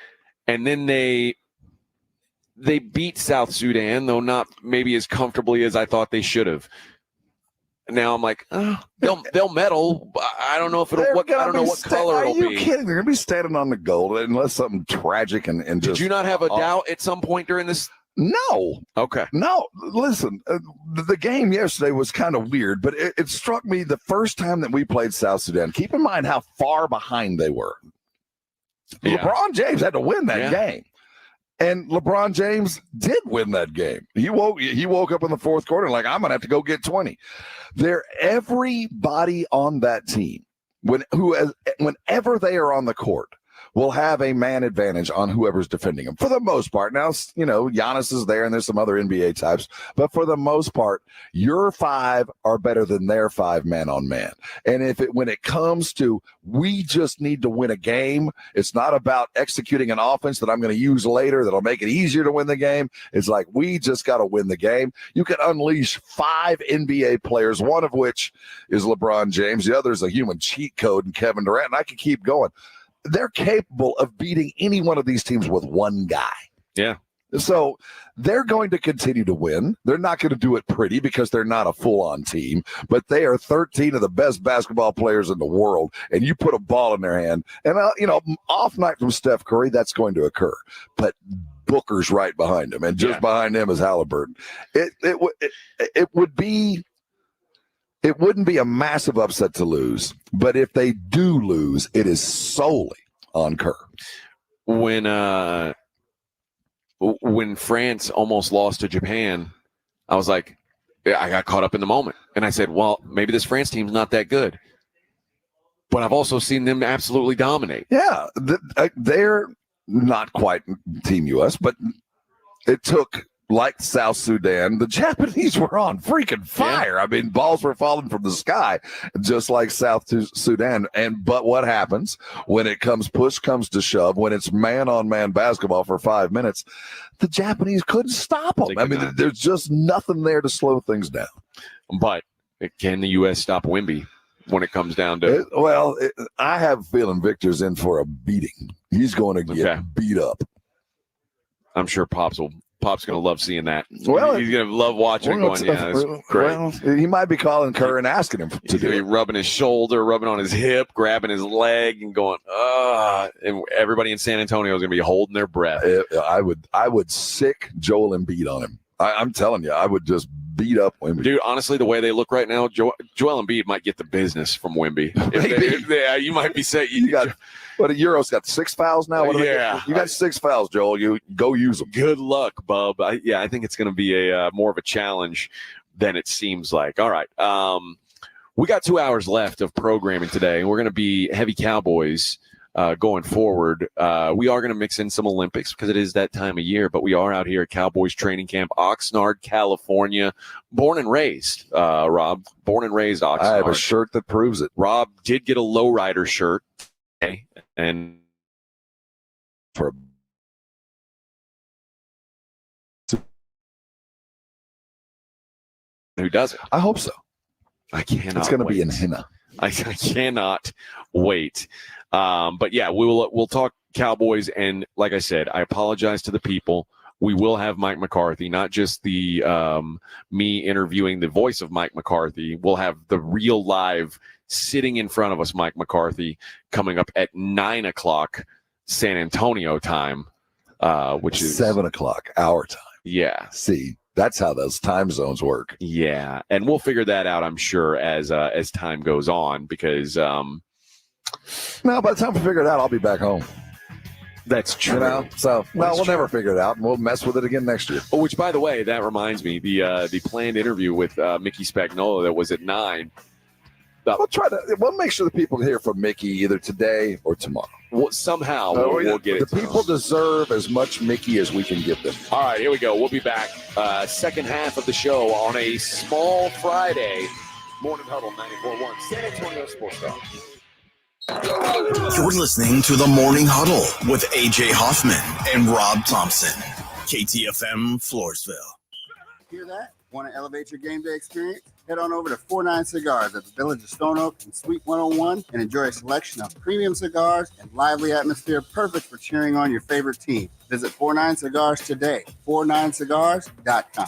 And then they beat South Sudan, though not maybe as comfortably as I thought they should have. Now I'm like, they'll medal. I don't know if it'll. I don't know what color it'll be. Are you kidding? They're going to be standing on the gold unless something tragic and just. Did you not have a doubt at some point during this? No. Okay. No. Listen, the game yesterday was kind of weird, but it struck me the first time that we played South Sudan. Keep in mind how far behind they were. Yeah. LeBron James had to win that game. And LeBron James did win that game. He woke up in the fourth quarter like, I'm going to have to go get 20. Everybody on that team, whenever they are on the court, will have a man advantage on whoever's defending them for the most part. Now, Giannis is there and there's some other NBA types, but for the most part, your 5 are better than their 5 man on man. And when it comes to, we just need to win a game, it's not about executing an offense that I'm going to use later that'll make it easier to win the game. It's like, we just got to win the game. You can unleash 5 NBA players, one of which is LeBron James. The other is a human cheat code and Kevin Durant. And I can keep going. They're capable of beating any one of these teams with one guy. Yeah. So they're going to continue to win. They're not going to do it pretty because they're not a full-on team, but they are 13 of the best basketball players in the world, and you put a ball in their hand, and, off night from Steph Curry, that's going to occur. But Booker's right behind him, and just behind him is Halliburton. It wouldn't be a massive upset to lose, but if they do lose, it is solely on Kerr. When France almost lost to Japan, I was like, I got caught up in the moment. And I said, well, maybe this France team's not that good. But I've also seen them absolutely dominate. Yeah, they're not quite Team U.S., but it took, like South Sudan, the Japanese were on freaking fire. I mean, balls were falling from the sky, just like South Sudan. But what happens when push comes to shove, when it's man-on-man basketball for 5 minutes, the Japanese couldn't stop them. I mean, there's just nothing there to slow things down. But can the U.S. stop Wemby when it comes down to I have a feeling Victor's in for a beating. He's going to get beat up. I'm sure Pop's going to love seeing that. Well, he's going to love watching it going, that's great. Well, he might be calling Kerr and asking him to do it. Rubbing his shoulder, rubbing on his hip, grabbing his leg, and going, and everybody in San Antonio is going to be holding their breath. I would sick Joel Embiid on him. I'm telling you, I would just beat up Wemby. Dude, honestly, the way they look right now, Joel Embiid might get the business from Wemby. You might be saying But Euro's got 6 fouls now. You got 6 fouls, Joel. You go use them. Good luck, bub. I think it's going to be a more of a challenge than it seems like. All right, we got 2 hours left of programming today, and we're going to be heavy Cowboys going forward. We are going to mix in some Olympics because it is that time of year, but we are out here at Cowboys training camp, Oxnard, California. Born and raised, Rob. Born and raised Oxnard. I have a shirt that proves it. Rob did get a lowrider shirt. And for who does it? I hope so. I cannot. It's going to be in henna. I cannot wait. But yeah, we'll talk Cowboys, and like I said, I apologize to the people. We will have Mike McCarthy, not just the me interviewing the voice of Mike McCarthy. We'll have the real live sitting in front of us, Mike McCarthy, coming up at 9 o'clock San Antonio time, which is 7 o'clock our time. Yeah. See, that's how those time zones work. Yeah, and we'll figure that out, I'm sure, as time goes on, because no, by the time we figure it out, I'll be back home. That's true. We'll never figure it out, and we'll mess with it again next year. Oh, which, by the way, that reminds me, the planned interview with Mickey Spagnola that was at 9. We'll make sure the people hear from Mickey either today or tomorrow. Somehow we'll get it. The people deserve as much Mickey as we can give them. All right, here we go. We'll be back. Second half of the show on a small Friday. Morning Huddle 94.1 San Antonio Sports Talk. You're listening to the Morning Huddle with AJ Hoffman and Rob Thompson. KTFM Floresville. Hear that? Want to elevate your game day experience? Head on over to 49 Cigars at the Village of Stone Oak and Suite 101 and enjoy a selection of premium cigars and lively atmosphere perfect for cheering on your favorite team. Visit 49 Cigars today. 49cigars.com.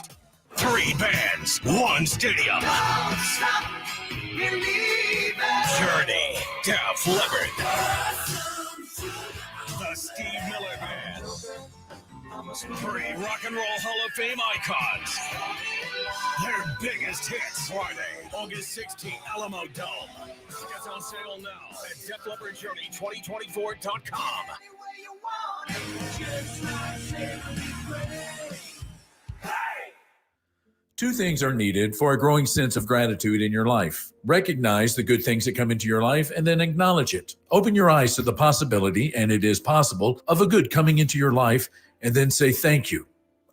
3 bands, 1 stadium. Journey, Def Leppard, the Steve Miller Band, 3 Rock and Roll Hall of Fame icons. Their biggest hits Friday, August 16th, Alamo Dome. Tickets on sale now at DefLeppardJourney2024.com. Two things are needed for a growing sense of gratitude in your life. Recognize the good things that come into your life and then acknowledge it. Open your eyes to the possibility, and it is possible, of a good coming into your life, and then say thank you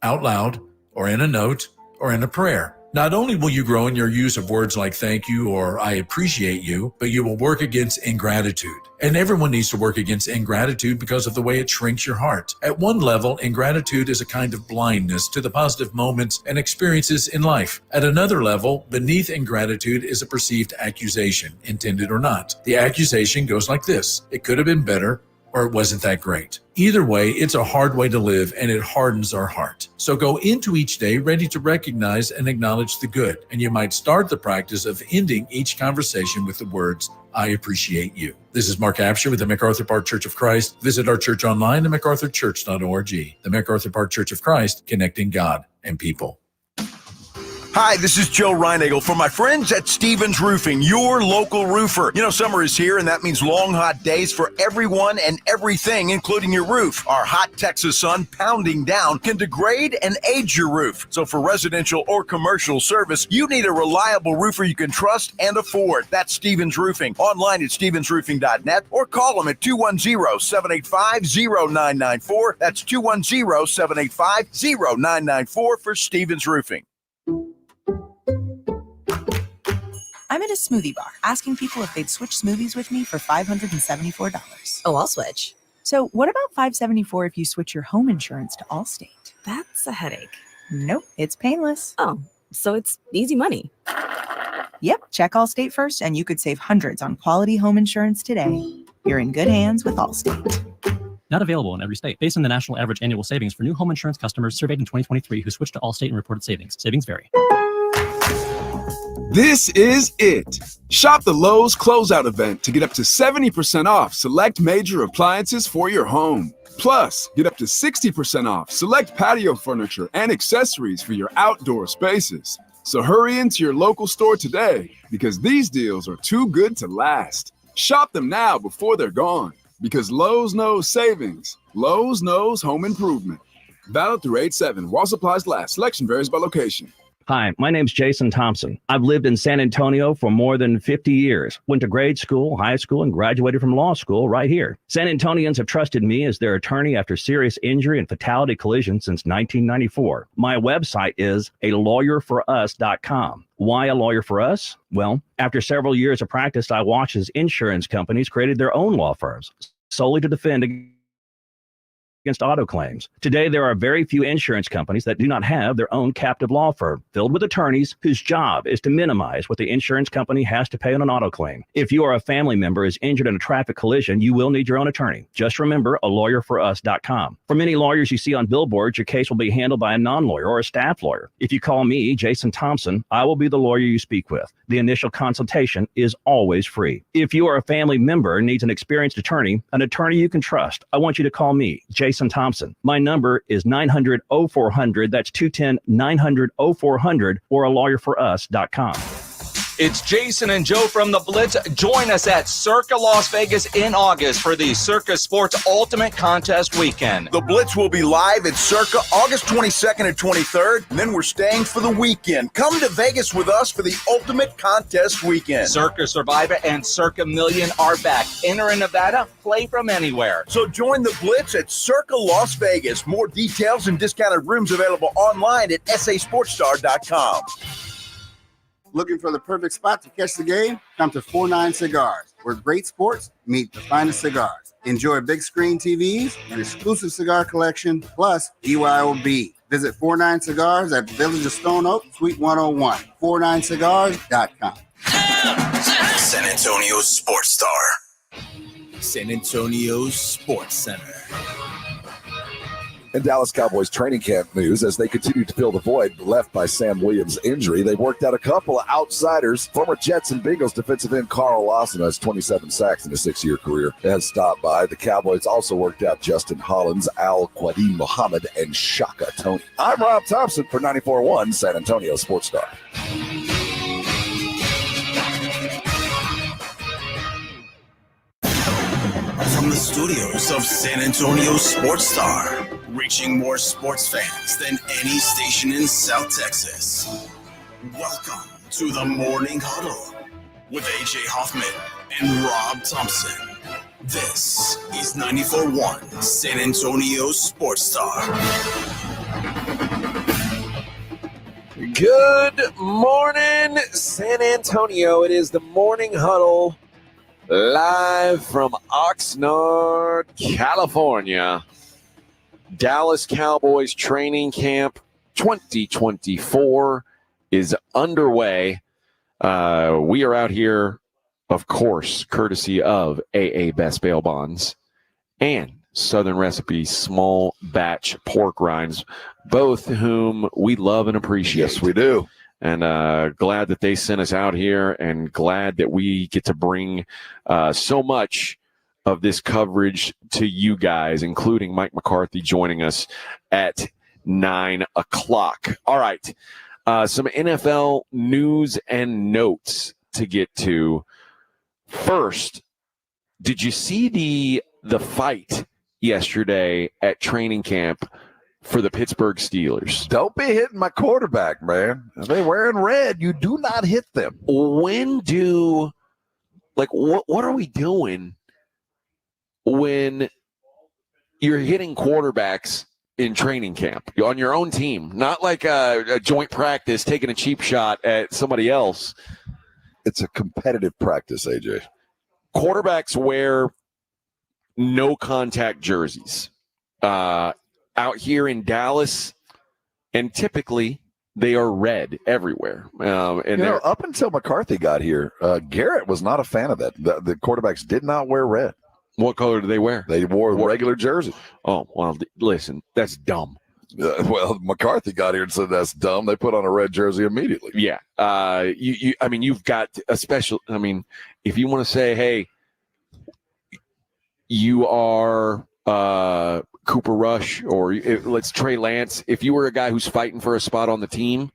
out loud or in a note or in a prayer. Not only will you grow in your use of words like thank you or I appreciate you, but you will work against ingratitude. And everyone needs to work against ingratitude because of the way it shrinks your heart. At one level, ingratitude is a kind of blindness to the positive moments and experiences in life. At another level, beneath ingratitude is a perceived accusation, intended or not. The accusation goes like this: it could have been better, or it wasn't that great. Either way, it's a hard way to live and it hardens our heart. So go into each day ready to recognize and acknowledge the good. And you might start the practice of ending each conversation with the words, I appreciate you. This is Mark Absher with the MacArthur Park Church of Christ. Visit our church online at macarthurchurch.org. The MacArthur Park Church of Christ, connecting God and people. Hi, this is Joe Reinagel for my friends at Stevens Roofing, your local roofer. You know, summer is here, and that means long, hot days for everyone and everything, including your roof. Our hot Texas sun pounding down can degrade and age your roof. So for residential or commercial service, you need a reliable roofer you can trust and afford. That's Stevens Roofing. Online at stevensroofing.net or call them at 210-785-0994. That's 210-785-0994 for Stevens Roofing. I'm at a smoothie bar asking people if they'd switch smoothies with me for $574. Oh, I'll switch. So what about $574 if you switch your home insurance to Allstate? That's a headache. Nope, it's painless. Oh, so it's easy money. Yep, check Allstate first and you could save hundreds on quality home insurance today. You're in good hands with Allstate. Not available in every state. Based on the national average annual savings for new home insurance customers surveyed in 2023 who switched to Allstate and reported savings. Savings vary. This is it. Shop the Lowe's Closeout event to get up to 70% off select major appliances for your home. Plus, get up to 60% off select patio furniture and accessories for your outdoor spaces. So hurry into your local store today because these deals are too good to last. Shop them now before they're gone because Lowe's knows savings. Lowe's knows home improvement. Valid through 8/7 while supplies last. Selection varies by location. Hi, my name's Jason Thompson. I've lived in San Antonio for more than 50 years. Went to grade school, high school, and graduated from law school right here. San Antonians have trusted me as their attorney after serious injury and fatality collision since 1994. My website is alawyerforus.com. Why a lawyer for us? Well, after several years of practice, I watched as insurance companies created their own law firms solely to defend against auto claims. Today, there are very few insurance companies that do not have their own captive law firm filled with attorneys whose job is to minimize what the insurance company has to pay on an auto claim. If you or a family member is injured in a traffic collision, you will need your own attorney. Just remember alawyerforus.com. For many lawyers you see on billboards, your case will be handled by a non-lawyer or a staff lawyer. If you call me, Jason Thompson, I will be the lawyer you speak with. The initial consultation is always free. If you or a family member needs an experienced attorney you can trust, I want you to call me, Jason Thompson. My number is 900-0400. That's 210-900-0400 or alawyerforus.com. It's Jason and Joe from the Blitz. Join us at Circa Las Vegas in August for the Circa Sports Ultimate Contest Weekend. The Blitz will be live at Circa August 22nd and 23rd, and then we're staying for the weekend. Come to Vegas with us for the Ultimate Contest Weekend. Circa Survivor and Circa Million are back. Enter in Nevada, play from anywhere. So join the Blitz at Circa Las Vegas. More details and discounted rooms available online at sasportstar.com. Looking for the perfect spot to catch the game? Come to 49 Cigars, where great sports meet the finest cigars. Enjoy big screen TVs, an exclusive cigar collection, plus BYOB. Visit 49 Cigars at the Village of Stone Oak, Suite 101, 49cigars.com. San Antonio Sports Star. San Antonio Sports Center. In Dallas Cowboys training camp news, as they continue to fill the void left by Sam Williams' injury, they worked out a couple of outsiders. Former Jets and Bengals defensive end Carl Lawson has 27 sacks in a 6-year career has stopped by. The Cowboys also worked out Justin Hollins, Al Quadin Muhammad, and Shaka Tony. I'm Rob Thompson for 94.1 San Antonio Sports Star. From the studios of San Antonio Sports Star, reaching more sports fans than any station in South Texas. Welcome to the Morning Huddle with AJ Hoffman and Rob Thompson. This is 94.1 San Antonio Sports Star. Good morning, San Antonio. It is the Morning Huddle live from Oxnard, California. Dallas Cowboys training camp 2024 is underway. We are out here, of course, courtesy of AA Best Bail Bonds and Southern Recipe small batch pork rinds, both whom we love and appreciate. Yes, we do. And glad that they sent us out here, and glad that we get to bring so much of this coverage to you guys, including Mike McCarthy joining us at 9 o'clock. All right. Some NFL news and notes to get to. First, did you see the fight yesterday at training camp for the Pittsburgh Steelers? Don't be hitting my quarterback, man. If they're wearing red, you do not hit them. What are we doing when you're hitting quarterbacks in training camp on your own team, not like a joint practice, taking a cheap shot at somebody else? It's a competitive practice, AJ. Quarterbacks wear no contact jerseys out here in Dallas, and typically they are red everywhere. Up until McCarthy got here, Garrett was not a fan of that. The quarterbacks did not wear red. What color did they wear? They wore regular jersey. Oh, well, listen, that's dumb. Well, McCarthy got here and said that's dumb. They put on a red jersey immediately. Yeah. You've got a special. I mean, if you want to say, hey, you are Cooper Rush, or let's Trey Lance. If you were a guy who's fighting for a spot on the team,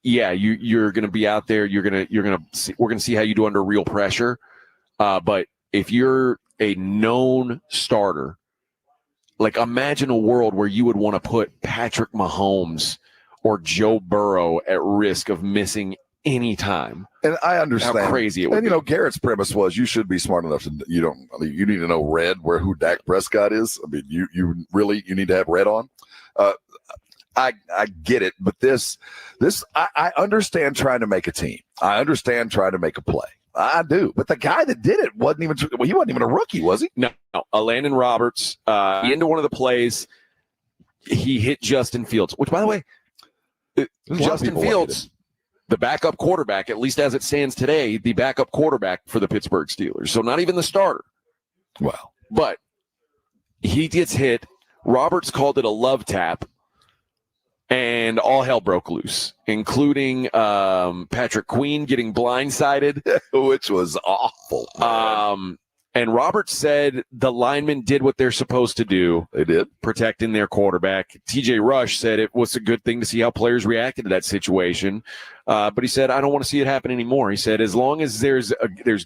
yeah, you're going to be out there. We're going to see how you do under real pressure. But if you're a known starter, like imagine a world where you would want to put Patrick Mahomes or Joe Burrow at risk of missing any time. And I understand how crazy it would be. Garrett's premise was you should be smart enough to you need to know red who Dak Prescott is. I mean, you need to have red on. I get it, but this I understand trying to make a team. I understand trying to make a play. I do, but the guy that did it he wasn't even a rookie, was he? No. Landon Roberts, into one of the plays, he hit Justin Fields, which, by the way, Justin Fields, the backup quarterback, at least as it stands today, the backup quarterback for the Pittsburgh Steelers. So not even the starter. Wow. But he gets hit. Roberts called it a love tap. And all hell broke loose, including Patrick Queen getting blindsided, which was awful. And Roberts said the linemen did what they're supposed to do. They did. Protecting their quarterback. TJ Rush said it was a good thing to see how players reacted to that situation. But he said, I don't want to see it happen anymore. He said, as long as there's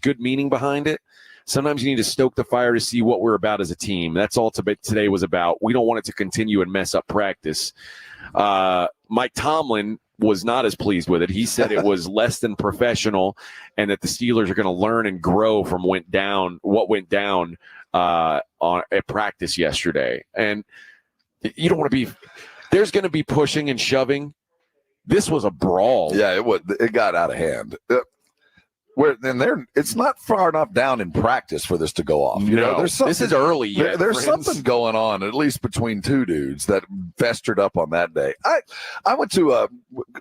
good meaning behind it, sometimes you need to stoke the fire to see what we're about as a team. That's all today was about. We don't want it to continue and mess up practice. Mike Tomlin was not as pleased with it. He said it was less than professional, and that the Steelers are going to learn and grow from what went down at practice yesterday. And you don't want to be – there's going to be pushing and shoving. This was a brawl. Yeah, it got out of hand. It's not far enough down in practice for this to go off. This is early yet. There's something going on, at least between two dudes that festered up on that day. I went to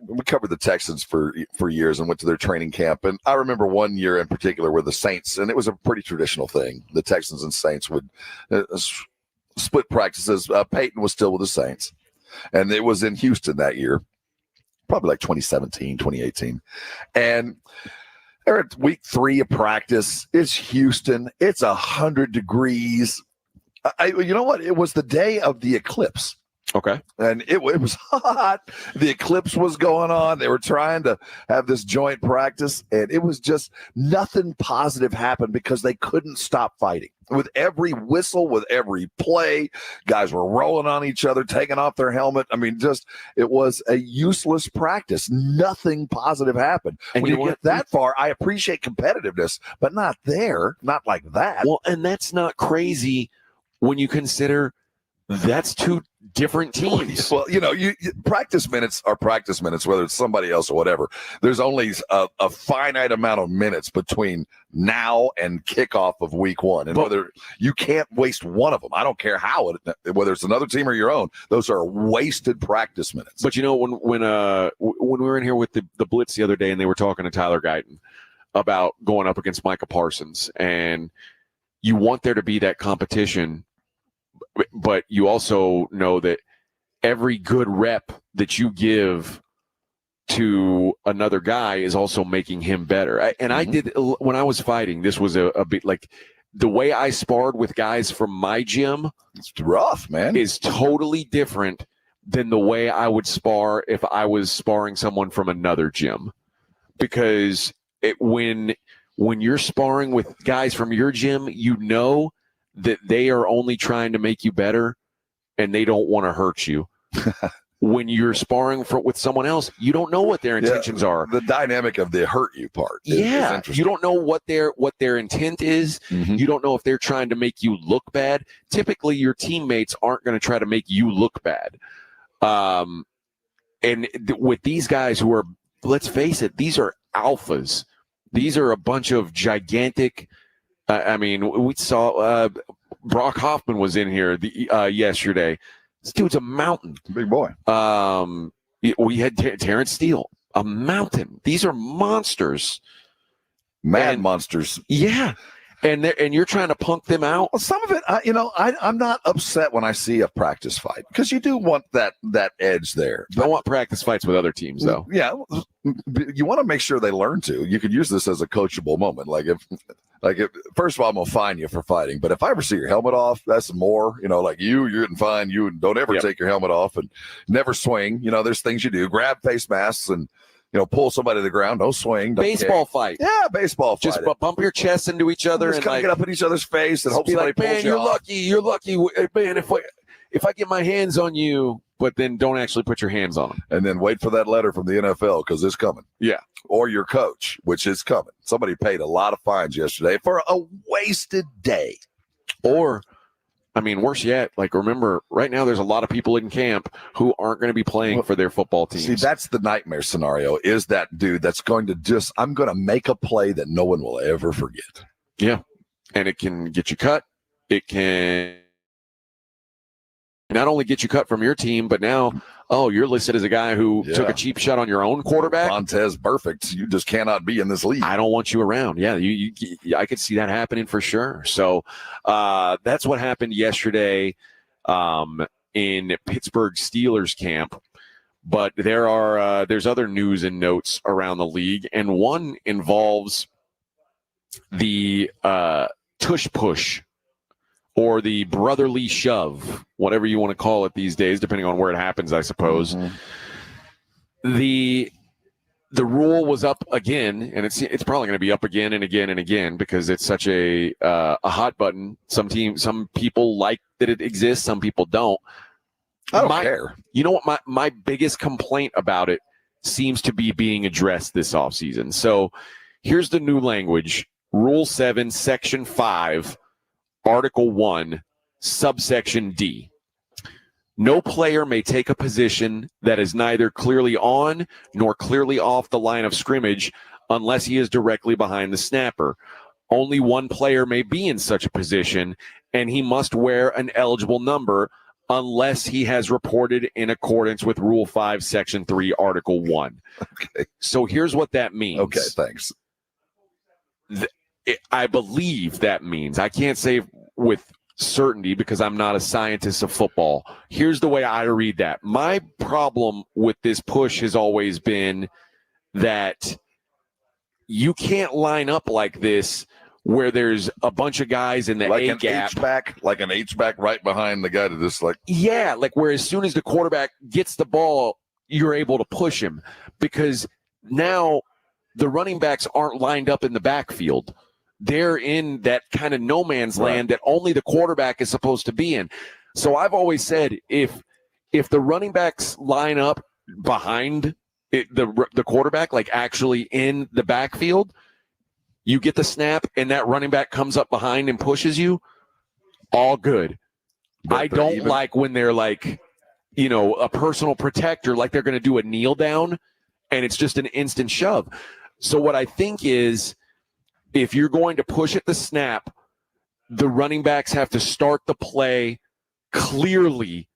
we covered the Texans for years and went to their training camp, and I remember one year in particular where the Saints, and it was a pretty traditional thing. The Texans and Saints would split practices. Peyton was still with the Saints, and it was in Houston that year, probably like 2017, 2018, and they're at week 3 of practice. It's Houston. It's 100 degrees. You know what? It was the day of the eclipse. Okay. And it was hot. The eclipse was going on. They were trying to have this joint practice, and it was just nothing positive happened because they couldn't stop fighting. With every whistle, with every play, guys were rolling on each other, taking off their helmet. I mean, it was a useless practice. Nothing positive happened. And when you get that far, I appreciate competitiveness, but not like that. Well, and that's not crazy when you consider that's two different teams. Well, you practice minutes are practice minutes, whether it's somebody else or whatever. There's only a finite amount of minutes between now and kickoff of week 1, and whether you can't waste one of them. I don't care whether it's another team or your own. Those are wasted practice minutes. But when we were in here with the Blitz the other day, and they were talking to Tyler Guyton about going up against Micah Parsons, and you want there to be that competition, but you also know that every good rep that you give to another guy is also making him better. I did, when I was fighting, this was a bit like the way I sparred with guys from my gym. It's rough, man. Is totally different than the way I would spar if I was sparring someone from another gym. Because when you're sparring with guys from your gym, you know that they are only trying to make you better and they don't want to hurt you. When you're sparring with someone else, you don't know what their intentions are. The dynamic of the hurt you part is interesting. You don't know what their intent is. You don't know if they're trying to make you look bad. Typically, your teammates aren't going to try to make you look bad. With these guys who are, let's face it, these are alphas. These are a bunch of gigantic. We saw Brock Hoffman was in here yesterday. This dude's a mountain. Big boy. We had Terrence Steele, a mountain. These are monsters. Monsters. Yeah. And you're trying to punk them out? Well, some of it, I'm not upset when I see a practice fight because you do want that edge there. I want practice fights with other teams, though. Yeah. You want to make sure they learn to. You could use this as a coachable moment. If first of all, I'm going to fine you for fighting. But if I ever see your helmet off, that's more, you're getting fined. You don't ever take your helmet off and never swing. There's things you do. Grab face masks and, pull somebody to the ground. Don't swing. Don't baseball kick. Fight. Yeah, baseball fight. Just bump your chest into each other and kind of get up in each other's face and hope somebody pulls you off. You're lucky. Man, if I get my hands on you, but then don't actually put your hands on them. And then wait for that letter from the NFL because it's coming. Yeah. Or your coach, which is coming. Somebody paid a lot of fines yesterday for a wasted day. Or, worse yet, remember, right now there's a lot of people in camp who aren't going to be playing for their football teams. See, that's the nightmare scenario, is that dude that's going to I'm going to make a play that no one will ever forget. Yeah. And it can get you cut. It can not only get you cut from your team, but now, you're listed as a guy who took a cheap shot on your own quarterback. Montez perfect. You just cannot be in this league. I don't want you around. Yeah, I could see that happening for sure. So that's what happened yesterday in Pittsburgh Steelers camp. But there's other news and notes around the league, and one involves the tush push, or the brotherly shove, whatever you want to call it these days, depending on where it happens, I suppose. The rule was up again, and it's probably going to be up again and again and again because it's such a hot button. Some people like that it exists, some people don't. I don't care. You know what? My biggest complaint about it seems to be being addressed this offseason. So here's the new language. Rule 7, Section 5, Article 1, subsection D. No player may take a position that is neither clearly on nor clearly off the line of scrimmage unless he is directly behind the snapper. Only one player may be in such a position, and he must wear an eligible number unless he has reported in accordance with Rule 5, Section 3, Article 1. Okay. So here's what that means. Okay, thanks. I believe that means, I can't say with certainty because I'm not a scientist of football. Here's the way I read that. My problem with this push has always been that you can't line up like this where there's a bunch of guys in the A gap. Like an H-back right behind the guy to just Yeah, where as soon as the quarterback gets the ball, you're able to push him because now the running backs aren't lined up in the backfield. They're in that kind of no man's land that only the quarterback is supposed to be in. So I've always said if the running backs line up behind the quarterback, actually in the backfield, you get the snap and that running back comes up behind and pushes you, all good. I don't like when they're a personal protector, like they're going to do a kneel down and it's just an instant shove. So what I think is, if you're going to push at the snap, the running backs have to start the play clearly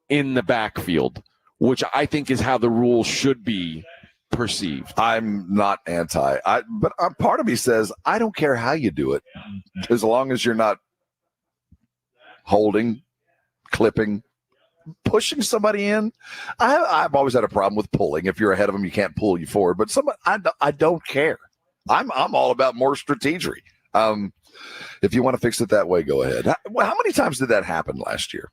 in the backfield, which I think is how the rule should be perceived. I'm not anti. But part of me says I don't care how you do it, as long as you're not holding, clipping, pushing somebody in. I've always had a problem with pulling. If you're ahead of them, you can't pull you forward. But I don't care. I'm all about more strategery. If you want to fix it that way, go ahead. How many times did that happen last year?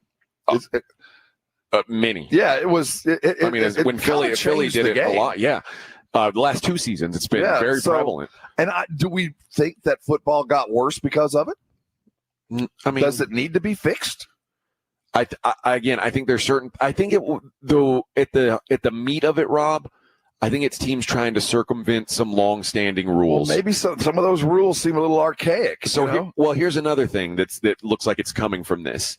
Many. Yeah, it was. When Philly did it a lot. Yeah, the last 2 seasons, it's been very prevalent. And do we think that football got worse because of it? I mean, does it need to be fixed? I think there's certain. I think it though at the meat of it, Rob. I think it's teams trying to circumvent some long-standing rules. Well, maybe some of those rules seem a little archaic. So, here's another thing that looks like it's coming from this.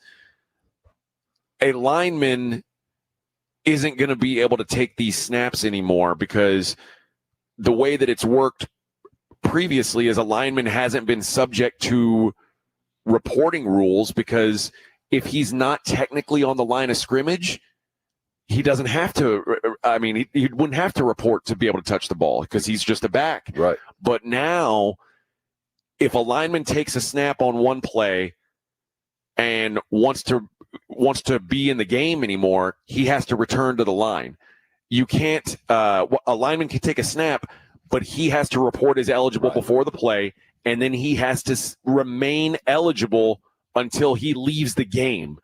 A lineman isn't going to be able to take these snaps anymore because the way that it's worked previously is a lineman hasn't been subject to reporting rules, because if he's not technically on the line of scrimmage, he doesn't have to. I mean, he wouldn't have to report to be able to touch the ball because he's just a back. Right. But now, if a lineman takes a snap on one play and wants to be in the game anymore, he has to return to the line. You can't. A lineman can take a snap, but he has to report as eligible before the play, and then he has to remain eligible until he leaves the game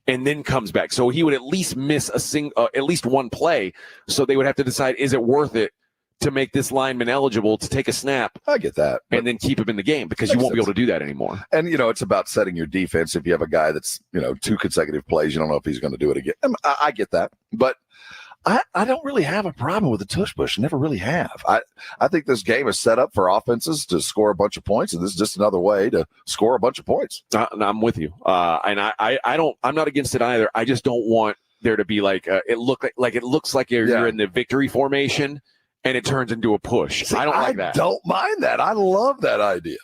and then comes back. So he would at least miss at least one play. So they would have to decide, is it worth it to make this lineman eligible to take a snap? I get that. And then keep him in the game, because you won't be able to do that anymore. And, it's about setting your defense. If you have a guy that's, 2 consecutive plays, you don't know if he's going to do it again. I get that. But I don't really have a problem with the tush push. Never really have. I think this game is set up for offenses to score a bunch of points, and this is just another way to score a bunch of points. I'm with you. And I'm not against it either. I just don't want there to be like it looks like you're in the victory formation and it turns into a push. See, I don't like that. I don't mind that. I love that idea.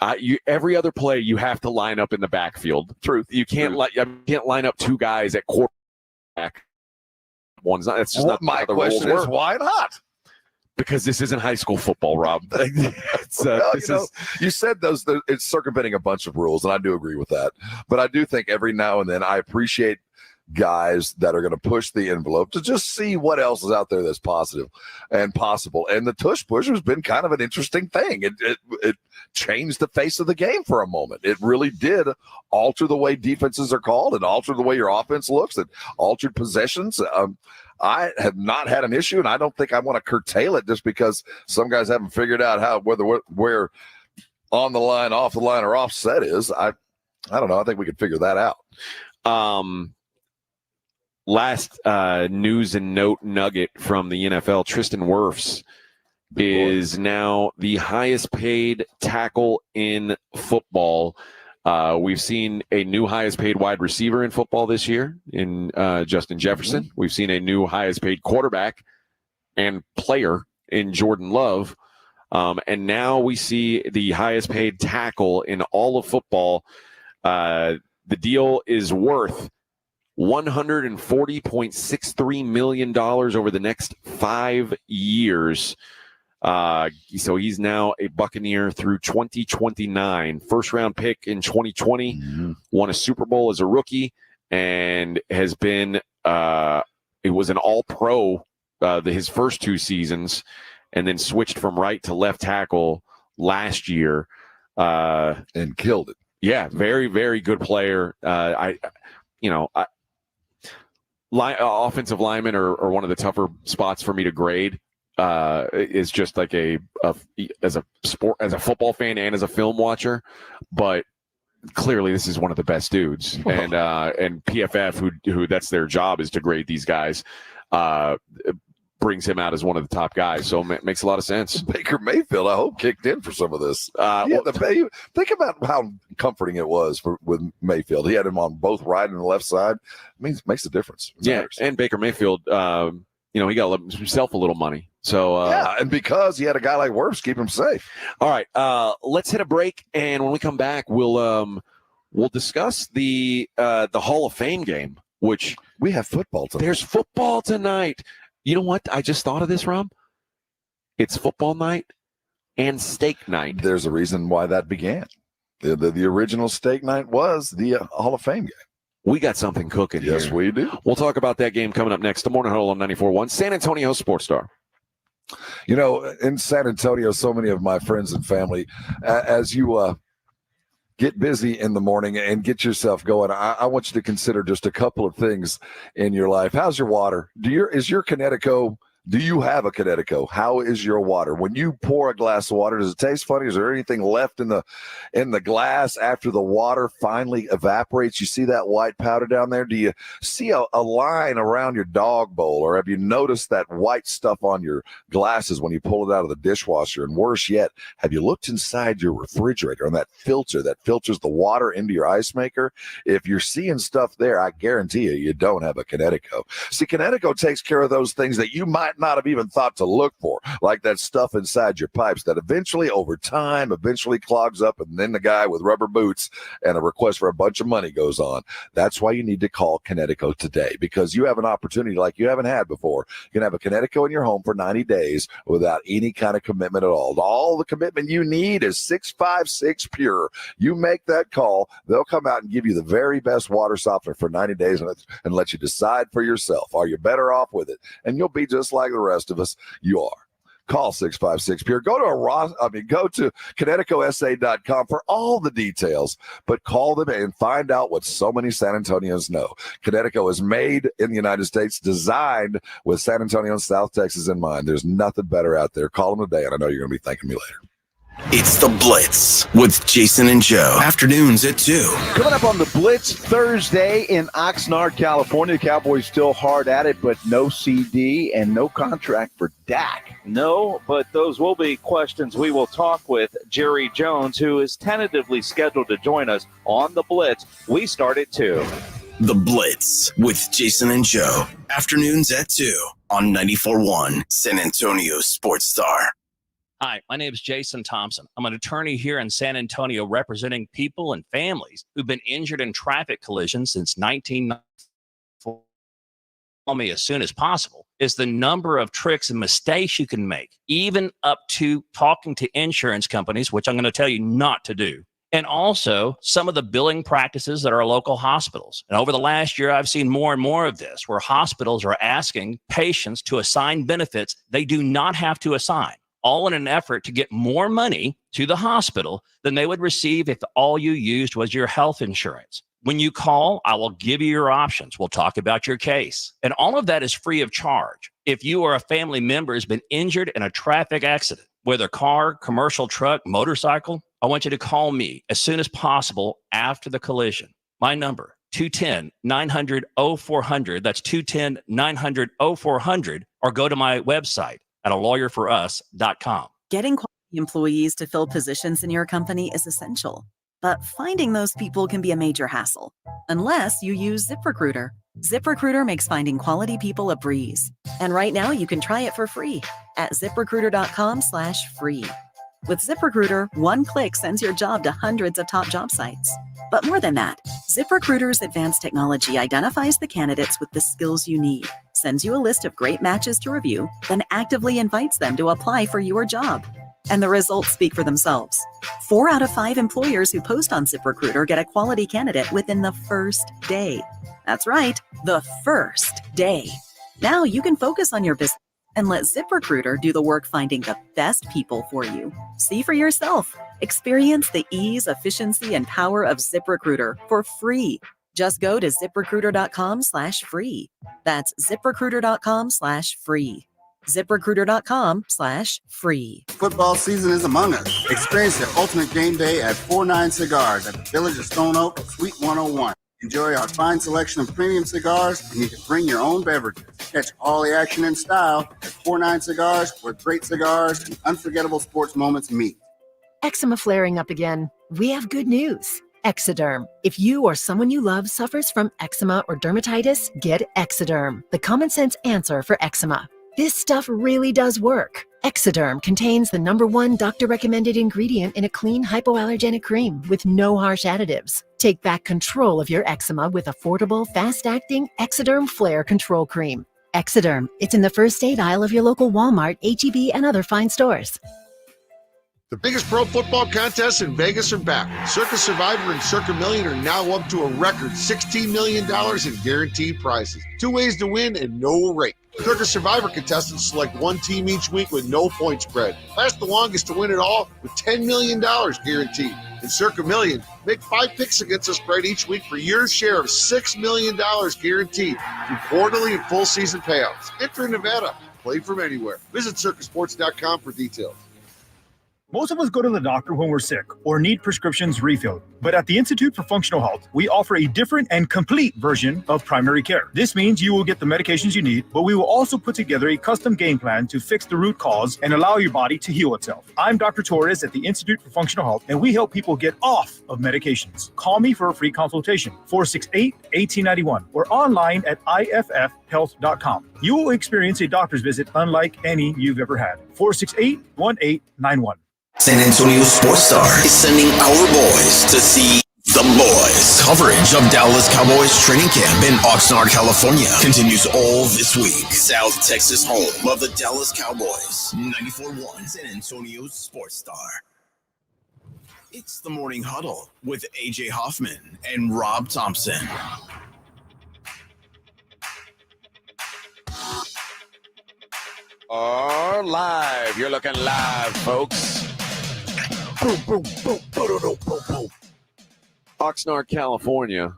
Every other play you have to line up in the backfield. Truth. You can't line up 2 guys at quarterback. One's not. That's just not my question is, why not? Because this isn't high school football, Rob. You said it's circumventing a bunch of rules, and I do agree with that. But I do think every now and then I appreciate guys that are going to push the envelope to just see what else is out there that's positive and possible. And the tush push has been kind of an interesting thing. It changed the face of the game for a moment. It really did alter the way defenses are called and alter the way your offense looks. It altered possessions. I have not had an issue, and I don't think I want to curtail it just because some guys haven't figured out where on the line, off the line, or offset is. I don't know. I think we could figure that out. Last news and note nugget from the NFL: Tristan Wirfs is now the highest paid tackle in football. We've seen a new highest paid wide receiver in football this year in Justin Jefferson. Mm-hmm. We've seen a new highest paid quarterback and player in Jordan Love. And now we see the highest paid tackle in all of football. The deal is worth $140.63 million over the next 5 years. So he's now a Buccaneer through 2029. First round pick in 2020, won a Super Bowl as a rookie, and has been it was an all-pro his first 2 seasons, and then switched from right to left tackle last year. And killed it. Yeah, very, very good player. Offensive linemen are one of the tougher spots for me to grade. Is just like as a football fan and as a film watcher, but clearly this is one of the best dudes. And PFF, who that's their job, is to grade these guys, brings him out as one of the top guys. So it makes a lot of sense. Baker Mayfield, I hope, kicked in for some of this. Think about how comforting it was with Mayfield. He had him on both right and the left side. It makes a difference. And Baker Mayfield, he got himself a little money. So and because he had a guy like Wirfs keep him safe. All right, let's hit a break, and when we come back, we'll discuss the Hall of Fame game, which we have football tonight. There's football tonight. You know what? I just thought of this, Rob. It's football night and steak night. There's a reason why that began. The original steak night was the Hall of Fame game. We got something cooking here. Yes, we do. We'll talk about that game coming up next. The Morning Huddle on 94.1, San Antonio Sports Star. You know, in San Antonio, so many of my friends and family, as you get busy in the morning and get yourself going, I want you to consider just a couple of things in your life. How's your water? Is your Connecticut? Do you have a Connecticut? How is your water? When you pour a glass of water, does it taste funny? Is there anything left in the glass after the water finally evaporates? You see that white powder down there? Do you see a line around your dog bowl? Or have you noticed that white stuff on your glasses when you pull it out of the dishwasher? And worse yet, have you looked inside your refrigerator on that filter that filters the water into your ice maker? If you're seeing stuff there, I guarantee you don't have a Connecticut. See, Connecticut takes care of those things that you might not have even thought to look for, like that stuff inside your pipes that eventually over time clogs up, and then the guy with rubber boots and a request for a bunch of money goes on. That's why you need to call Connecticut today, because you have an opportunity like you haven't had before. You can have a Connecticut in your home for 90 days without any kind of commitment at all. All the commitment you need is 656 Pure. You make that call, they'll come out and give you the very best water softener for 90 days and let you decide for yourself. Are you better off with it? And you'll be just like the rest of us. You are. Call 656 Pure. Go to ConnecticutSA.com for all the details, but call them and find out what so many San Antonians know. Connecticut is made in the United States, designed with San Antonio and South Texas in mind. There's nothing better out there. Call them today, and I know you're going to be thanking me later. It's The Blitz with Jason and Joe. Afternoons at 2. Coming up on The Blitz Thursday in Oxnard, California. Cowboys still hard at it, but no CD and no contract for Dak. No, but those will be questions we will talk with Jerry Jones, who is tentatively scheduled to join us on The Blitz. We start at 2. The Blitz with Jason and Joe. Afternoons at 2 on 94.1 San Antonio Sports Star. Hi, my name is Jason Thompson. I'm an attorney here in San Antonio representing people and families who've been injured in traffic collisions since 1994. Call me as soon as possible is the number of tricks and mistakes you can make, even up to talking to insurance companies, which I'm going to tell you not to do. And also some of the billing practices that are local hospitals. And over the last year, I've seen more and more of this, where hospitals are asking patients to assign benefits they do not have to assign, all in an effort to get more money to the hospital than they would receive if all you used was your health insurance. When you call, I will give you your options. We'll talk about your case. And all of that is free of charge. If you or a family member has been injured in a traffic accident, whether car, commercial truck, motorcycle, I want you to call me as soon as possible after the collision. My number, 210-900-0400. That's 210-900-0400. Or go to my website at alawyerforus.com. Getting quality employees to fill positions in your company is essential, but finding those people can be a major hassle, unless you use ZipRecruiter. ZipRecruiter makes finding quality people a breeze. And right now you can try it for free at ZipRecruiter.com/free. With ZipRecruiter, one click sends your job to hundreds of top job sites. But more than that, ZipRecruiter's advanced technology identifies the candidates with the skills you need, sends you a list of great matches to review, then actively invites them to apply for your job. And the results speak for themselves. 4 out of 5 employers who post on ZipRecruiter get a quality candidate within the first day. That's right, the first day. Now you can focus on your business and let ZipRecruiter do the work finding the best people for you. See for yourself. Experience the ease, efficiency, and power of ZipRecruiter for free. Just go to ZipRecruiter.com/free. That's ZipRecruiter.com/free. ZipRecruiter.com/free. Football season is among us. Experience the ultimate game day at 49 Cigars at the Village of Stone Oak, Suite 101. Enjoy our fine selection of premium cigars, and you can bring your own beverages. Catch all the action in style at 49 Cigars, where great cigars and unforgettable sports moments meet. Eczema flaring up again. We have good news. Exoderm. If you or someone you love suffers from eczema or dermatitis, get Exoderm, the common sense answer for eczema. This stuff really does work. Exoderm contains the #1 doctor-recommended ingredient in a clean hypoallergenic cream with no harsh additives. Take back control of your eczema with affordable, fast-acting Exoderm Flare Control Cream. Exoderm. It's in the first aid aisle of your local Walmart, HEB, and other fine stores. The biggest pro football contests in Vegas are back. Circus Survivor and Circa Million are now up to a record $16 million in guaranteed prizes. 2 ways to win and no rake. Circus Survivor contestants select one team each week with no point spread. Last the longest to win it all with $10 million guaranteed. In Circa Million, make 5 picks against the spread each week for your share of $6 million guaranteed through quarterly and full season payouts. Enter in Nevada. Play from anywhere. Visit circusports.com for details. Most of us go to the doctor when we're sick or need prescriptions refilled. But at the Institute for Functional Health, we offer a different and complete version of primary care. This means you will get the medications you need, but we will also put together a custom game plan to fix the root cause and allow your body to heal itself. I'm Dr. Torres at the Institute for Functional Health, and we help people get off of medications. Call me for a free consultation, 468-1891, or online at iffhealth.com. You will experience a doctor's visit unlike any you've ever had. 468-1891. San Antonio Sports Star is sending our boys to see the boys. Coverage of Dallas Cowboys training camp in Oxnard, California continues all this week. South Texas home of the Dallas Cowboys. 94.1 San Antonio Sports Star. It's the Morning Huddle with AJ Hoffman and Rob Thompson. Are live. You're looking live, folks. Boom, boom, boom, boom, boom, boom, boom. Oxnard, California.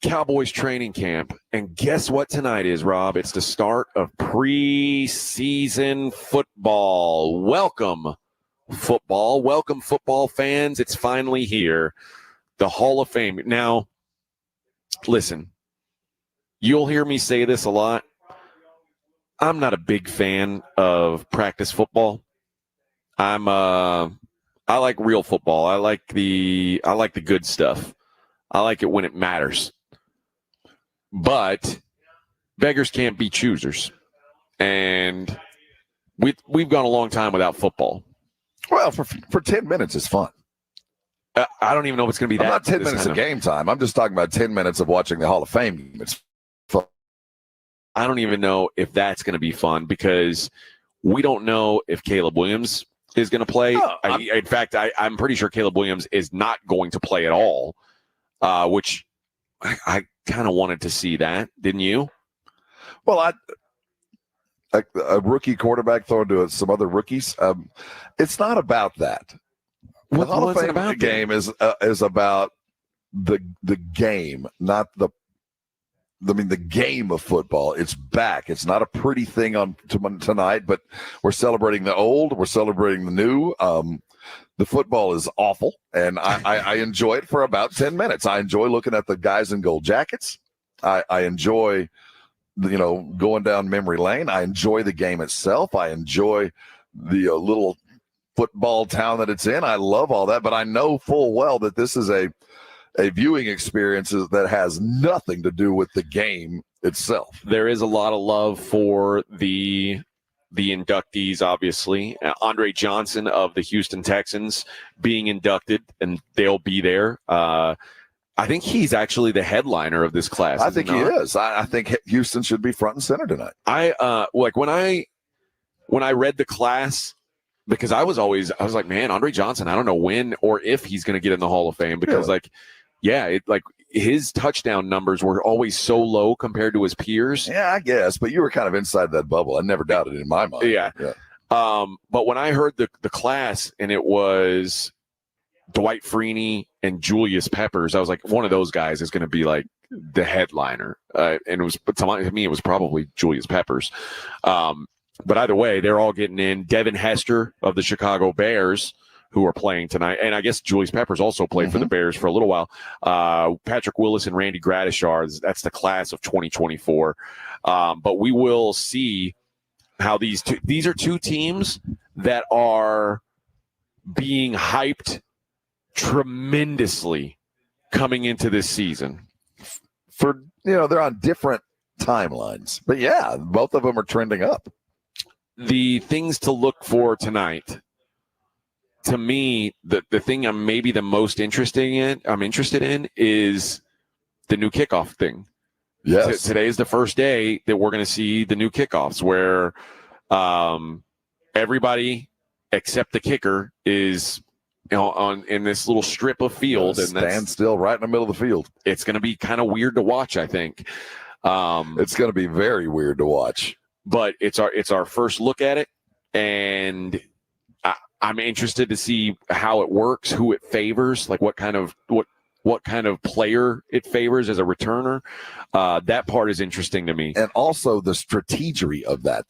Cowboys training camp. And guess what tonight is, Rob? It's the start of preseason football. Welcome, football. Welcome, football fans. It's finally here. The Hall of Fame. Now, listen, you'll hear me say this a lot. I'm not a big fan of practice football. I like real football. I like the good stuff. I like it when it matters. But beggars can't be choosers. And we've gone a long time without football. Well, for 10 minutes is fun. I don't even know if it's going to be that. Not 10 minutes of game time. I'm just talking about 10 minutes of watching the Hall of Fame game. It's fun. I don't even know if that's going to be fun because we don't know if Caleb Williams is going to play. In fact, I'm pretty sure Caleb Williams is not going to play at all, which I kind of wanted to see that. Didn't you? Well, a rookie quarterback thrown to some other rookies. It's not about that. The Hall of Fame game is about the game, not the game of football. It's back. It's not a pretty thing on tonight, but we're celebrating the old. We're celebrating the new. The football is awful, and I enjoy it for about 10 minutes. I enjoy looking at the guys in gold jackets. I enjoy, going down memory lane. I enjoy the game itself. I enjoy the little football town that it's in. I love all that, but I know full well that this is a viewing experience that has nothing to do with the game itself. There is a lot of love for the inductees, obviously. Andre Johnson of the Houston Texans being inducted, and they'll be there. I think he's actually the headliner of this class. I think he is. I think Houston should be front and center tonight. When I read the class, because I was like, man, Andre Johnson, I don't know when or if he's going to get in the Hall of Fame because his touchdown numbers were always so low compared to his peers. Yeah, I guess, but you were kind of inside that bubble. I never doubted it in my mind. Yeah. But when I heard the class and it was Dwight Freeney and Julius Peppers, I was like, one of those guys is going to be like the headliner. But to me, it was probably Julius Peppers. But either way, they're all getting in. Devin Hester of the Chicago Bears, who are playing tonight. And I guess Julius Peppers also played for the Bears for a little while. Patrick Willis and Randy Gradishar, that's the class of 2024. But we will see how these are two teams that are being hyped tremendously coming into this season. They're on different timelines. But yeah, both of them are trending up. The things to look for tonight, to me, the thing I'm maybe the most interested in is the new kickoff thing. Yes. Today is the first day that we're going to see the new kickoffs where everybody except the kicker is in this little strip of field. And stand still right in the middle of the field. It's going to be kind of weird to watch, I think. It's going to be very weird to watch. But it's our first look at it, and I'm interested to see how it works, who it favors, like what kind of player it favors as a returner. That part is interesting to me. And also the strategery of that.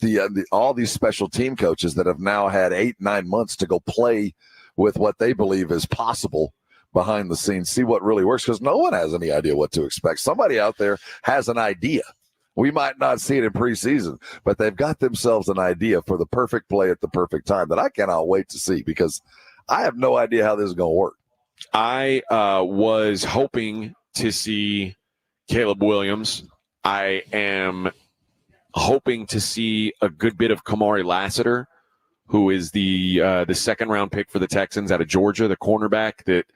All these special team coaches that have now had 8-9 months to go play with what they believe is possible behind the scenes, see what really works, because no one has any idea what to expect. Somebody out there has an idea. We might not see it in preseason, but they've got themselves an idea for the perfect play at the perfect time that I cannot wait to see, because I have no idea how this is going to work. I was hoping to see Caleb Williams. I am hoping to see a good bit of Kamari Lassiter, who is the second-round pick for the Texans out of Georgia, the cornerback that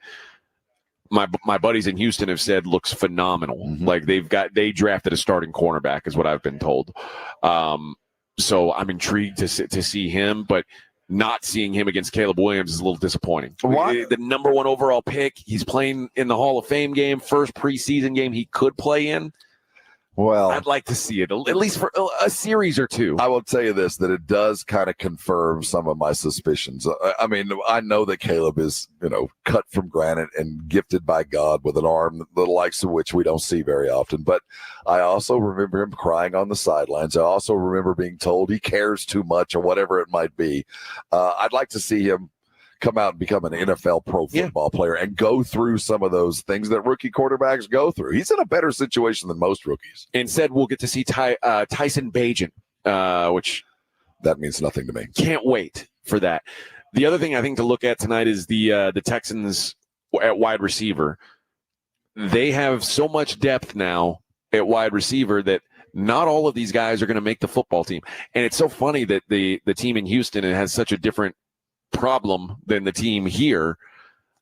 my buddies in Houston have said looks phenomenal. Mm-hmm. Like they drafted a starting cornerback is what I've been told. So I'm intrigued to see him, but not seeing him against Caleb Williams is a little disappointing. Why? The number 1 overall pick, he's playing in the Hall of Fame game, first preseason game he could play in. Well, I'd like to see it, at least for a series or two. I will tell you this, that it does kind of confirm some of my suspicions. I mean, I know that Caleb is, cut from granite and gifted by God with an arm, the likes of which we don't see very often. But I also remember him crying on the sidelines. I also remember being told he cares too much or whatever it might be. I'd like to see him come out and become an NFL pro football player and go through some of those things that rookie quarterbacks go through. He's in a better situation than most rookies. Instead, we'll get to see Tyson Bagent, which that means nothing to me. Can't wait for that. The other thing I think to look at tonight is the Texans at wide receiver. They have so much depth now at wide receiver that not all of these guys are going to make the football team. And it's so funny that the team in Houston has such a different problem than the team here.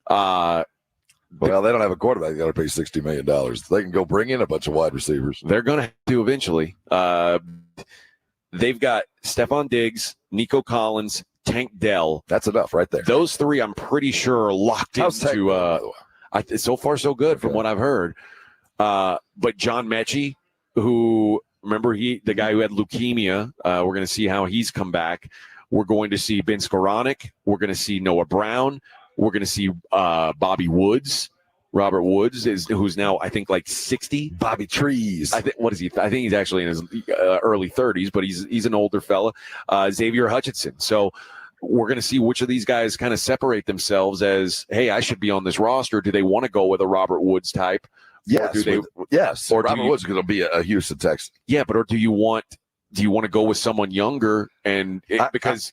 Well, they don't have a quarterback. They got to pay $60 million. They can go bring in a bunch of wide receivers. They're going to have to eventually. They've got Stephon Diggs, Nico Collins, Tank Dell. That's enough right there. Those three, I'm pretty sure, are locked How's into. So far, so good from what I've heard. But John Mechie, who, remember, the guy who had leukemia, we're going to see how he's come back. We're going to see Ben Skoranek. We're going to see Noah Brown. We're going to see Bobby Woods. Robert Woods who's now, I think, like 60. Bobby Trees. What is he? I think he's actually in his early 30s, but he's an older fella. Xavier Hutchinson. So we're going to see which of these guys kind of separate themselves as, hey, I should be on this roster. Do they want to go with a Robert Woods type? Yes. Or Robert Woods is going to be a Houston Texan. Yeah, but do you want to go with someone younger? And what's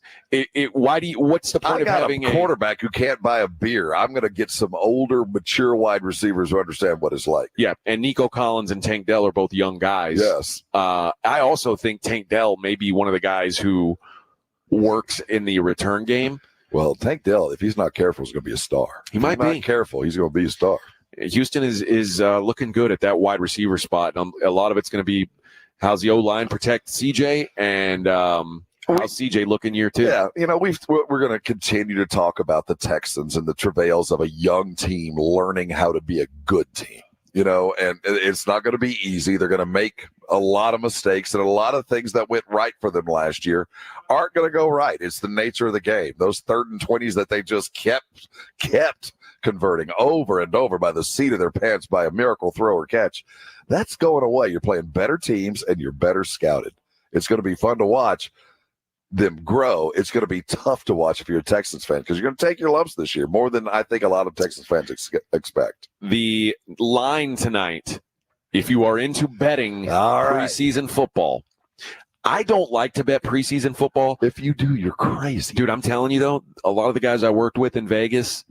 the point of having a quarterback who can't buy a beer? I'm going to get some older, mature wide receivers who understand what it's like. Yeah, and Nico Collins and Tank Dell are both young guys. Yes. I also think Tank Dell may be one of the guys who works in the return game. Well, Tank Dell, if he's not careful, is going to be a star. He might be. Not careful, he's going to be a star. Houston is looking good at that wide receiver spot. And a lot of it's going to be how's the O-line protect CJ, and how's CJ looking year two? Yeah, we're going to continue to talk about the Texans and the travails of a young team learning how to be a good team. And it's not going to be easy. They're going to make a lot of mistakes, and a lot of things that went right for them last year aren't going to go right. It's the nature of the game. Those 3rd and 20s that they just kept converting over and over by the seat of their pants by a miracle throw or catch. That's going away. You're playing better teams, and you're better scouted. It's going to be fun to watch them grow. It's going to be tough to watch if you're a Texans fan, because you're going to take your lumps this year, more than I think a lot of Texans fans expect. The line tonight, if you are into betting preseason football, I don't like to bet preseason football. If you do, you're crazy. Dude, I'm telling you, though, a lot of the guys I worked with in Vegas,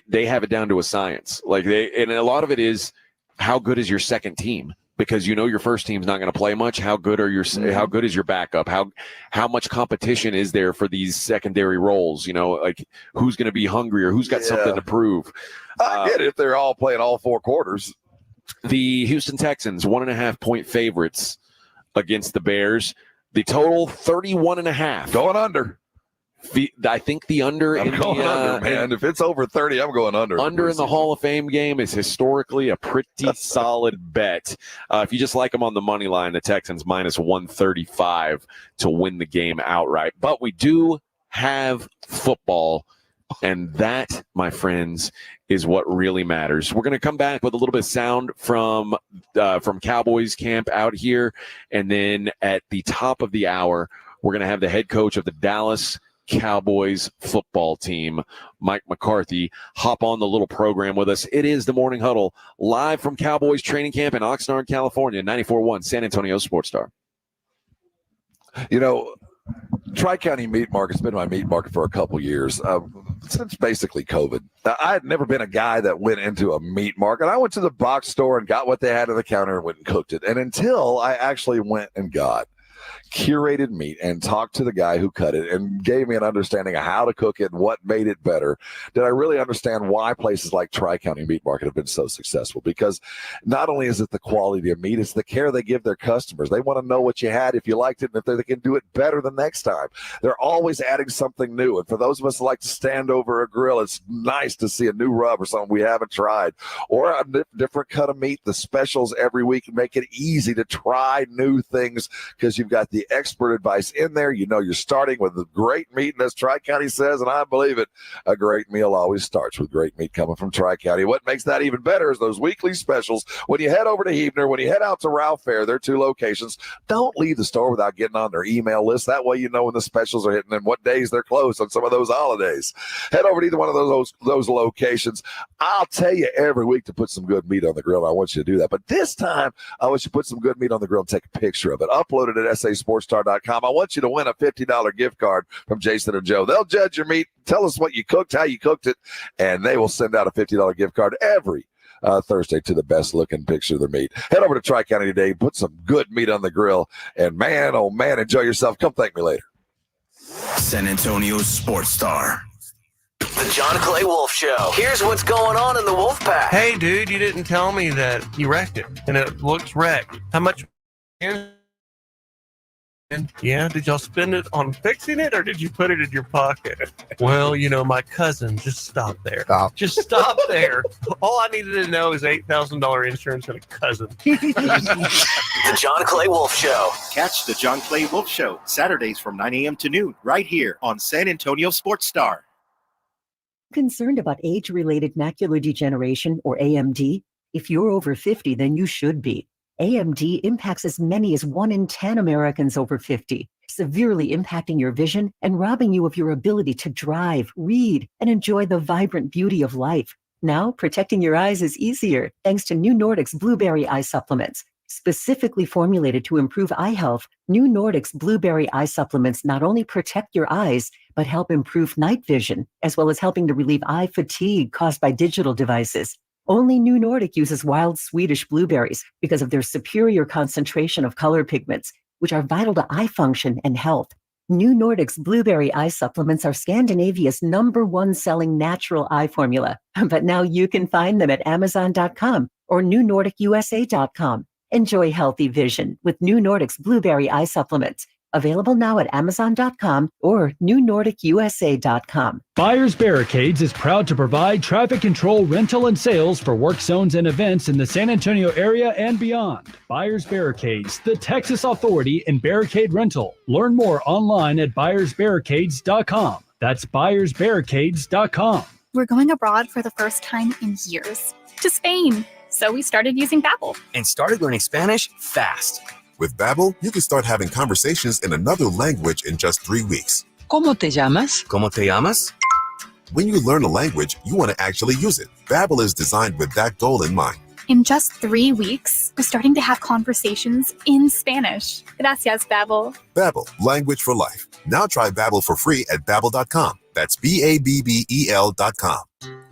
they have it down to a science. And a lot of it is, how good is your second team? Because your first team's not going to play much. How good how good is your backup? How much competition is there for these secondary roles? Who's going to be hungrier? Who's got something to prove? I get it if they're all playing all 4 quarters. The Houston Texans, 1.5-point favorites against the Bears. The total 31.5. Going under. I think the under. I'm going under, man. If it's over 30, I'm going under. Under in the Hall of Fame game is historically a pretty solid bet. If you just like them on the money line, the Texans minus 135 to win the game outright. But we do have football, and that, my friends, is what really matters. We're going to come back with a little bit of sound from Cowboys camp out here, and then at the top of the hour, we're going to have the head coach of the Dallas Cowboys football team, Mike McCarthy, hop on the little program with us. It is the Morning Huddle, live from Cowboys training camp in Oxnard, California, 94.1 San Antonio Sports Star. You know, Tri-County Meat Market's been my meat market for a couple years, since basically COVID. I had never been a guy that went into a meat market. I went to the box store and got what they had on the counter and went and cooked it. And until I actually went and got curated meat and talked to the guy who cut it and gave me an understanding of how to cook it and what made it better, did I really understand why places like Tri-County Meat Market have been so successful. Because not only is it the quality of meat, it's the care they give their customers. They want to know what you had, if you liked it, and if they can do it better the next time. They're always adding something new. And for those of us who like to stand over a grill, it's nice to see a new rub or something we haven't tried, or a different cut of meat. The specials every week make it easy to try new things because you've got the expert advice in there. You know, you're starting with the great meat, and as Tri-County says, and I believe it, a great meal always starts with great meat coming from Tri-County. What makes that even better is those weekly specials. When you head over to Huebner, when you head out to Ralph Fair, their 2 locations, don't leave the store without getting on their email list. That way you know when the specials are hitting and what days they're closed on some of those holidays. Head over to either one of those locations. I'll tell you every week to put some good meat on the grill. I want you to do that. But this time, I want you to put some good meat on the grill and take a picture of it. Upload it at sasportstar.com. I want you to win a $50 gift card from Jason and Joe. They'll judge your meat, tell us what you cooked, how you cooked it, and they will send out a $50 gift card every Thursday to the best looking picture of their meat. Head over to Tri-County today, put some good meat on the grill, and man, oh man, enjoy yourself. Come thank me later. San Antonio Sports Star. The John Clay Wolf Show. Here's what's going on in the Wolf Pack. Hey, dude, you didn't tell me that you wrecked it, and it looks wrecked. How much? Yeah, did y'all spend it on fixing it, or did you put it in your pocket? Well, you know, my cousin, just stop there. Stop. Just stop there. All I needed to know is $8,000 insurance and a cousin. The John Clay Wolf Show. Catch the John Clay Wolf Show Saturdays from 9 a.m. to noon right here on San Antonio Sports Star. Concerned about age-related macular degeneration, or AMD? If you're over 50, then you should be. AMD impacts as many as 1 in 10 Americans over 50, severely impacting your vision and robbing you of your ability to drive, read, and enjoy the vibrant beauty of life. Now, protecting your eyes is easier thanks to New Nordic's Blueberry Eye Supplements. Specifically formulated to improve eye health, New Nordic's Blueberry Eye Supplements not only protect your eyes, but help improve night vision, as well as helping to relieve eye fatigue caused by digital devices. Only New Nordic uses wild Swedish blueberries because of their superior concentration of color pigments, which are vital to eye function and health. New Nordic's Blueberry Eye Supplements are Scandinavia's #1 selling natural eye formula, but now you can find them at Amazon.com or NewNordicUSA.com. Enjoy healthy vision with New Nordic's Blueberry Eye Supplements. Available now at Amazon.com or NewNordicUSA.com. Buyers Barricades is proud to provide traffic control, rental, and sales for work zones and events in the San Antonio area and beyond. Buyers Barricades, the Texas authority in barricade rental. Learn more online at buyersbarricades.com. That's buyersbarricades.com. We're going abroad for the first time in years, to Spain. So we started using Babbel. And started learning Spanish fast. With Babbel, you can start having conversations in another language in just 3 weeks. ¿Cómo te llamas? ¿Cómo te llamas? When you learn a language, you want to actually use it. Babbel is designed with that goal in mind. In just 3 weeks, we're starting to have conversations in Spanish. Gracias, Babbel. Babbel, language for life. Now try Babbel for free at Babbel.com. That's BABBEL.com.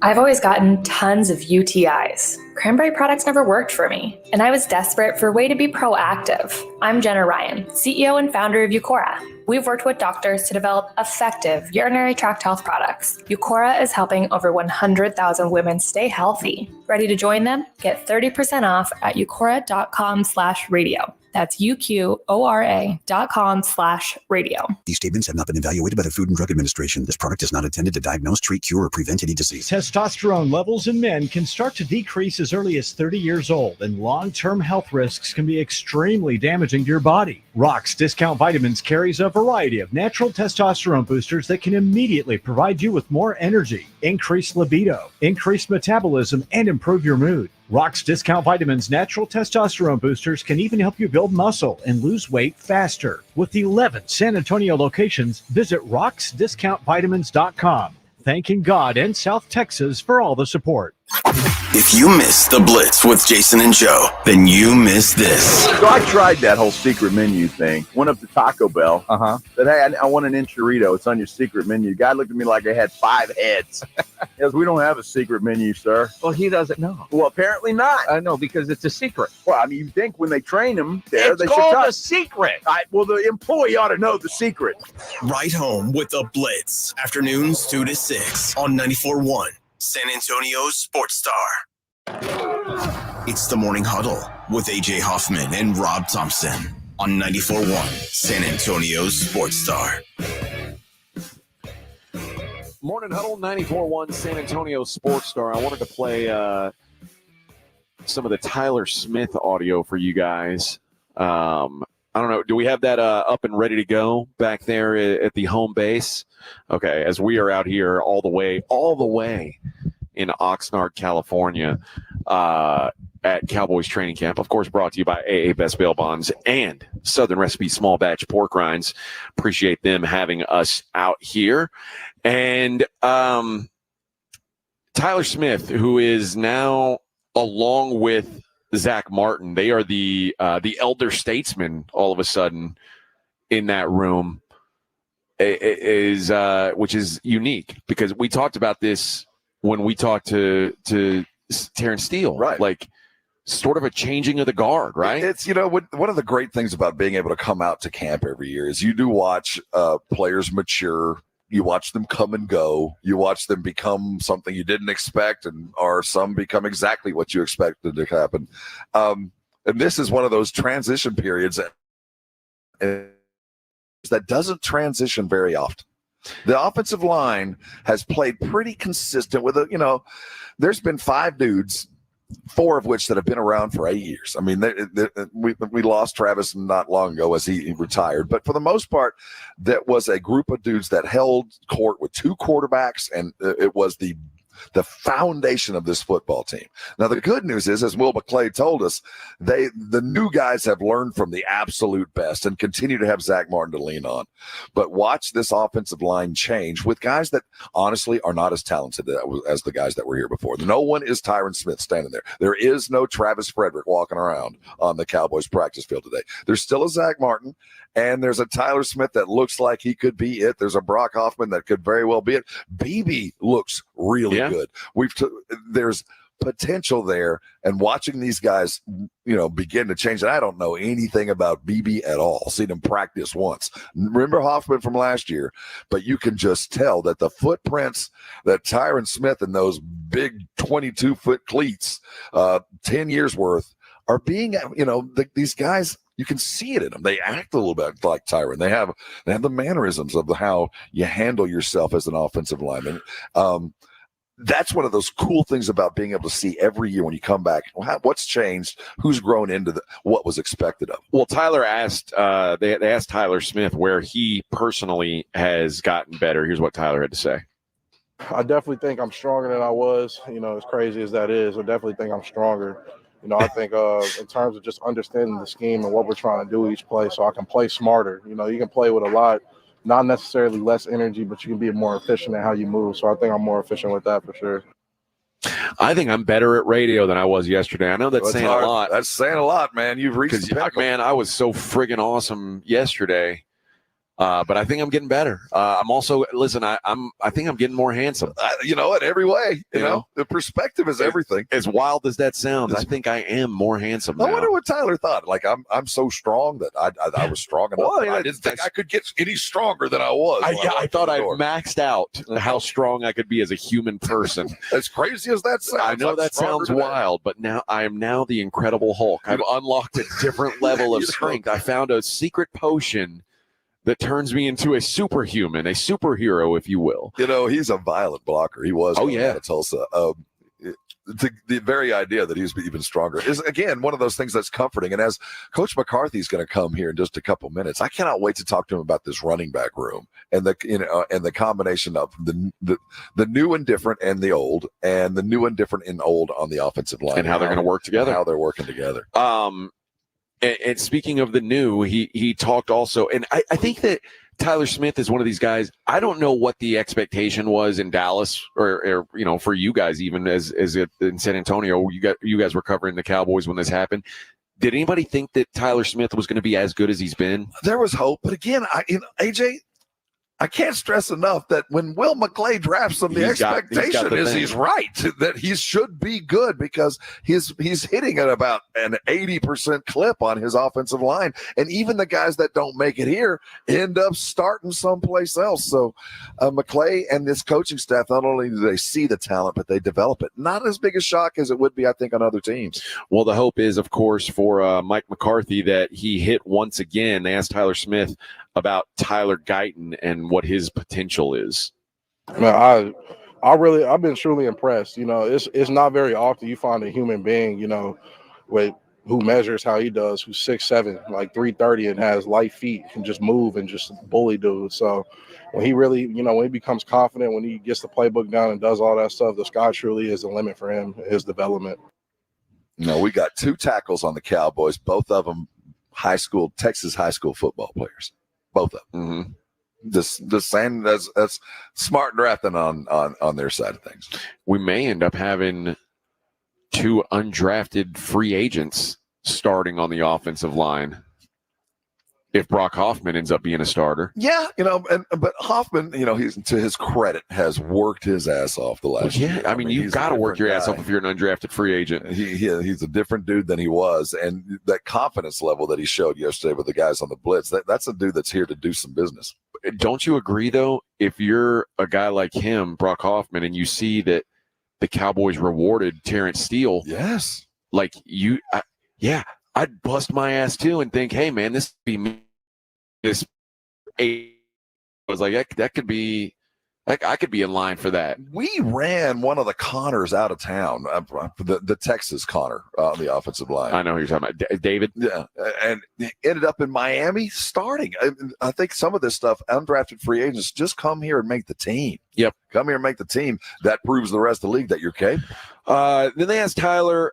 I've always gotten tons of UTIs. Cranberry products never worked for me, and I was desperate for a way to be proactive. I'm Jenna Ryan, CEO and founder of Eucora. We We've worked with doctors to develop effective urinary tract health products. Eucora is helping over 100,000 women stay healthy. Ready to join them? Get 30% off at eucora.com/radio. That's UQORA.com/radio. These statements have not been evaluated by the Food and Drug Administration. This product is not intended to diagnose, treat, cure, or prevent any disease. Testosterone levels in men can start to decrease as early as 30 years old, and long-term health risks can be extremely damaging to your body. Rock's Discount Vitamins carries a variety of natural testosterone boosters that can immediately provide you with more energy, increased libido, increased metabolism, and improve your mood. Rock's Discount Vitamins natural testosterone boosters can even help you build muscle and lose weight faster. With 11 San Antonio locations, visit rocksdiscountvitamins.com. Thanking God and South Texas for all the support. If you missed the Blitz with Jason and Joe, then you missed this. So I tried that whole secret menu thing. Went up to Taco Bell. Said, hey, I want an enchilada. It's on your secret menu. The guy looked at me like I had 5 heads. He goes, we don't have a secret menu, sir. Well, he doesn't know. Well, apparently not. I know, because it's a secret. Well, I mean, you think when they train them there, they should called a secret. Well, the employee ought to know the secret. Right home with the Blitz. Afternoons 2 to 6 on 94.1 San Antonio's Sports Star. It's the Morning Huddle with AJ Hoffman and Rob Thompson on 94.1 San Antonio's Sports Star. Morning Huddle, 94.1 San Antonio Sports Star. I wanted to play some of the Tyler Smith audio for you guys. I don't know. Do we have that up and ready to go back there at the home base? Okay, as we are out here all the way in Oxnard, California, at Cowboys training camp. Of course, brought to you by AA Best Bail Bonds and Southern Recipe Small Batch Pork Rinds. Appreciate them having us out here. And Tyler Smith, who is now along with Zach Martin, they are the elder statesman all of a sudden in that room, is which is unique, because we talked about this when we talked to Terrence Steele, right? Like sort of a changing of the guard, right? It's, one of the great things about being able to come out to camp every year is you do watch players mature. You watch them come and go. You watch them become something you didn't expect, or some become exactly what you expected to happen. And this is one of those transition periods that doesn't transition very often. The offensive line has played pretty consistent with there's been 5 dudes, 4 of which that have been around for 8 years. I mean, we lost Travis not long ago as he retired, but for the most part, that was a group of dudes that held court with 2 quarterbacks, and it was the foundation of this football team. Now, the good news is, as Will McClay told us, the new guys have learned from the absolute best and continue to have Zach Martin to lean on. But watch this offensive line change with guys that honestly are not as talented as the guys that were here before. No one is Tyron Smith standing there. There is no Travis Frederick walking around on the Cowboys practice field today. There's still a Zach Martin, and there's a Tyler Smith that looks like he could be it. There's a Brock Hoffman that could very well be it. BB looks really good. There's potential there, and watching these guys, begin to change. And I don't know anything about BB at all. Seen him practice once. Remember Hoffman from last year, but you can just tell that the footprints that Tyron Smith and those big 22-foot cleats, 10 years worth, are being, these guys. You can see it in them. They act a little bit like Tyron. They have the mannerisms of how you handle yourself as an offensive lineman. That's one of those cool things about being able to see every year when you come back. What's changed? Who's grown into what was expected of? Well, Tyler asked. They asked Tyler Smith where he personally has gotten better. Here's what Tyler had to say. I definitely think I'm stronger than I was. As crazy as that is, I definitely think I'm stronger. I think in terms of just understanding the scheme and what we're trying to do each play, so I can play smarter. You can play with a lot, not necessarily less energy, but you can be more efficient in how you move. So I think I'm more efficient with that for sure. I think I'm better at radio than I was yesterday. I know that's saying hard. A lot. That's saying a lot, man. You've reached the pinnacle. Man, I was so friggin' awesome yesterday. But I think I'm getting better. I'm also I think I'm getting more handsome. In every way. You know, the perspective is everything. As wild as that sounds, I think I am more handsome now. I wonder what Tyler thought. Like I'm so strong that I was strong enough. Well, I didn't think I could get any stronger than I was. I thought I maxed out how strong I could be as a human person. As crazy as that sounds, I know that sounds wild, but now I am now the Incredible Hulk. I've unlocked a different level of strength. I found a secret potion that turns me into a superhuman, a superhero, if you will. He's a violent blocker. He was. Oh, yeah. At Tulsa. The very idea that he's even stronger is, again, one of those things that's comforting. And as Coach McCarthy's going to come here in just a couple minutes, I cannot wait to talk to him about this running back room and the combination of the new and different and the old, and the new and different and old on the offensive line, and how they're going to work together. How they're working together. And speaking of the new, he talked also, and I think that Tyler Smith is one of these guys. I don't know what the expectation was in Dallas, or for you guys, even as in San Antonio. You guys were covering the Cowboys when this happened. Did anybody think that Tyler Smith was going to be as good as he's been? There was hope, but again, AJ, I can't stress enough that when Will McClay drafts him, the expectation is he's right, that he should be good, because he's hitting at about an 80% clip on his offensive line. And even the guys that don't make it here end up starting someplace else. So McClay and this coaching staff, not only do they see the talent, but they develop it. Not as big a shock as it would be, I think, on other teams. Well, the hope is, of course, for Mike McCarthy that he hit once again. They asked Tyler Smith about Tyler Guyton and what his potential is. Man, I've been truly impressed. It's not very often you find a human being, who measures how he does, who's 6'7", like 330, and has light feet, can just move and just bully dudes. So when he really, when he becomes confident, when he gets the playbook down and does all that stuff, the sky truly is the limit for him, his development. We got 2 tackles on the Cowboys, both of them Texas high school football players. Both of them. Mm-hmm. The same. That's smart drafting on their side of things. We may end up having 2 undrafted free agents starting on the offensive line if Brock Hoffman ends up being a starter. Yeah, but Hoffman, he's, to his credit, has worked his ass off the last year. I mean you've got to work your ass off if you're an undrafted free agent. He's a different dude than he was, and that confidence level that he showed yesterday with the guys on the blitz, that's a dude that's here to do some business. Don't you agree, though, if you're a guy like him, Brock Hoffman, and you see that the Cowboys rewarded Terrence Steele? Yes. Like I'd bust my ass too and think, hey, man, this would be me. This I was like, that could be, like, I could be in line for that. We ran one of the Connors out of town, the Texas Connor on the offensive line. I know who you're talking about, David. Yeah, and ended up in Miami starting. I think some of this stuff, undrafted free agents, just come here and make the team. Yep. Come here and make the team. That proves the rest of the league that you're capable. Then they asked Tyler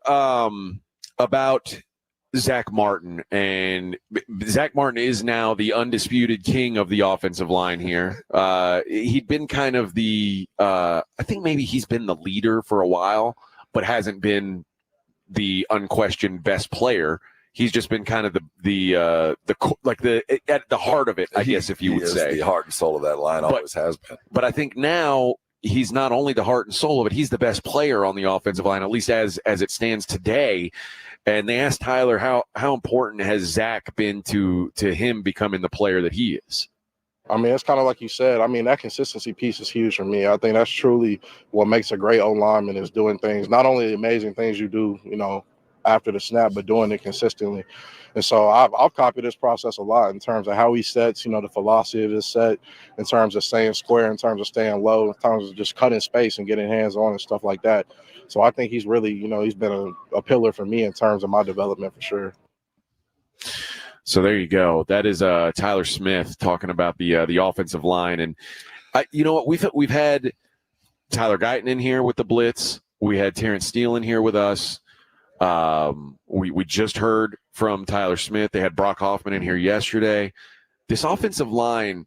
about Zach Martin, and Zach Martin is now the undisputed king of the offensive line here. He'd been kind of I think maybe he's been the leader for a while, but hasn't been the unquestioned best player. He's just been kind of at the heart of it, I guess, if you would say. The heart and soul of that line, always has been. But I think now he's not only the heart and soul of it, he's the best player on the offensive line, at least as it stands today. And they asked Tyler how important has Zach been to him becoming the player that he is. I mean, it's kind of like you said. I mean, that consistency piece is huge for me. I think that's truly what makes a great O-lineman, is doing things, not only the amazing things you do, after the snap, but doing it consistently. And so I've copied this process a lot in terms of how he sets, the philosophy of his set, in terms of staying square, in terms of staying low, in terms of just cutting space and getting hands on and stuff like that. So I think he's really, he's been a pillar for me in terms of my development for sure. So there you go. That is Tyler Smith talking about the offensive line. And you know what? We've had Tyler Guyton in here with the blitz. We had Terrence Steele in here with us. We just heard from Tyler Smith. They had Brock Hoffman in here yesterday. This offensive line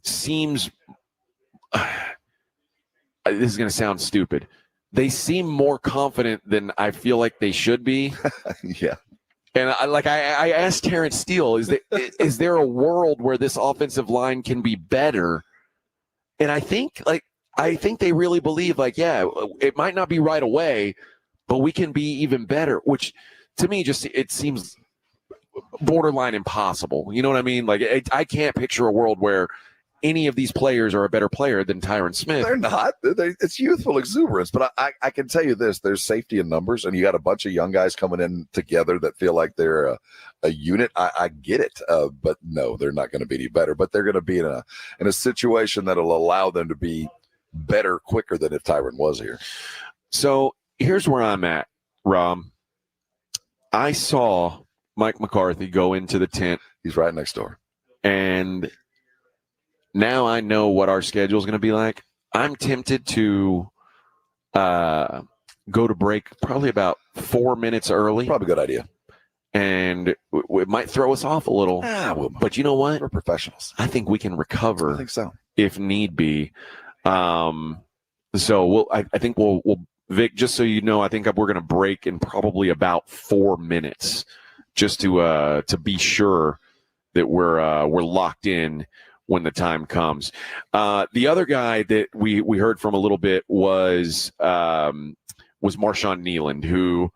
seems this is going to sound stupid. They seem more confident than I feel like they should be. Yeah. And I asked Terrence Steele, is there a world where this offensive line can be better? And I think they really believe, it might not be right away, but we can be even better, which to me it seems borderline impossible. You know what I mean? I can't picture a world where any of these players are a better player than Tyron Smith. They're not. It's youthful exuberance. But I can tell you this, there's safety in numbers, and you got a bunch of young guys coming in together that feel like they're a unit. I get it. But no, they're not going to be any better. But they're going to be in a situation that'll allow them to be better quicker than if Tyron was here. So here's where I'm at, Rom. I saw Mike McCarthy go into the tent. He's right next door. And now I know what our schedule is going to be like. I'm tempted to go to break probably about 4 minutes early. Probably a good idea. And it might throw us off a little. But you know what? We're professionals. I think we can recover. I think so. If need be. So I think we'll Vic, just so you know, I think we're going to break in probably about 4 minutes just to be sure that we're locked in when the time comes. The other guy that we heard from a little bit was Marshawn Nealand, who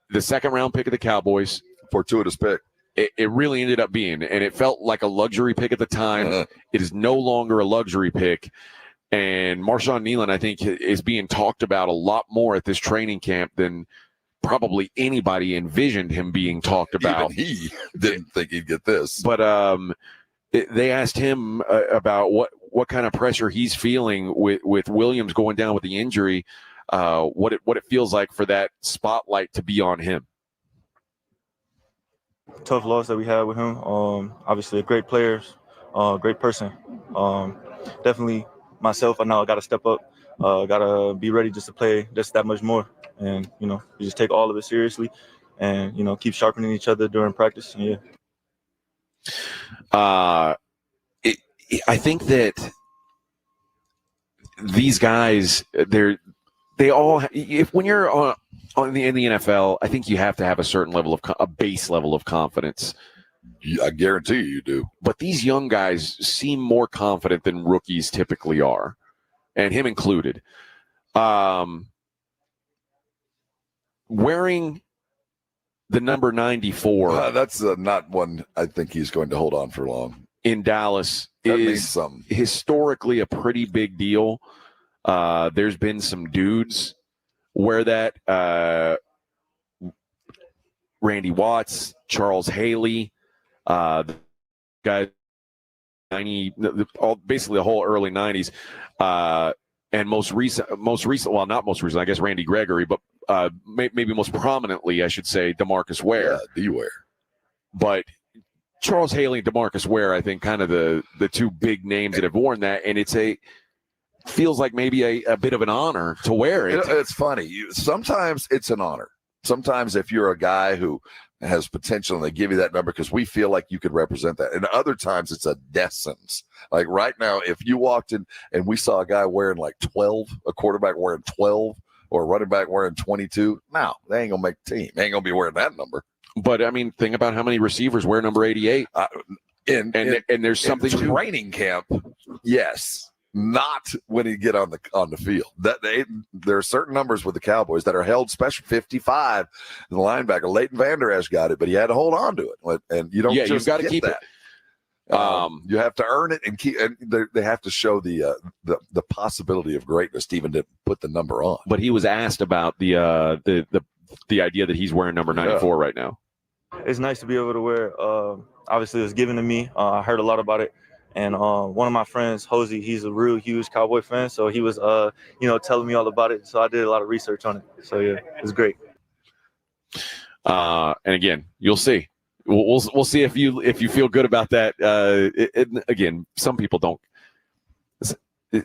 the second round pick of the Cowboys. Fortuitous pick. It really ended up being, and it felt like a luxury pick at the time. It is no longer a luxury pick. And Marshawn Nealand, I think, is being talked about a lot more at this training camp than probably anybody envisioned him being talked about. Even he didn't think he'd get this. But they asked him about what kind of pressure he's feeling with Williams going down with the injury, what it feels like for that spotlight to be on him. Tough loss that we had with him. Obviously a great player, great person. Definitely myself, I know I got to step up, got to be ready just to play just that much more. And, we just take all of it seriously and, keep sharpening each other during practice. And, I think that these guys, they all, when you're in the NFL, I think you have to have a certain level of a base level of confidence. I guarantee you do. But these young guys seem more confident than rookies typically are, and him included. Wearing the number 94. That's not one I think he's going to hold on for long. In Dallas that is historically a pretty big deal. There's been some dudes wear that. Randy Watts, Charles Haley, the guy, basically the whole early 90s, and most recent, well, not most recent, I guess Randy Gregory, but maybe most prominently, I should say, DeMarcus Ware. Yeah, D-Ware. But Charles Haley and DeMarcus Ware, I think, kind of the two big names that have worn that, and feels like maybe a bit of an honor to wear it. It's funny. Sometimes it's an honor. Sometimes if you're a guy who has potential and they give you that number because we feel like you could represent that. And other times it's a decence. Like right now, if you walked in and we saw a guy wearing like 12, a quarterback wearing 12, or a running back wearing 22, no, they ain't going to make the team. They ain't going to be wearing that number. But, I mean, think about how many receivers wear number 88. And there's something in training camp, yes. Not when you get on the field. There are certain numbers with the Cowboys that are held special. 55, the linebacker Leighton Vander Esch got it, but he had to hold on to it. And you don't just you've got to keep that. You have to earn it and keep. And they have to show the possibility of greatness to even to put the number on. But he was asked about the idea that he's wearing number 94 right now. It's nice to be able to wear. Obviously, it was given to me. I heard a lot about it. And one of my friends, Hosey, he's a real huge Cowboy fan. So he was, telling me all about it. So I did a lot of research on it. So, yeah, it was great. And again, you'll see. We'll see if you feel good about that. Again, some people don't.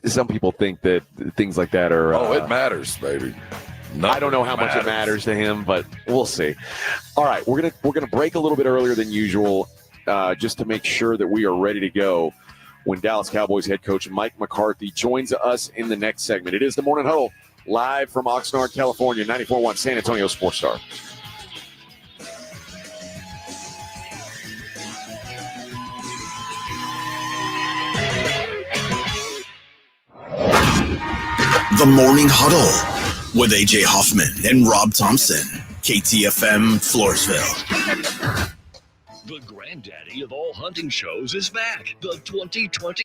Some people think that things like that are. It matters, baby. I don't know how much it matters to him, but we'll see. All right, we're gonna break a little bit earlier than usual. Just to make sure that we are ready to go when Dallas Cowboys head coach Mike McCarthy joins us in the next segment. It is the Morning Huddle, live from Oxnard, California, 94.1 San Antonio Sports Star. The Morning Huddle with AJ Hoffman and Rob Thompson. KTFM, Floresville. The granddaddy of all hunting shows is back. The 2024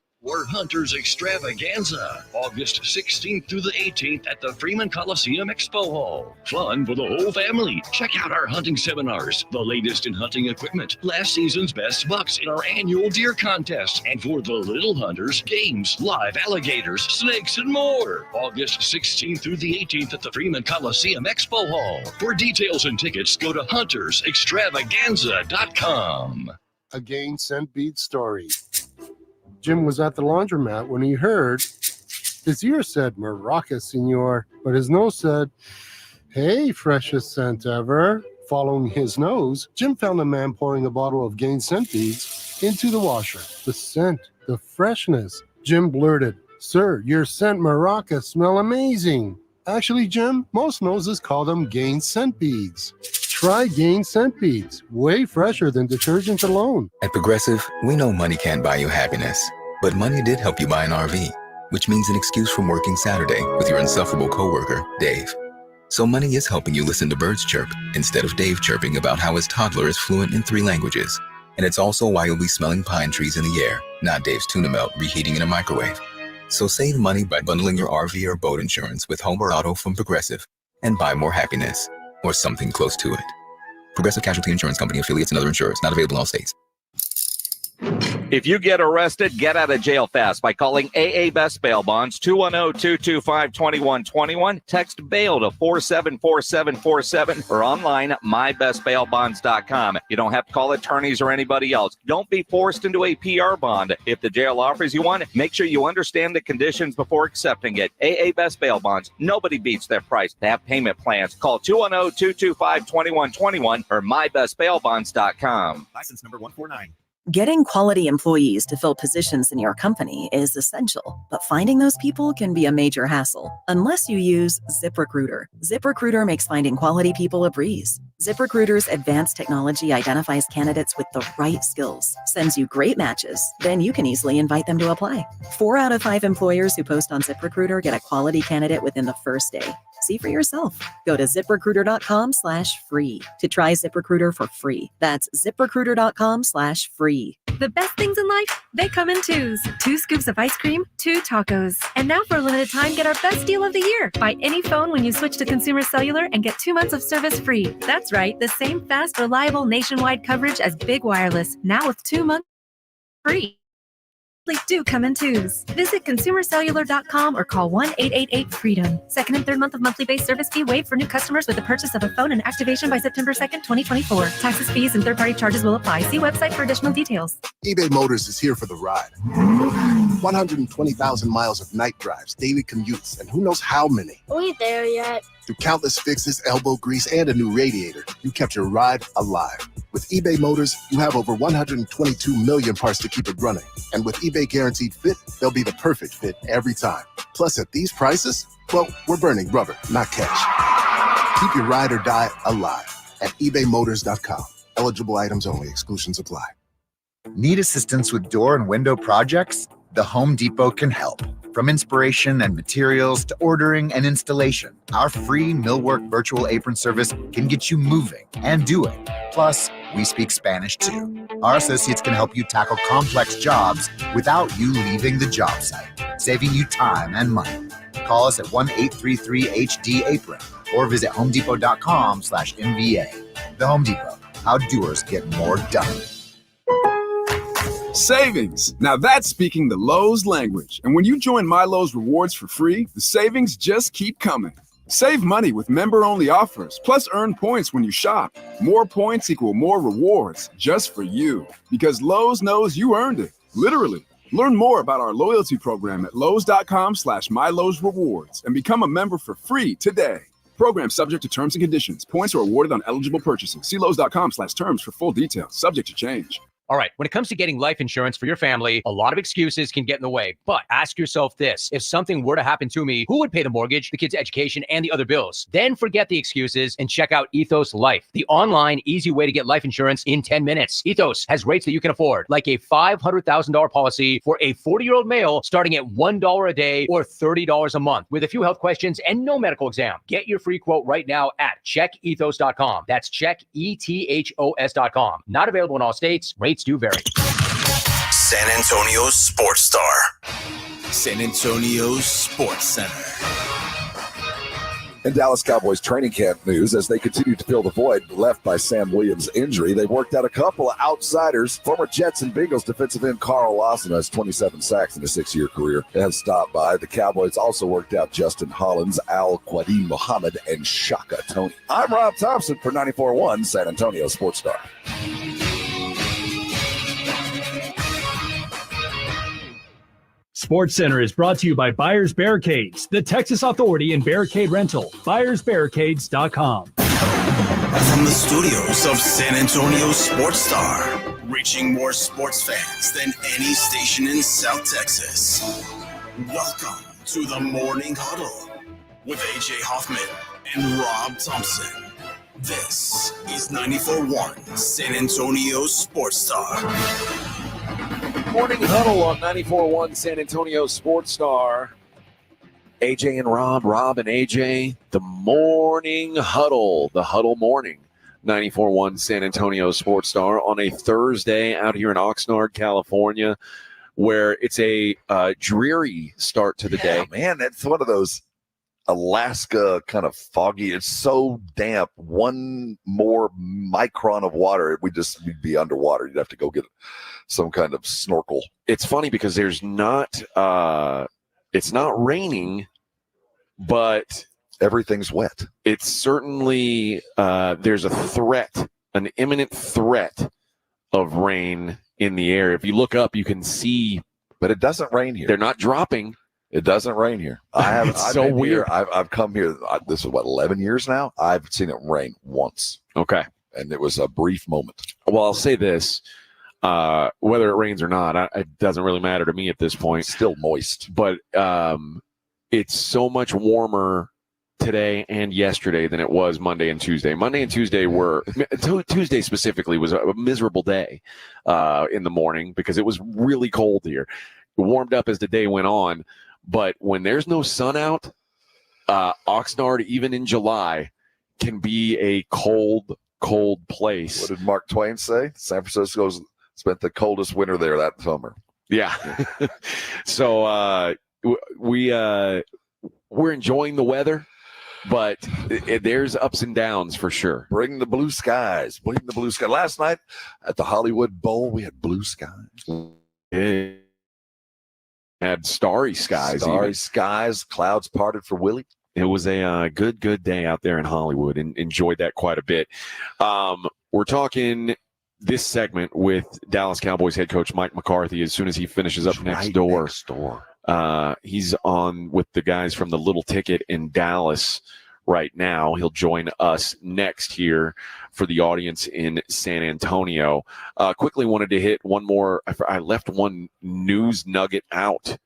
Hunters Extravaganza, August 16th through the 18th at the Freeman Coliseum Expo Hall. Fun for the whole family. Check out our hunting seminars, the latest in hunting equipment, last season's best bucks in our annual deer contest, and for the little hunters, games, live alligators, snakes, and more. August 16th through the 18th at the Freeman Coliseum Expo Hall. For details and tickets, go to huntersextravaganza.com. A Gain Scent Bead story. Jim was at the laundromat when he heard his ear said, "Maraca, senor," but his nose said, "Hey, freshest scent ever." Following his nose, Jim found a man pouring a bottle of Gain Scent Beads into the washer. The scent, the freshness. Jim blurted, "Sir, your scent Maraca smell amazing." Actually, Jim, most noses call them Gain Scent Beads. Try Gain Scent Beads, way fresher than detergent alone. At Progressive, we know money can't buy you happiness, but money did help you buy an RV, which means an excuse from working Saturday with your insufferable coworker, Dave. So money is helping you listen to birds chirp instead of Dave chirping about how his toddler is fluent in 3 languages. And it's also why you'll be smelling pine trees in the air, not Dave's tuna melt reheating in a microwave. So save money by bundling your RV or boat insurance with home or auto from Progressive and buy more happiness. Or something close to it. Progressive Casualty Insurance Company, affiliates, and other insurers. Not available in all states. If you get arrested, get out of jail fast by calling AA Best Bail Bonds, 210-225-2121. Text bail to 474747 or online at mybestbailbonds.com. You don't have to call attorneys or anybody else. Don't be forced into a PR bond. If the jail offers you one, make sure you understand the conditions before accepting it. AA Best Bail Bonds. Nobody beats their price. They have payment plans. Call 210-225-2121 or mybestbailbonds.com. License number 149. Getting quality employees to fill positions in your company is essential, but finding those people can be a major hassle unless you use ZipRecruiter. ZipRecruiter makes finding quality people a breeze. ZipRecruiter's advanced technology identifies candidates with the right skills, sends you great matches, then you can easily invite them to apply. 4 out of 5 employers who post on ZipRecruiter get a quality candidate within the first day. See for yourself. Go to ZipRecruiter.com/free to try ZipRecruiter for free. That's ZipRecruiter.com/free. The best things in life, they come in twos. 2 scoops of ice cream, 2 tacos. And now for a limited time, get our best deal of the year. Buy any phone when you switch to Consumer Cellular and get 2 months of service free. That's right, the same fast, reliable nationwide coverage as Big Wireless, now with 2 months free. Do come in twos. Visit consumercellular.com or call 1-888-FREEDOM. Second and third month of monthly base service fee waived for new customers with the purchase of a phone and activation by September 2nd, 2024. Taxes, fees, and third-party charges will apply. See website for additional details. eBay Motors is here for the ride. 120,000 miles of night drives, daily commutes, and who knows how many. Are we there yet? Through countless fixes, elbow grease, and a new radiator, you kept your ride alive. With eBay Motors, you have over 122 million parts to keep it running. And with eBay Guaranteed Fit, they'll be the perfect fit every time. Plus, at these prices, well, we're burning rubber, not cash. Keep your ride or die alive at ebaymotors.com. Eligible items only. Exclusions apply. Need assistance with door and window projects? The Home Depot can help. From inspiration and materials to ordering and installation, our free millwork virtual apron service can get you moving and doing. Plus, we speak Spanish too. Our associates can help you tackle complex jobs without you leaving the job site, saving you time and money. Call us at 1-833-HD-APRON or visit homedepot.com/MVA. The Home Depot, how doers get more done. Savings. Now that's speaking the Lowe's language. And when you join My Lowe's Rewards for free, the savings just keep coming. Save money with member-only offers, plus earn points when you shop. More points equal more rewards, just for you. Because Lowe's knows you earned it, literally. Learn more about our loyalty program at lowes.com/MyLowe'sRewards and become a member for free today. Program subject to terms and conditions. Points are awarded on eligible purchases. See lowes.com/terms for full details. Subject to change. All right, when it comes to getting life insurance for your family, a lot of excuses can get in the way. But ask yourself this: if something were to happen to me, who would pay the mortgage, the kids' education, and the other bills? Then forget the excuses and check out Ethos Life, the online, easy way to get life insurance in 10 minutes. Ethos has rates that you can afford, like a $500,000 policy for a 40-year-old male starting at $1 a day or $30 a month, with a few health questions and no medical exam. Get your free quote right now at checkethos.com. That's checkethos.com. Not available in all states. Rates do vary. San Antonio's Sports Star. San Antonio's Sports Center. In Dallas Cowboys training camp news, as they continue to fill the void left by Sam Williams' injury, they've worked out a couple of outsiders. Former Jets and Bengals defensive end Carl Lawson has 27 sacks in a 6-year career and have stopped by. The Cowboys also worked out Justin Hollins, Al Qadim Muhammad, and Shaka Tony. I'm Rob Thompson for 94.1 San Antonio Sports Star. Sports Center is brought to you by Buyers Barricades, the Texas Authority in Barricade Rental. BuyersBarricades.com. From the studios of San Antonio Sports Star, reaching more sports fans than any station in South Texas. Welcome to the Morning Huddle with AJ Hoffman and Rob Thompson. This is 94.1 San Antonio Sports Star. Morning Huddle on 94.1 San Antonio Sports Star. AJ and Rob and AJ, the Morning Huddle, the Huddle Morning. 94.1 San Antonio Sports Star on a Thursday out here in Oxnard, California, where it's a dreary start to the day. Man, that's one of those Alaska kind of foggy. It's so damp. One more micron of water, we'd be underwater. You'd have to go get some kind of snorkel. It's funny because there's not it's not raining, but everything's wet. It's certainly there's a threat, an imminent threat of rain in the air. If you look up, you can see, but it doesn't rain here. They're not dropping. It doesn't rain here. It's so weird. I've come here. This is 11 years now. I've seen it rain once. Okay, and it was a brief moment. Well, I'll say this: whether it rains or not, it doesn't really matter to me at this point. It's still moist, but it's so much warmer today and yesterday than it was Monday and Tuesday. Monday and Tuesday were Tuesday specifically was a miserable day in the morning because it was really cold here. It warmed up as the day went on. But when there's no sun out, Oxnard, even in July, can be a cold place. What did Mark Twain say? San Francisco spent the coldest winter there that summer. Yeah. So we're enjoying the weather, but there's ups and downs for sure. Bring the blue skies. Bring the blue sky. Last night at the Hollywood Bowl, we had blue skies. Yeah. Had starry skies. Skies, clouds parted for Willie. It was a good day out there in Hollywood, and enjoyed that quite a bit. We're talking this segment with Dallas Cowboys head coach Mike McCarthy as soon as he finishes up next door. He's on with the guys from the Little Ticket in Dallas right now. He'll join us next here for the audience in San Antonio. Quickly wanted to hit one more. I left one news nugget out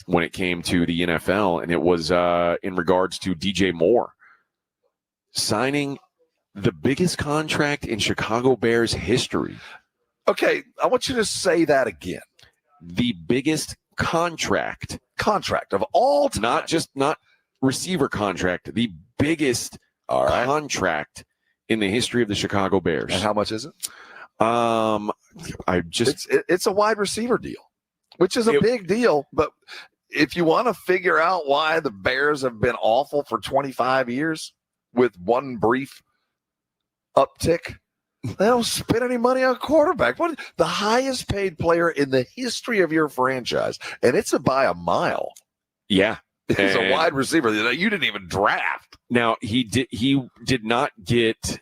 when it came to the NFL, and it was in regards to DJ Moore signing the biggest contract in Chicago Bears history. Okay, I want you to say that again. The biggest contract of all time. Not receiver contract, the biggest contract in the history of the Chicago Bears. And how much is it? It's a wide receiver deal, which is a big deal. But if you want to figure out why the Bears have been awful for 25 years with one brief uptick, they don't spend any money on quarterback. What the highest paid player in the history of your franchise, and it's by a mile. Yeah. He's a wide receiver that you didn't even draft. Now he did not get.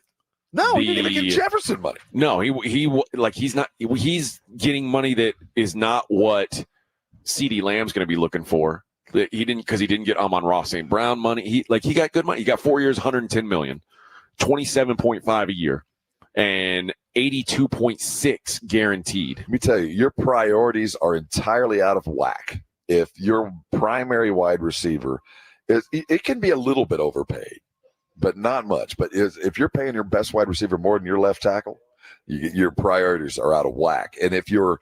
No, he didn't even get Jefferson money. No, he's getting money that is not what CeeDee Lamb's going to be looking for. He didn't get Amon-Ra St. Brown money. He got good money. He got 4 years, $110 million, 27.5 a year, and 82.6 guaranteed. Let me tell you, your priorities are entirely out of whack. If your primary wide receiver it can be a little bit overpaid, but not much. But if you're paying your best wide receiver more than your left tackle, your priorities are out of whack. And if your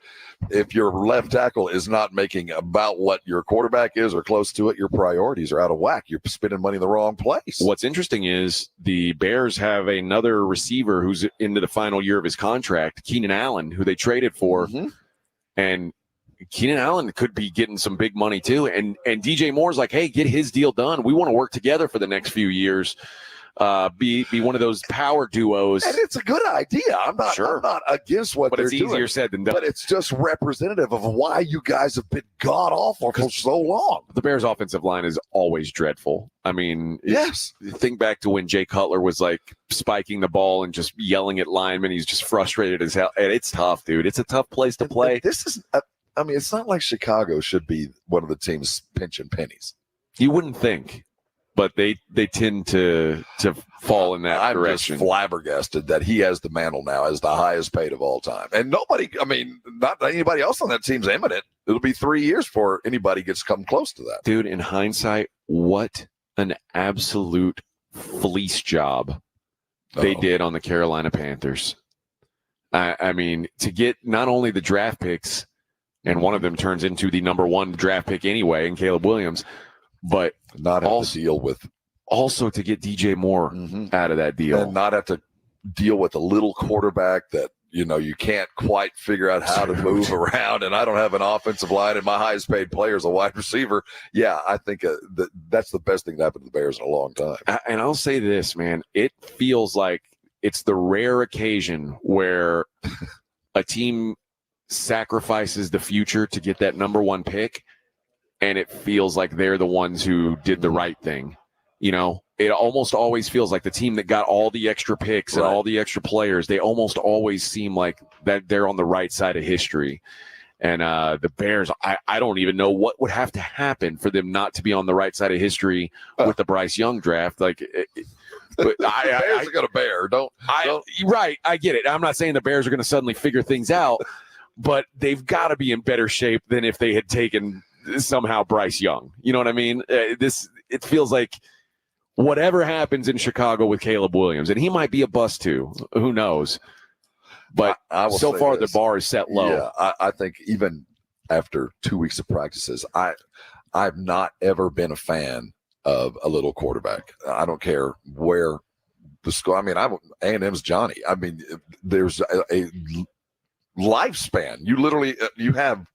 left tackle is not making about what your quarterback is or close to it, your priorities are out of whack. You're spending money in the wrong place. What's interesting is the Bears have another receiver who's into the final year of his contract, Keenan Allen, who they traded for. Mm-hmm. And Keenan Allen could be getting some big money too. And DJ Moore's like, hey, get his deal done. We want to work together for the next few years. Be one of those power duos. And it's a good idea. I'm not against what they're doing. But it's easier said than done. But it's just representative of why you guys have been god-awful for so long. The Bears' offensive line is always dreadful. I mean, yes. Think back to when Jay Cutler was like spiking the ball and just yelling at linemen. He's just frustrated as hell. And it's tough, dude. It's a tough place to play. This is, it's not like Chicago should be one of the teams pinching pennies. You wouldn't think. But they tend to fall in that direction. I'm just flabbergasted that he has the mantle now as the highest paid of all time. And nobody, not anybody else on that team's imminent. It'll be 3 years before anybody gets come close to that. Dude, in hindsight, what an absolute fleece job they did on the Carolina Panthers. I mean, to get not only the draft picks, and one of them turns into the number one draft pick anyway, in Caleb Williams, but not have to deal with also to get DJ Moore out of that deal, and not have to deal with a little quarterback that you can't quite figure out how to move around. And I don't have an offensive line, and my highest paid player is a wide receiver. Yeah, I think that's the best thing that happened to the Bears in a long time. And I'll say this, man, it feels like it's the rare occasion where a team sacrifices the future to get that number one pick. And it feels like they're the ones who did the right thing. It almost always feels like the team that got all the extra picks and all the extra players, they almost always seem like that they're on the right side of history. And the Bears, I don't even know what would have to happen for them not to be on the right side of history with the Bryce Young draft. But Bears are going to bear. Right, I get it. I'm not saying the Bears are going to suddenly figure things out, but they've got to be in better shape than if they had taken somehow Bryce Young. You know what I mean? It feels like whatever happens in Chicago with Caleb Williams, and he might be a bust too. Who knows? But so far the bar is set low. Yeah, I think even after 2 weeks of practices, I've not ever been a fan of a little quarterback. I don't care where the school. A&M's Johnny. There's a lifespan. You literally you have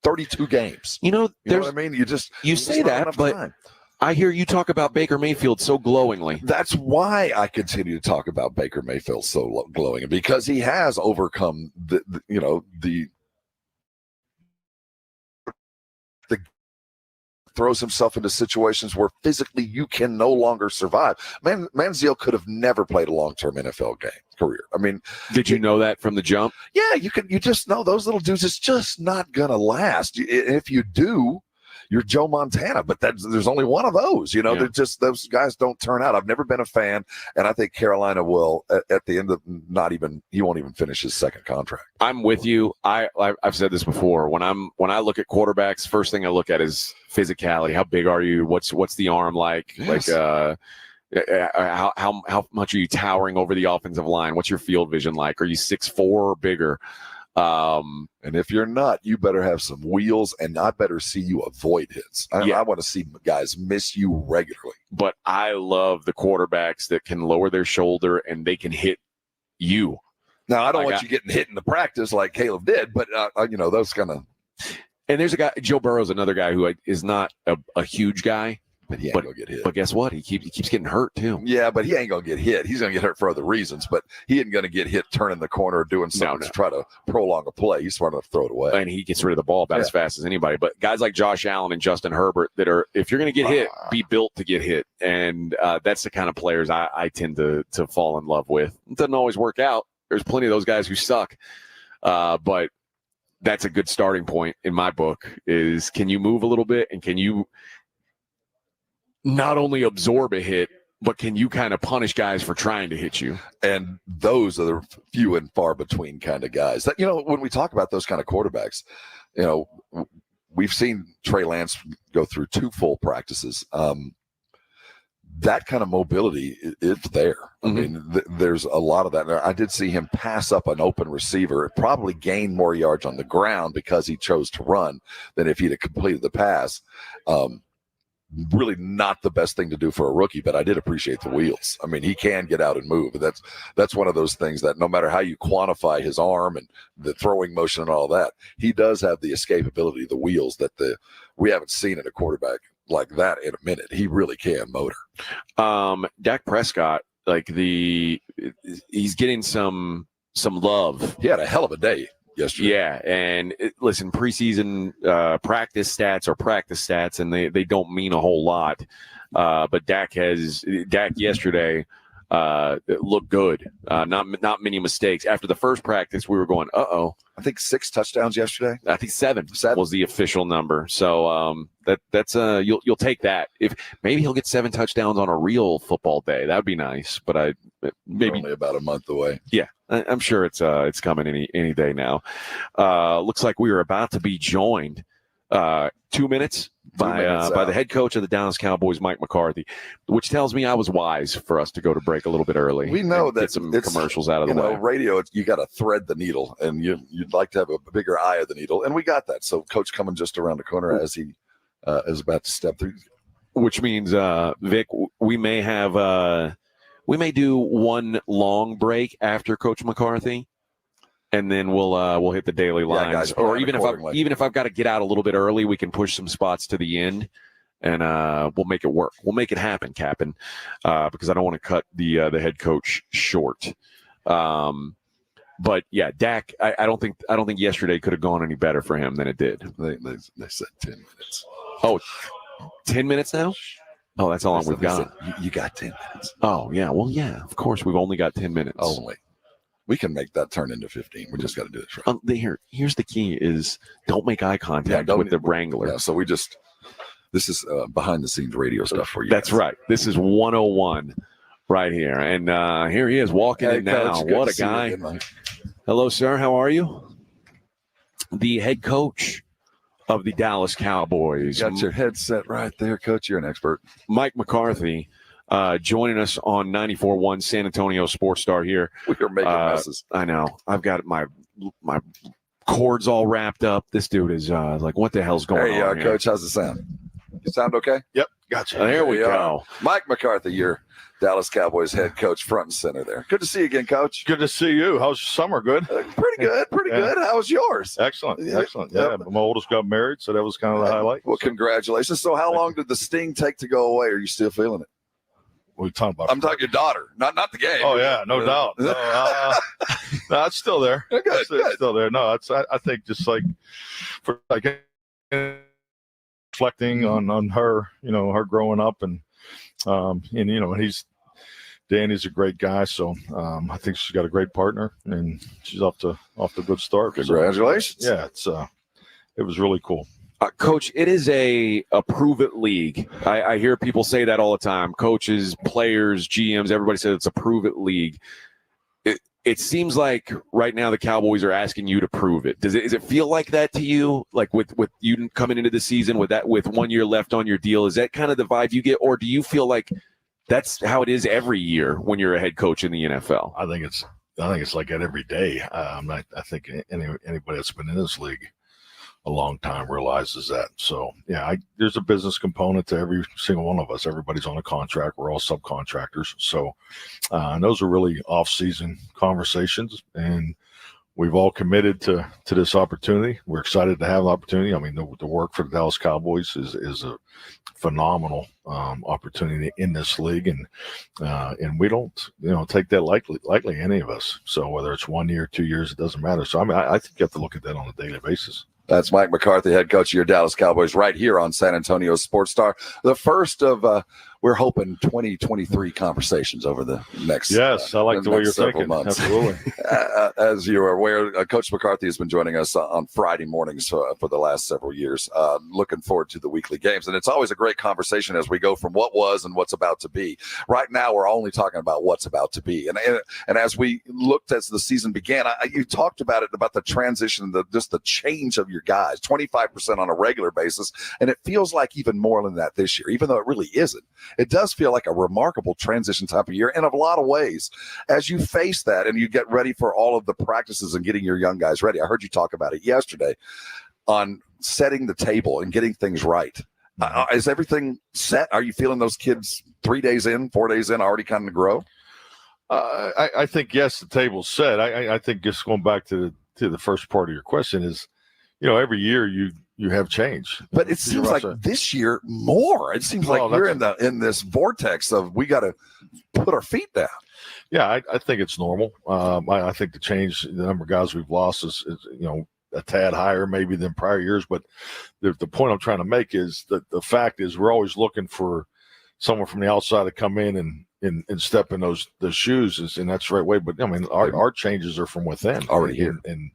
32 games. You know what I mean? You say that, but time. I hear you talk about Baker Mayfield so glowingly. That's why I continue to talk about Baker Mayfield so glowing, because he has overcome the throws himself into situations where physically you can no longer survive. Manziel could have never played a long-term NFL career. Did you know that from the jump? Yeah, you just know those little dudes. It's just not gonna last. If you do, you're Joe Montana, but there's only one of those. They're just, those guys don't turn out. I've never been a fan, and I think Carolina will at the end of he won't even finish his second contract. I'm with you. I've said this before. When I look at quarterbacks, first thing I look at is physicality. How big are you? What's the arm like? Yes. How much are you towering over the offensive line? What's your field vision like? Are you 6'4" or bigger? And if you're not, you better have some wheels, and I better see you avoid hits. I want to see guys miss you regularly. But I love the quarterbacks that can lower their shoulder and they can hit you. Now, I don't want you getting hit in the practice like Caleb did, but those kind of. And there's a guy, Joe Burrow's another guy who is not a huge guy. But he ain't gonna get hit. But guess what? He keeps getting hurt too. Yeah, but he ain't gonna get hit. He's gonna get hurt for other reasons. But he ain't gonna get hit turning the corner or doing something to try to prolong a play. He's smart enough to throw it away. And he gets rid of the ball about as fast as anybody. But guys like Josh Allen and Justin Herbert that are, if you're gonna get hit, be built to get hit. And that's the kind of players I tend to fall in love with. It doesn't always work out. There's plenty of those guys who suck. But that's a good starting point in my book. Is can you move a little bit, and can you not only absorb a hit, But can you kind of punish guys for trying to hit you? And those are the few and far between kind of guys. That, when we talk about those kind of quarterbacks, we've seen Trey Lance go through 2 full practices. That kind of mobility is there. I mean, there's a lot of that. I did see him pass up an open receiver. It probably gained more yards on the ground because he chose to run than if he'd have completed the pass. Really not the best thing to do for a rookie, but I did appreciate the wheels. I mean, he can get out and move. That's one of those things that no matter how you quantify his arm and the throwing motion and all that, he does have the escapability, the wheels that we haven't seen in a quarterback like that in a minute. He really can motor. Dak Prescott, he's getting some love. He had a hell of a day yesterday. Yeah, and listen, preseason practice stats are practice stats, and they don't mean a whole lot. But Dak yesterday looked good. Not many mistakes. After the first practice, we were going, uh-oh. I think 6 touchdowns yesterday. I think 7 was the official number. So that's you'll take that. If maybe he'll get 7 touchdowns on a real football day, that would be nice. But maybe only about a month away. Yeah, I'm sure it's coming any day now. Looks like we are about to be joined 2 minutes by the head coach of the Dallas Cowboys, Mike McCarthy, which tells me I was wise for us to go to break a little bit early. We know that get some commercials out of the way. Radio, you got to thread the needle, and you'd like to have a bigger eye of the needle, and we got that. So, Coach coming just around the corner as he is about to step through, which means Vic, we may do one long break after Coach McCarthy. And then we'll hit the daily lines, guys, or even if I've got to get out a little bit early, we can push some spots to the end, and we'll make it work. We'll make it happen, Captain, because I don't want to cut the head coach short. But yeah, Dak, I don't think yesterday could have gone any better for him than it did. They said 10 minutes. Oh, 10 minutes now? Oh, that's how long we've got. You got 10 minutes. Oh yeah, well yeah, of course we've only got 10 minutes. Only. We can make that turn into 15. We just got to do this right. Here's the key: is don't make eye contact with the wrangler. Yeah, so this is behind the scenes radio stuff for you. That's guys. Right. This is 101 right here, and here he is walking in now. Coach, what a guy! Again, hello, sir. How are you? The head coach of the Dallas Cowboys. You got your headset right there, Coach. You're an expert. Mike McCarthy. Joining us on 94.1 San Antonio Sports Star here. We're making messes. I know. I've got my cords all wrapped up. This dude is like, what the hell's going on here? Coach. How's it sound? You sound okay? Yep. Gotcha. There we go. Mike McCarthy, your Dallas Cowboys head coach, front and center there. Good to see you again, Coach. Good to see you. How's your summer? Good? Pretty good. Good. How was yours? Excellent. Yeah, my oldest got married, so that was kind of the highlight. Well, congratulations. So how long did the sting take to go away? Are you still feeling it? What are you talking about? I'm talking your daughter, not the game. Oh yeah, no doubt. No, it's still there. Good, it's still there. No, I think just like reflecting on her, her growing up, and Danny's a great guy, so I think she's got a great partner, and she's off to a good start. Congratulations. So, yeah, it was really cool. Coach, it is a prove it league. I hear people say that all the time. Coaches, players, GMs, everybody says it's a prove it league. It seems like right now the Cowboys are asking you to prove it. Does it feel like that to you? Like with you coming into the season with 1 year left on your deal, is that kind of the vibe you get, or do you feel like that's how it is every year when you're a head coach in the NFL? I think it's like that every day. I think anybody that's been in this league a long time realizes that. So yeah, there's a business component to every single one of us. Everybody's on a contract. We're all subcontractors. So and those are really off-season conversations, and we've all committed to this opportunity. We're excited to have the opportunity. I mean, the work for the Dallas Cowboys is a phenomenal opportunity in this league, and we don't take that lightly, any of us. So whether it's 1 year, 2 years, it doesn't matter. So I think you have to look at that on a daily basis. That's Mike McCarthy, head coach of your Dallas Cowboys, right here on San Antonio Sports Star. The first of we're hoping 2023 conversations over the next. Yes, I like the way you're thinking. Months. Absolutely. As you are aware, Coach McCarthy has been joining us on Friday mornings for the last several years. Looking forward to the weekly games, and it's always a great conversation as we go from what was and what's about to be. Right now, we're only talking about what's about to be, and as we looked as the season began, you talked about it, about the transition, just the change of your guys, 25% on a regular basis, and it feels like even more than that this year, even though it really isn't. It does feel like a remarkable transition type of year in a lot of ways. As you face that and you get ready for all of the practices and getting your young guys ready, I heard you talk about it yesterday on setting the table and getting things right. Is everything set? Are you feeling those kids 3 days in, 4 days in already kind of grow? I think, yes, the table's set. I think just going back to the first part of your question is, every year you have change. But it seems like this year more. It seems like you're in this vortex of we got to put our feet down. Yeah, I think it's normal. I think the number of guys we've lost is a tad higher maybe than prior years. But the point I'm trying to make is that the fact is we're always looking for someone from the outside to come in and step in those shoes, and that's the right way. But I mean, our changes are from within already here. And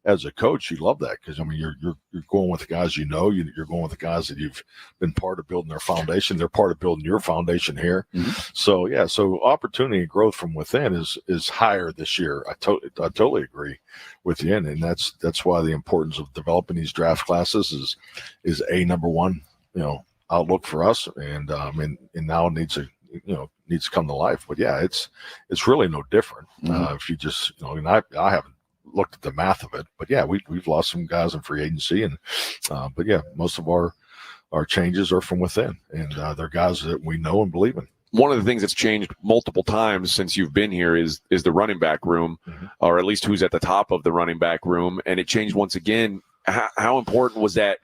as a coach, you love that because I mean, you're going with the guys you're going with the guys that you've been part of building their foundation. They're part of building your foundation here. Mm-hmm. So opportunity and growth from within is higher this year. I totally agree with you, and that's why the importance of developing these draft classes is a number one outlook for us, and now it needs to come to life. But yeah, it's really no different. Mm-hmm. If you just and I haven't looked at the math of it, but yeah, we've lost some guys in free agency, and but yeah, most of our changes are from within, and they're guys that we know and believe in. One of the things that's changed multiple times since you've been here is the running back room, mm-hmm. or at least who's at the top of the running back room, and it changed once again. How important was that?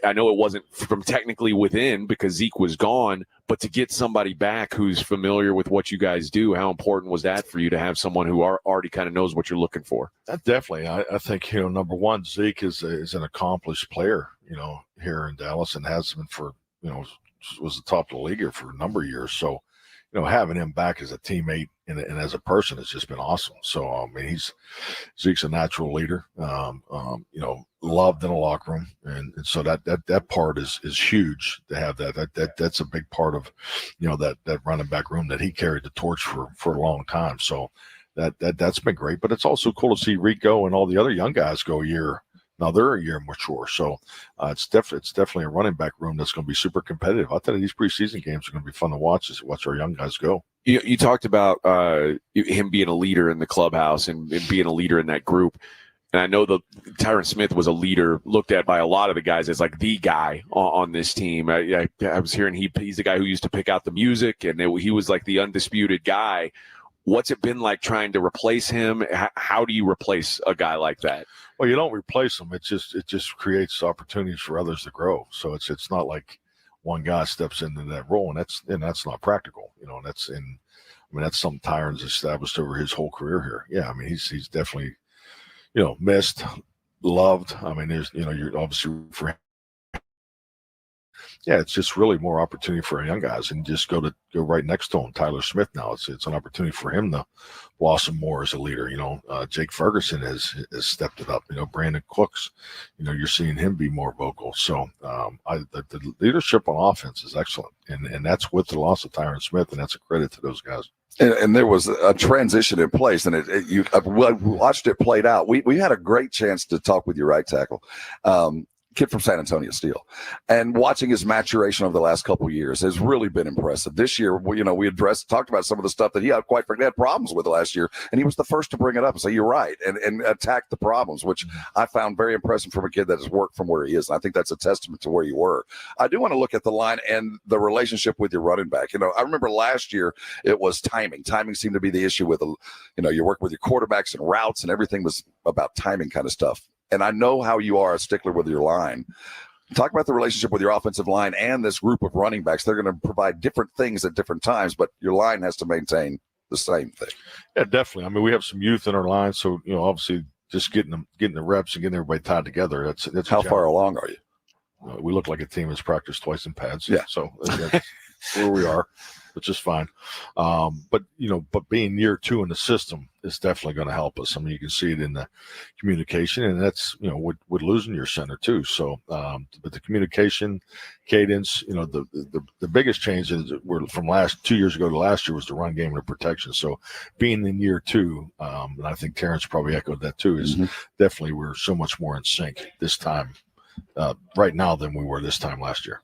I know it wasn't from technically within because Zeke was gone, but to get somebody back who's familiar with what you guys do, how important was that for you to have someone who already kind of knows what you're looking for? Definitely. I think, number one, Zeke is an accomplished player, here in Dallas, and has been for, was the top of the league here for a number of years. So, having him back as a teammate and as a person has just been awesome. So, I mean, Zeke's a natural leader, loved in a locker room. And so that part is huge to have that. That's a big part of, that running back room that he carried the torch for a long time. So that's been great, but it's also cool to see Rico and all the other young guys go a year. Now they're a year mature, so it's definitely a running back room that's going to be super competitive. I tell you, these preseason games are going to be fun to watch our young guys go. You talked about him being a leader in the clubhouse and being a leader in that group. And I know Tyron Smith was a leader looked at by a lot of the guys as like the guy on this team. I was hearing he's the guy who used to pick out the music, and he was like the undisputed guy. What's it been like trying to replace him? How do you replace a guy like that? Well, you don't replace them. It just creates opportunities for others to grow. So it's not like one guy steps into that role, and that's not practical. That's something Tyron's established over his whole career here. Yeah, I mean he's definitely missed, loved. I mean you're obviously for him. Yeah, it's just really more opportunity for our young guys, and just go right next to him, Tyler Smith. Now it's an opportunity for him to blossom more as a leader. Jake Ferguson has stepped it up. Brandon Cooks, you're seeing him be more vocal. So the leadership on offense is excellent, and that's with the loss of Tyron Smith, and that's a credit to those guys. And there was a transition in place, and I've watched it played out. We had a great chance to talk with your right tackle. Kid from San Antonio Steel, and watching his maturation over the last couple of years has really been impressive. This year, we talked about some of the stuff that he had problems with last year, and he was the first to bring it up and say, you're right, and attack the problems, which I found very impressive from a kid that has worked from where he is. And I think that's a testament to where you were. I do want to look at the line and the relationship with your running back. I remember last year it was timing. Timing seemed to be the issue with, you work with your quarterbacks and routes, and everything was about timing kind of stuff. And I know how you are a stickler with your line. Talk about the relationship with your offensive line and this group of running backs. They're going to provide different things at different times, but your line has to maintain the same thing. Yeah, definitely. I mean, we have some youth in our line, so obviously just getting the reps and getting everybody tied together. That's how far along are you? We look like a team that's practiced twice in pads. Yeah. So where we are, which is fine. But being year 2 in the system is definitely going to help us. I mean, you can see it in the communication, and that's, with losing your center too. So, but the communication cadence, the biggest change is from 2 years ago to last year was the run game and the protection. So being in year 2, and I think Terrence probably echoed that too, is definitely we're so much more in sync this time, right now than we were this time last year.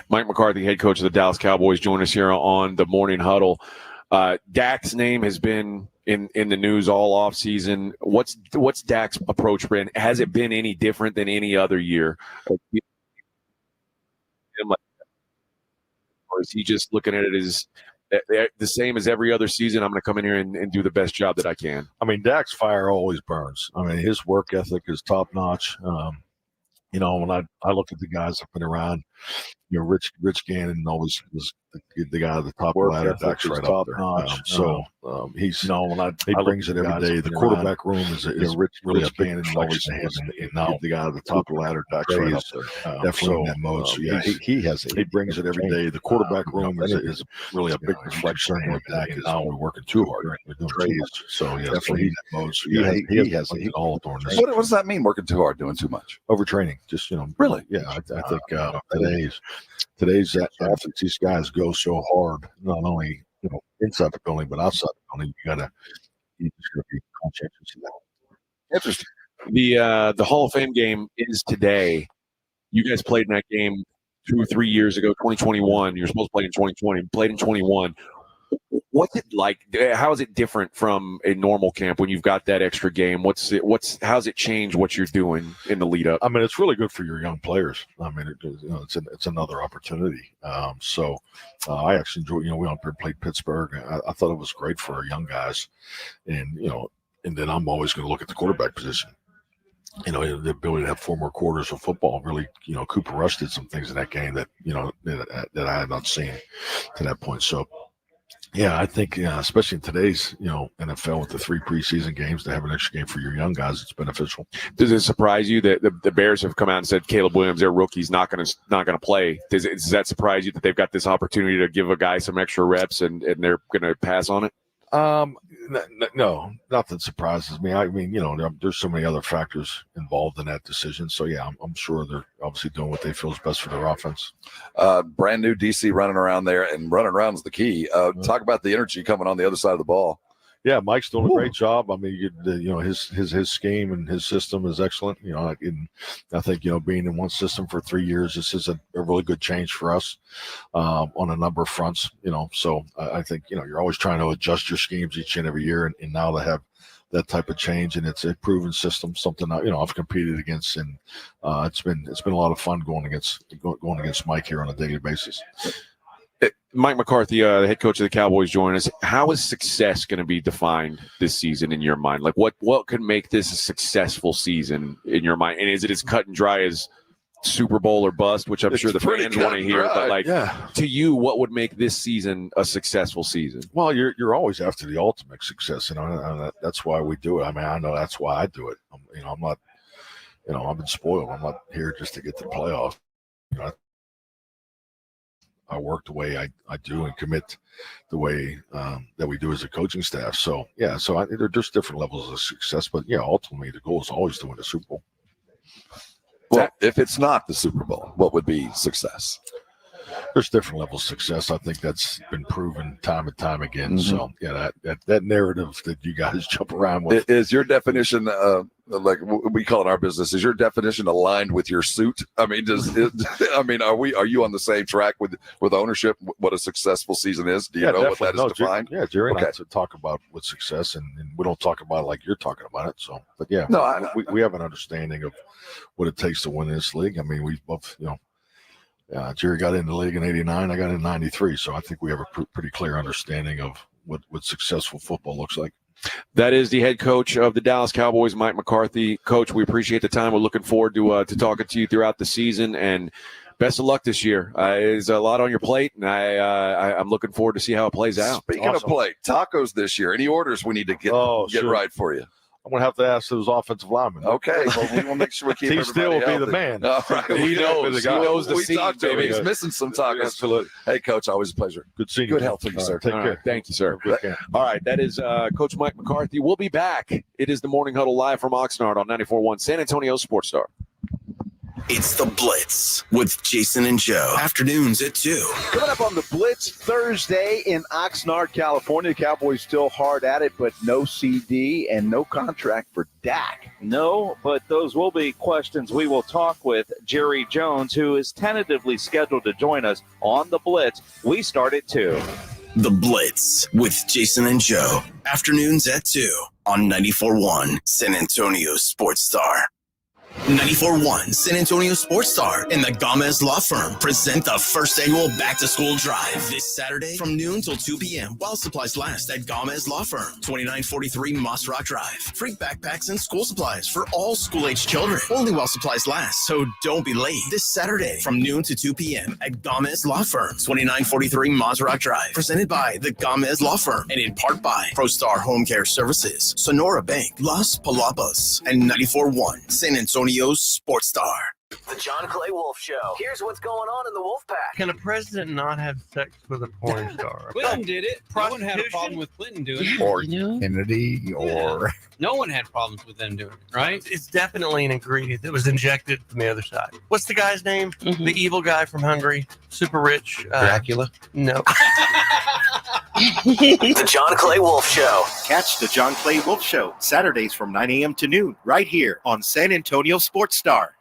Mike McCarthy, head coach of the Dallas Cowboys, join us here on the Morning Huddle. Dak's name has been in the news all offseason. What's Dak's approach been? Has it been any different than any other year? Or is he just looking at it as the same as every other season? I'm going to come in here and do the best job that I can. I mean, Dak's fire always burns. I mean, his work ethic is top notch. When I look at the guys that have been around, Rich Gannon always was the guy at the top of the ladder. Dak's right up there. He's he brings it every day. The quarterback room is Rich Gannon always has, and now the guy at the top of the ladder. Dak's right up there. Definitely in that mode. So he brings it every day. The quarterback room is really a big reflection of Dak. Is now we're working too hard. We're doing too much. So definitely in that mode. So he has it all during this. What does that mean? Working too hard, doing too much? Overtraining. Just really. Yeah, I think today's athletes, these guys go so hard, not only inside the building but outside the building. You just gotta be conscientious of that. Interesting. The Hall of Fame game is today. You guys played in that game 2 or 3 years ago, 2021. You're supposed to play in 2020. Played in 21. What's it like? How is it different from a normal camp when you've got that extra game? How's it changed what you're doing in the lead up? I mean, it's really good for your young players. I mean, it's another opportunity. I actually enjoyed. We went up there and played Pittsburgh. I thought it was great for our young guys, and and then I'm always going to look at the quarterback position. The ability to have 4 more quarters of football. Really, Cooper Rush did some things in that game that that I had not seen to that point. So. Yeah, I think, especially in today's, NFL with the 3 preseason games, to have an extra game for your young guys, it's beneficial. Does it surprise you that the Bears have come out and said Caleb Williams, their rookie's not going to play? Does that surprise you that they've got this opportunity to give a guy some extra reps and they're going to pass on it? No, nothing surprises me. I mean, there's so many other factors involved in that decision. So yeah, I'm sure they're obviously doing what they feel is best for their offense. Brand new DC running around there, and running around is the key. Talk about the energy coming on the other side of the ball. Yeah, Mike's doing a great job. I mean, his scheme and his system is excellent. I think being in one system for 3 years, this is a really good change for us on a number of fronts. So I think you're always trying to adjust your schemes each and every year, and now to have that type of change, and it's a proven system, something I've competed against, and it's been a lot of fun going against Mike here on a daily basis. Mike McCarthy, the head coach of the Cowboys, join us. How is success going to be defined this season in your mind? Like, what could make this a successful season in your mind? And is it as cut and dry as Super Bowl or bust, which I'm sure the fans want to hear? But to you, what would make this season a successful season? Well, you're always after the ultimate success, and that's why we do it. I mean, I know that's why I do it. I'm not, I've been spoiled. I'm not here just to get to the playoffs. I work the way I do and commit the way that we do as a coaching staff. So, yeah, there's different levels of success. But, yeah, ultimately the goal is always to win the Super Bowl. Well, if it's not the Super Bowl, what would be success? There's different levels of success. I think that's been proven time and time again. So, yeah, that narrative that you guys jump around with. Is your definition, like we call it in our business, is your definition aligned with your suit? I mean, are you on the same track with ownership, what a successful season is? Do you know what that is defined? Jerry and I talk about what success, and we don't talk about it like you're talking about it. So, but yeah, we have an understanding of what it takes to win this league. I mean, we've both, Jerry got in the league in '89. I got in '93. So I think we have a pretty clear understanding of what successful football looks like. That is the head coach of the Dallas Cowboys, Mike McCarthy. Coach, we appreciate the time. We're looking forward to talking to you throughout the season, and best of luck this year. There's a lot on your plate, and I'm looking forward to see how it plays out. Speaking of plate, tacos this year. Any orders we need to get right for you? I'm going to have to ask those offensive linemen. Okay, well, we will make sure we keep He everybody still will be healthy. the man. All right. He knows. He knows the we scene, talked to him. baby. He's missing some tacos. Absolutely. Hey, Coach, always a pleasure. Good seeing you. Good health to you, sir. Take All care. right. Thank you, sir. Good camp. All right, that is Coach Mike McCarthy. We'll be back. It is the Morning Huddle live from Oxnard on 94.1 San Antonio Sports Star. It's the Blitz with Jason and Joe. Afternoons at 2. Coming up on the Blitz Thursday in Oxnard, California. The Cowboys still hard at it, but no CD and no contract for Dak. No, but those will be questions we will talk with Jerry Jones, who is tentatively scheduled to join us on the Blitz. We start at 2. The Blitz with Jason and Joe. Afternoons at 2 on 94.1 San Antonio Sports Star. 94.1 San Antonio Sports Star and the Gomez Law Firm present the first annual back-to-school drive this Saturday from noon till 2 p.m. while supplies last at Gomez Law Firm, 2943 Moss Rock Drive. Free backpacks and school supplies for all school-age children, only while supplies last, so don't be late. This Saturday from noon to 2 p.m. at Gomez Law Firm, 2943 Moss Rock Drive. Presented by the Gomez Law Firm and in part by ProStar Home Care Services, Sonora Bank, Las Palapas, and 94.1 San Antonio Sports Star. The John Clay Wolf Show. Here's what's going on in the Wolf Pack. Can a president not have sex with a porn star? Clinton did it. No one had a problem with Clinton doing it. Or Kennedy, or No one had problems with them doing it, right? It's definitely an ingredient that was injected from the other side. What's the guy's name? The evil guy from Hungary, super rich. Dracula? No. The John Clay Wolf Show. Catch the John Clay Wolf Show Saturdays from 9 a.m. to noon right here on San Antonio Sports Star.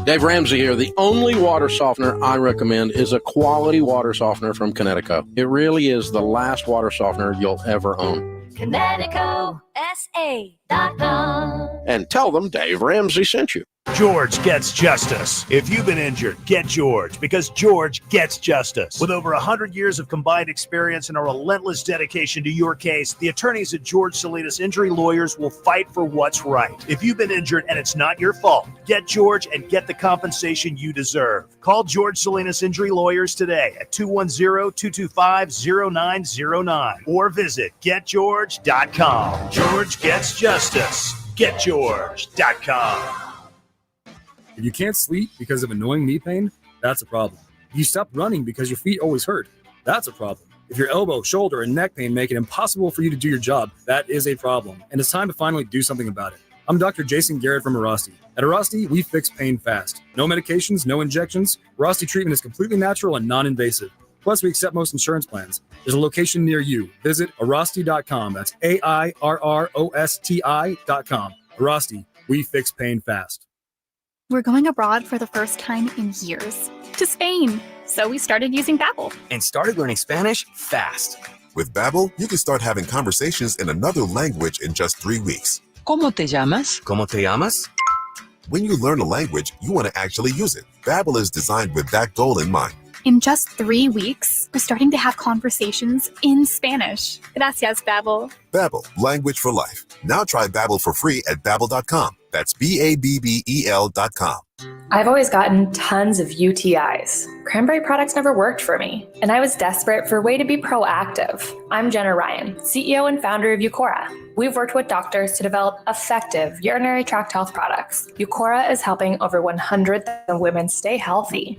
Dave Ramsey here. The only water softener I recommend is a quality water softener from Connecticut. It really is the last water softener you'll ever own. ConnecticutSA.com. And tell them Dave Ramsey sent you. George gets justice. If you've been injured, get George, because George gets justice. With over 100 years of combined experience and a relentless dedication to your case, the attorneys at George Salinas Injury Lawyers will fight for what's right. If you've been injured and it's not your fault, get George and get the compensation you deserve. Call George Salinas Injury Lawyers today at 210-225-0909 or visit getgeorge.com. George gets justice. Getgeorge.com. If you can't sleep because of annoying knee pain, that's a problem. If you stop running because your feet always hurt, that's a problem. If your elbow, shoulder, and neck pain make it impossible for you to do your job, that is a problem. And it's time to finally do something about it. I'm Dr. Jason Garrett from Arasti. At Arasti, we fix pain fast. No medications, no injections. Arasti treatment is completely natural and non-invasive. Plus, we accept most insurance plans. There's a location near you. Visit Arasti.com. That's AIRROSTI.com. Arasti, we fix pain fast. We're going abroad for the first time in years, to Spain. So we started using Babbel. And started learning Spanish fast. With Babbel, you can start having conversations in another language in just 3 weeks. ¿Cómo te llamas? ¿Cómo te llamas? When you learn a language, you want to actually use it. Babbel is designed with that goal in mind. In just 3 weeks, we're starting to have conversations in Spanish. Gracias, Babbel. Babbel, language for life. Now try Babbel for free at Babbel.com. That's BABBEL.com. I've always gotten tons of UTIs. Cranberry products never worked for me, and I was desperate for a way to be proactive. I'm Jenna Ryan, CEO and founder of Eucora. We've worked with doctors to develop effective urinary tract health products. Eucora is helping over 100,000 women stay healthy.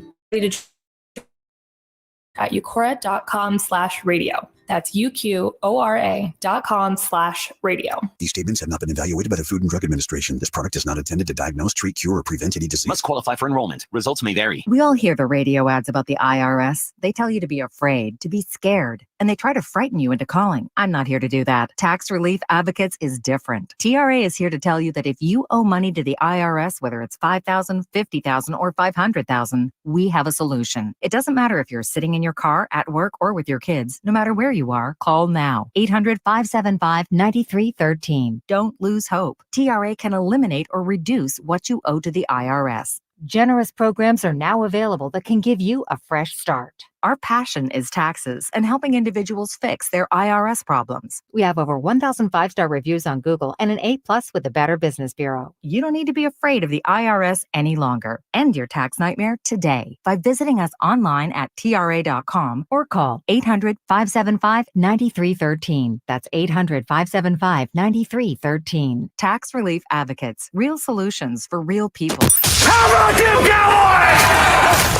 At eucora.com/radio. That's UQORA.com/radio. These statements have not been evaluated by the Food and Drug Administration. This product is not intended to diagnose, treat, cure, or prevent any disease. Must qualify for enrollment. Results may vary. We all hear the radio ads about the IRS. They tell you to be afraid, to be scared, and they try to frighten you into calling. I'm not here to do that. Tax Relief Advocates is different. TRA is here to tell you that if you owe money to the IRS, whether it's $5,000, $50,000, or $500,000, we have a solution. It doesn't matter if you're sitting in your car, at work, or with your kids. No matter where you are, call now. 800-575-9313. Don't lose hope. TRA can eliminate or reduce what you owe to the IRS. Generous programs are now available that can give you a fresh start. Our passion is taxes and helping individuals fix their IRS problems. We have over 1,000 5-star reviews on Google and an A+ with the Better Business Bureau. You don't need to be afraid of the IRS any longer. End your tax nightmare today by visiting us online at TRA.com or call 800-575-9313. That's 800-575-9313. Tax Relief Advocates. Real solutions for real people. How about them Cowboys?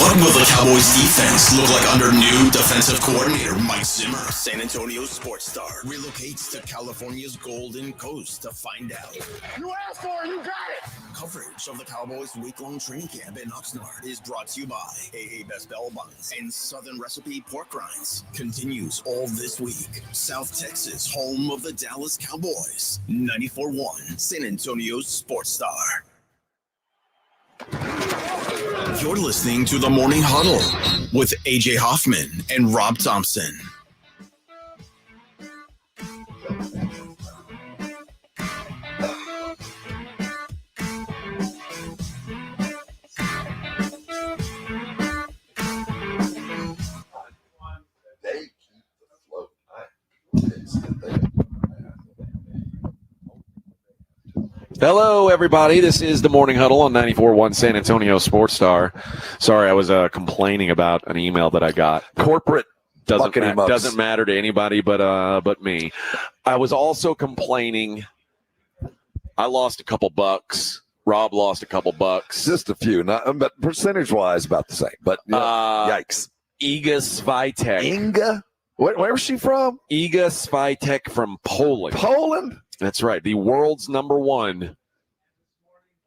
What will the Cowboys defense look like under new defensive coordinator Mike Zimmer? San Antonio sports star relocates to California's Golden Coast to find out. You asked for it, you got it. Coverage of the Cowboys' week-long training camp in Oxnard is brought to you by AA Best Bell Buns and Southern Recipe Pork Rinds. Continues all this week. South Texas, home of the Dallas Cowboys. 94.1 San Antonio sports star. You're listening to The Morning Huddle with AJ Hoffman and Rob Thompson. Hello, everybody. This is the Morning Huddle on 94.1 San Antonio Sports Star. Sorry, I was complaining about an email that I got. Corporate doesn't matter to anybody but me. I was also complaining. I lost a couple bucks. Rob lost a couple bucks. Just a few, but percentage-wise, about the same. But yikes. Iga Swiatek. Inga? Where's she from? Iga Swiatek from Poland. Poland? That's right. The world's number one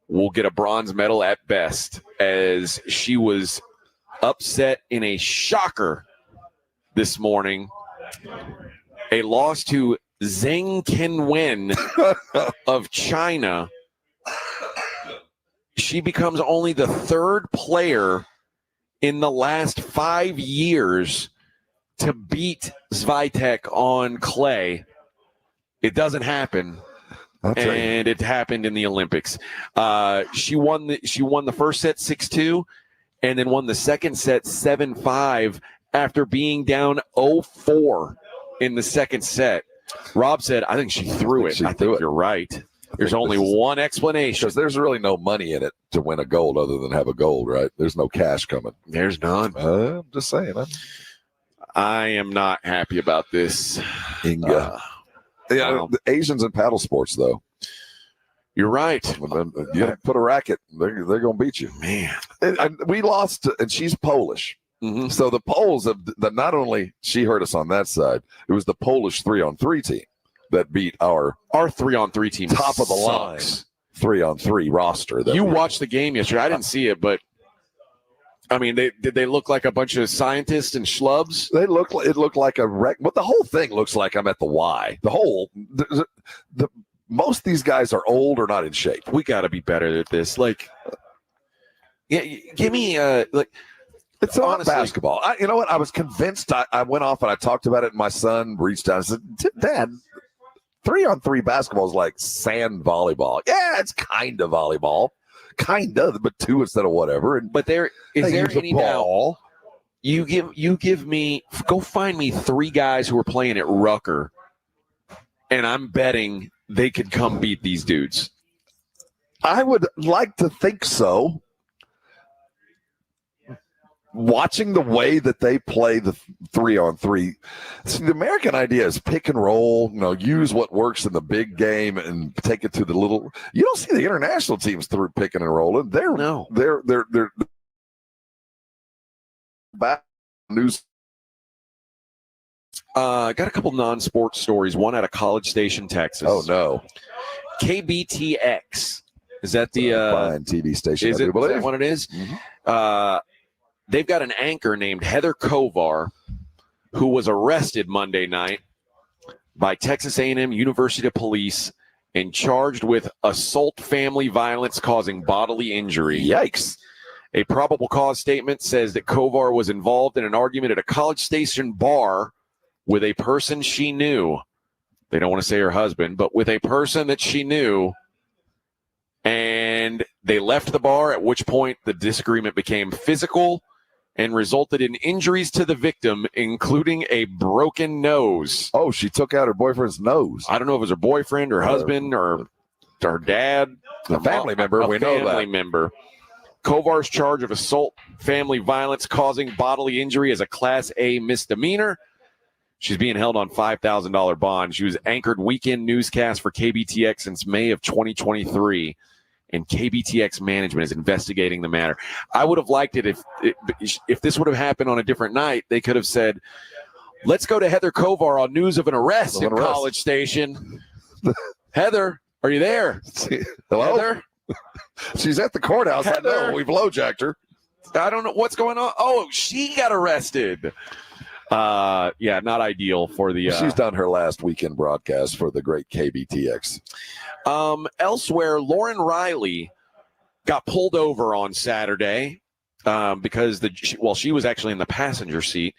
will get a bronze medal at best, as she was upset in a shocker this morning. A loss to Zheng Qinwen of China. She becomes only the third player in the last 5 years to beat Swiatek on clay. It doesn't happen, and it happened in the Olympics. She won the first set 6-2, and then won the second set 7-5 after being down 0-4 in the second set. Rob said, "I think she threw it." I think you're right. There's only one explanation. Because there's really no money in it to win a gold other than have a gold, right? There's no cash coming. There's none. I'm just saying. I am not happy about this. Inga. The Asians in paddle sports, though. You're right. You put a racket, they're going to beat you. Man. And we lost, and she's Polish. Mm-hmm. So the Poles, not only she hurt us on that side, it was the Polish 3-on-3 team that beat our 3-on-3 team. Top of the line 3-on-3 roster. You watched the game yesterday. I didn't see it, but I mean, did they look like a bunch of scientists and schlubs? It looked like a wreck. But the whole thing looks like I'm at the Y. Most of these guys are old or not in shape. We got to be better at this. Give me it's not basketball. You know what? I was convinced. I went off and I talked about it. And my son reached out and said, "Dad, 3-on-3 basketball is like sand volleyball." Yeah, it's kind of volleyball. Kind of, but two instead of whatever. But is there any ball? You give me, go find me 3 guys who are playing at Rucker, and I'm betting they could come beat these dudes. I would like to think so. Watching the way that they play the 3-on-3, see, the American idea is pick and roll. Use what works in the big game and take it to the little. You don't see the international teams through picking and rolling. They're back news. Got a couple non-sports stories. One out of College Station, Texas. Oh no, KBTX. Is that the fine TV station? Is that what it is? Mm-hmm. They've got an anchor named Heather Kovar, who was arrested Monday night by Texas A&M University Police and charged with assault, family violence causing bodily injury. Yikes. A probable cause statement says that Kovar was involved in an argument at a College Station bar with a person she knew. They don't want to say her husband, but with a person that she knew. And they left the bar, at which point the disagreement became physical. and resulted in injuries to the victim, including a broken nose. Oh, she took out her boyfriend's nose. I don't know if it was her boyfriend or husband or her dad. A family member. We know that. A family member. Kovar's charge of assault, family violence causing bodily injury as a Class A misdemeanor. She's being held on $5,000 bond. She was anchored weekend newscast for KBTX since May of 2023, and KBTX management is investigating the matter. I would have liked it if this would have happened on a different night. They could have said, let's go to Heather Kovar on news of an arrest in College Station. Heather, are you there? Hello? Heather? She's at the courthouse. Heather? I know. We've low-jacked her. I don't know what's going on. Oh, she got arrested. Yeah, not ideal for the. She's done her last weekend broadcast for the great KBTX. Elsewhere, Lauren Riley got pulled over on Saturday because she was actually in the passenger seat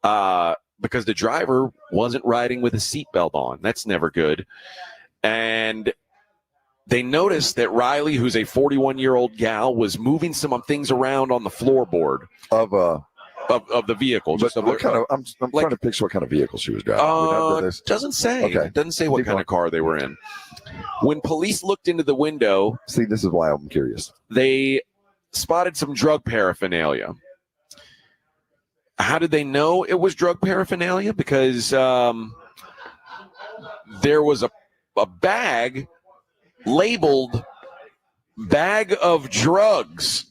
because the driver wasn't riding with a seatbelt on. That's never good. And they noticed that Riley, who's a 41-year-old gal, was moving some things around on the floorboard of the vehicle. But what kind of? I'm trying to picture what kind of vehicle she was driving. Doesn't say. Okay. It doesn't say what kind of car they were in. When police looked into the window, see, this is why I'm curious. They spotted some drug paraphernalia. How did they know it was drug paraphernalia? Because there was a bag labeled "bag of drugs."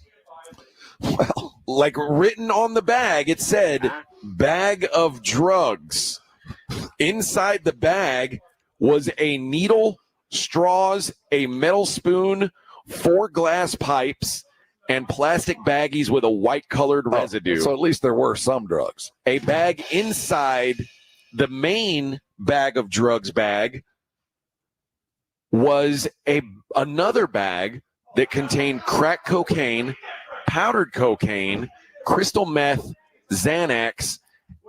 Well, like written on the bag, it said "bag of drugs." Inside the bag was a needle, straws, a metal spoon, 4 glass pipes, and plastic baggies with a white-colored residue. So at least there were some drugs. A bag inside the main bag of drugs bag was another bag that contained crack cocaine, powdered cocaine, crystal meth, Xanax,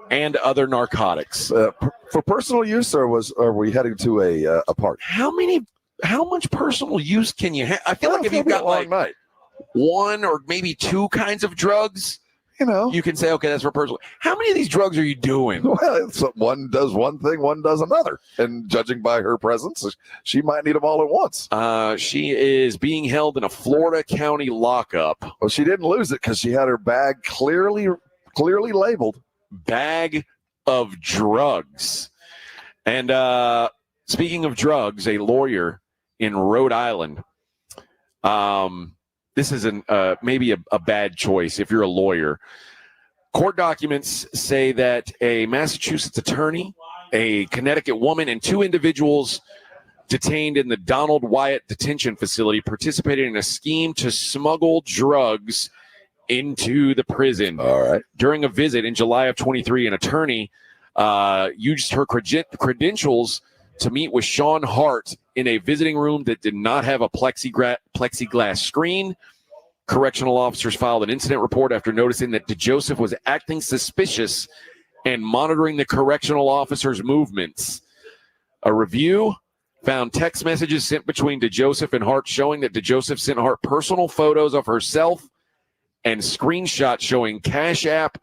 and other narcotics. For personal use, or are we heading to a party? How much personal use can you have? I feel like if you've got like one or maybe 2 kinds of drugs, you can say, okay, that's for personal. How many of these drugs are you doing? Well, one does one thing, one does another. And judging by her presence, she might need them all at once. She is being held in a Florida county lockup. Well, she didn't lose it because she had her bag clearly labeled "bag of drugs." And speaking of drugs, a lawyer in Rhode Island. This is maybe a bad choice if you're a lawyer. Court documents say that a Massachusetts attorney, a Connecticut woman, and 2 individuals detained in the Donald Wyatt detention facility participated in a scheme to smuggle drugs into the prison. All right. During a visit in July of 23, an attorney used her credentials to meet with Sean Hart in a visiting room that did not have a plexiglass screen. Correctional officers filed an incident report after noticing that DeJoseph was acting suspicious and monitoring the correctional officer's movements. A review found text messages sent between DeJoseph and Hart showing that DeJoseph sent Hart personal photos of herself and screenshots showing Cash App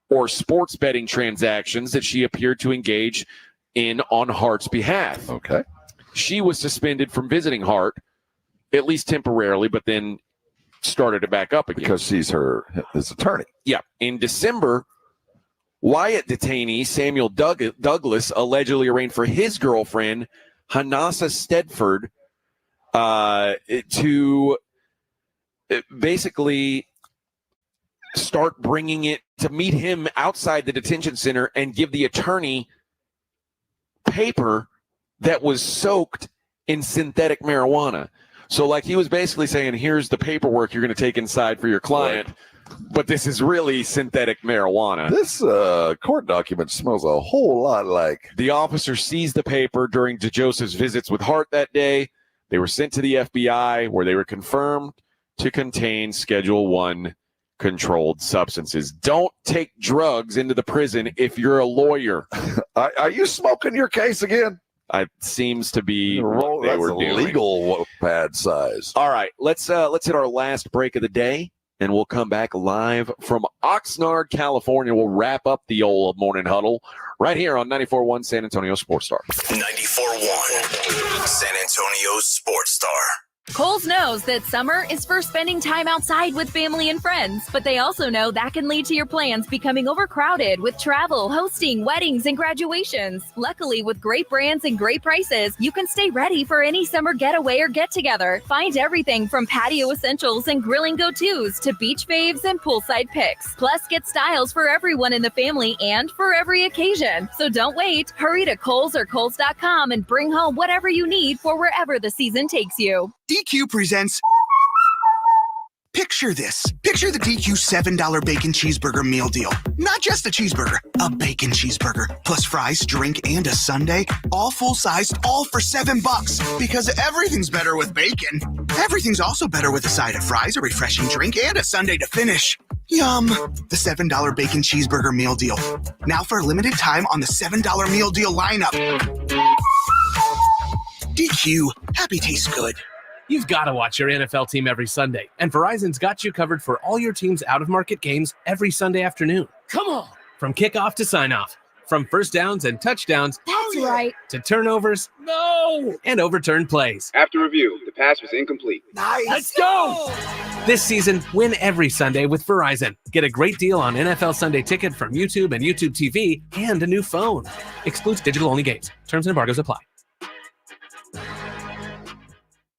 or sports betting transactions that she appeared to engage in on Hart's behalf. Okay. She was suspended from visiting Hart, at least temporarily, but then started to back up again. Because she's his attorney. Yeah. In December, Wyatt detainee Samuel Douglas allegedly arranged for his girlfriend, Hanasa Stedford, to basically start bringing it to meet him outside the detention center and give the attorney paper that was soaked in synthetic marijuana. So like he was basically saying, here's the paperwork you're going to take inside for your client, but this is really synthetic marijuana. This court document smells a whole lot like. The officer seized the paper during DeJoseph's visits with Hart that day. They were sent to the FBI where they were confirmed to contain Schedule 1 controlled substances. Don't take drugs into the prison if you're a lawyer. Are you smoking your case again? It seems to be what they That's were a doing. legal pad size. All right, let's hit our last break of the day. and we'll come back live from Oxnard, California. We'll wrap up the old morning huddle right here on 94.1 San Antonio Sports Star. 94.1 San Antonio Sports Star. Kohl's knows that summer is for spending time outside with family and friends, but they also know that can lead to your plans becoming overcrowded with travel, hosting, weddings, and graduations. Luckily, with great brands and great prices, you can stay ready for any summer getaway or get-together. Find everything from patio essentials and grilling go-tos to beach faves and poolside picks. Plus, get styles for everyone in the family and for every occasion. So don't wait. Hurry to Kohl's or Kohl's.com and bring home whatever you need for wherever the season takes you. DQ presents. Picture this. Picture the DQ $7 bacon cheeseburger meal deal. Not just a cheeseburger, a bacon cheeseburger, plus fries, drink, and a sundae. All full-sized, all for $7. Because everything's better with bacon. Everything's also better with a side of fries, a refreshing drink, and a sundae to finish. Yum. The $7 bacon cheeseburger meal deal. Now for a limited time on the $7 meal deal lineup. DQ. Happy tastes good. You've got to watch your NFL team every Sunday, and Verizon's got you covered for all your team's out-of-market games every Sunday afternoon. Come on! From kickoff to sign-off, from first downs and touchdowns. That's right. To turnovers. No! And overturned plays. After review, the pass was incomplete. Nice! Let's go! This season, win every Sunday with Verizon. Get a great deal on NFL Sunday Ticket from YouTube and YouTube TV and a new phone. Excludes digital-only games. Terms and embargoes apply.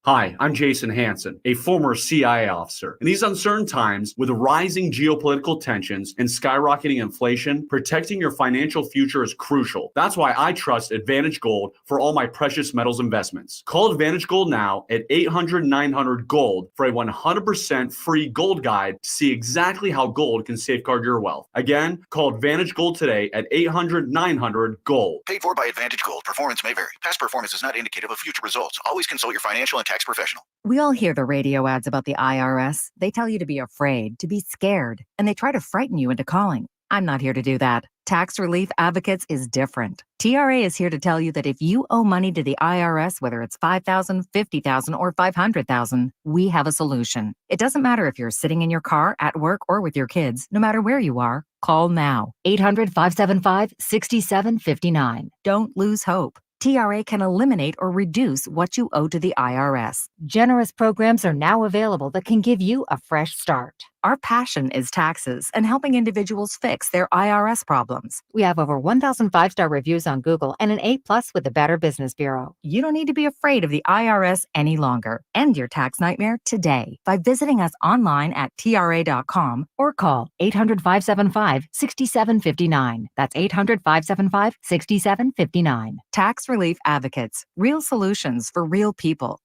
Hi, I'm Jason Hansen, a former CIA officer. In these uncertain times, with rising geopolitical tensions and skyrocketing inflation, protecting your financial future is crucial. That's why I trust Advantage Gold for all my precious metals investments. Call Advantage Gold now at 800-900-GOLD for a 100% free gold guide to see exactly how gold can safeguard your wealth. Again, call Advantage Gold today at 800-900-GOLD. Paid for by Advantage Gold. Performance may vary. Past performance is not indicative of future results. Always consult your financial and tax professional. We all hear the radio ads about the IRS. They tell you to be afraid, to be scared, and they try to frighten you into calling. I'm not here to do that. Tax Relief Advocates is different. TRA is here to tell you that if you owe money to the IRS, whether it's $5,000, $50,000, or $500,000, we have a solution. It doesn't matter if you're sitting in your car, at work, or with your kids. No matter where you are, call now. 800-575-6759. Don't lose hope. TRA can eliminate or reduce what you owe to the IRS. Generous programs are now available that can give you a fresh start. Our passion is taxes and helping individuals fix their IRS problems. We have over 1,000 5-star reviews on Google and an A+ with the Better Business Bureau. You don't need to be afraid of the IRS any longer. End your tax nightmare today by visiting us online at TRA.com or call 800-575-6759. That's 800-575-6759. Tax Relief Advocates. Real solutions for real people.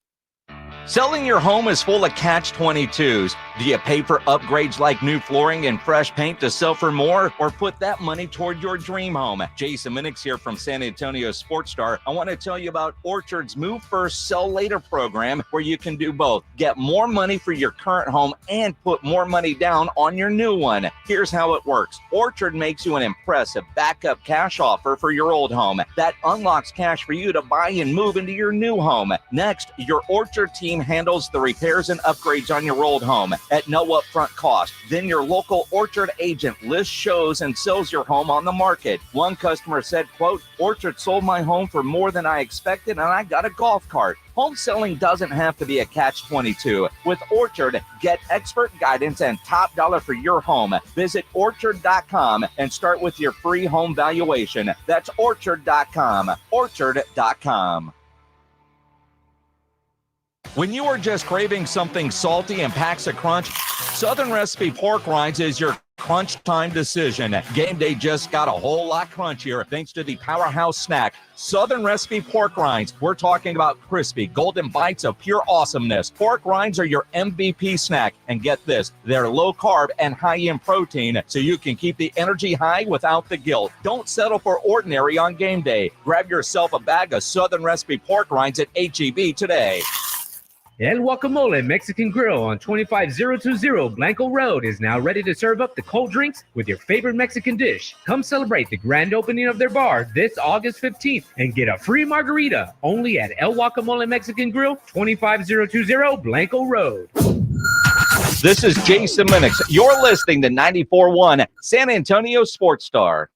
Selling your home is full of catch-22s. Do you pay for upgrades like new flooring and fresh paint to sell for more, or put that money toward your dream home? Jason Minix here from San Antonio Sports Star. I want to tell you about Orchard's Move First, Sell Later program, where you can do both. Get more money for your current home and put more money down on your new one. Here's how it works. Orchard makes you an impressive backup cash offer for your old home. That unlocks cash for you to buy and move into your new home. Next, your Orchard team handles the repairs and upgrades on your old home at no upfront cost. Then your local Orchard agent lists, shows, and sells your home on the market. One customer said, quote, "Orchard sold my home for more than I expected, and I got a golf cart." Home selling doesn't have to be a catch-22. With Orchard, get expert guidance and top dollar for your home. Visit Orchard.com and start with your free home valuation. That's Orchard.com. Orchard.com. When you are just craving something salty and packs a crunch, Southern Recipe Pork Rinds is your crunch time decision. Game day just got a whole lot crunchier thanks to the powerhouse snack, Southern Recipe Pork Rinds. We're talking about crispy, golden bites of pure awesomeness. Pork rinds are your MVP snack. And get this, they're low carb and high in protein, so you can keep the energy high without the guilt. Don't settle for ordinary on game day. Grab yourself a bag of Southern Recipe Pork Rinds at H-E-B today. El Guacamole Mexican Grill on 25020 Blanco Road is now ready to serve up the cold drinks with your favorite Mexican dish. Come celebrate the grand opening of their bar this August 15th and get a free margarita only at El Guacamole Mexican Grill, 25020 Blanco Road. This is Jason Minix. You're listening to 94.1 San Antonio Sports Star.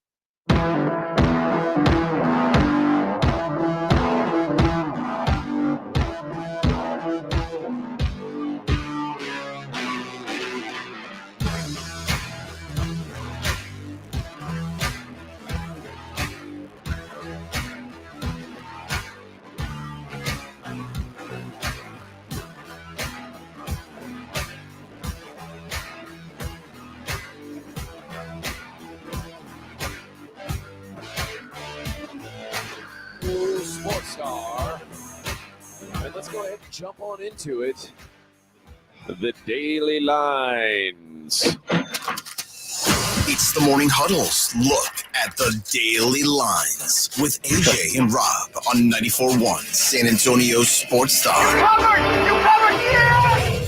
Sports Star. And let's go ahead and jump on into it. The Daily Lines. It's the Morning Huddle's look at the Daily Lines with AJ and Rob on 94.1 San Antonio Sports Star. You covered, yeah!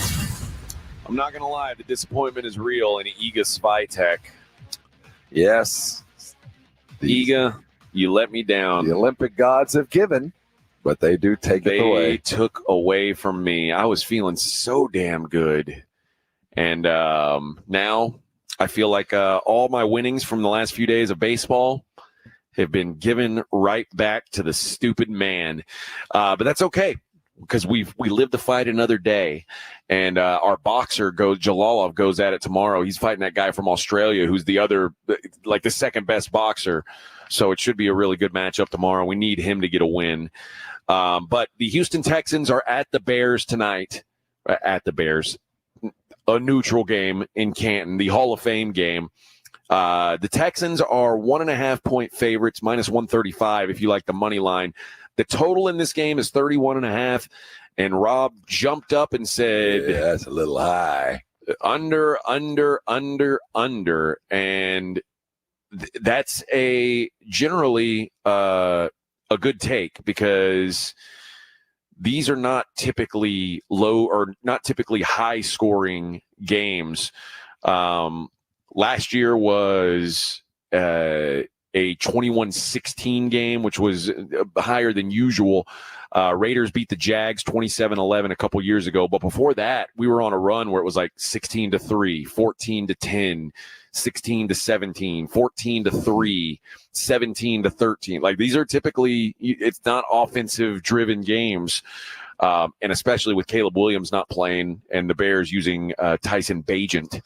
I'm not going to lie, the disappointment is real in Iga Swiatek. Yes. Iga, you let me down. The Olympic gods have given, but they do take it away. They took away from me. I was feeling so damn good. And now I feel like all my winnings from the last few days of baseball have been given right back to the stupid man. But that's okay, because we live to fight another day. And our boxer Jalalov goes at it tomorrow. He's fighting that guy from Australia who's the second best boxer. So it should be a really good matchup tomorrow. We need him to get a win. But the Houston Texans are at the Bears tonight. At the Bears. A neutral game in Canton, the Hall of Fame game. The Texans are 1.5-point favorites, minus 135 if you like the money line. The total in this game is 31.5. And Rob jumped up and said, yeah, that's a little high. Under. And that's generally a good take, because these are not typically low or not typically high scoring games. Last year was a 21-16 game, which was higher than usual. Raiders beat the Jags 27-11 a couple years ago. But before that, we were on a run where it was like 16-3, 14-10, 16-17, 14-3, 17-13. Like, these are typically, it's not offensive driven games. And especially with Caleb Williams not playing and the Bears using Tyson Bagent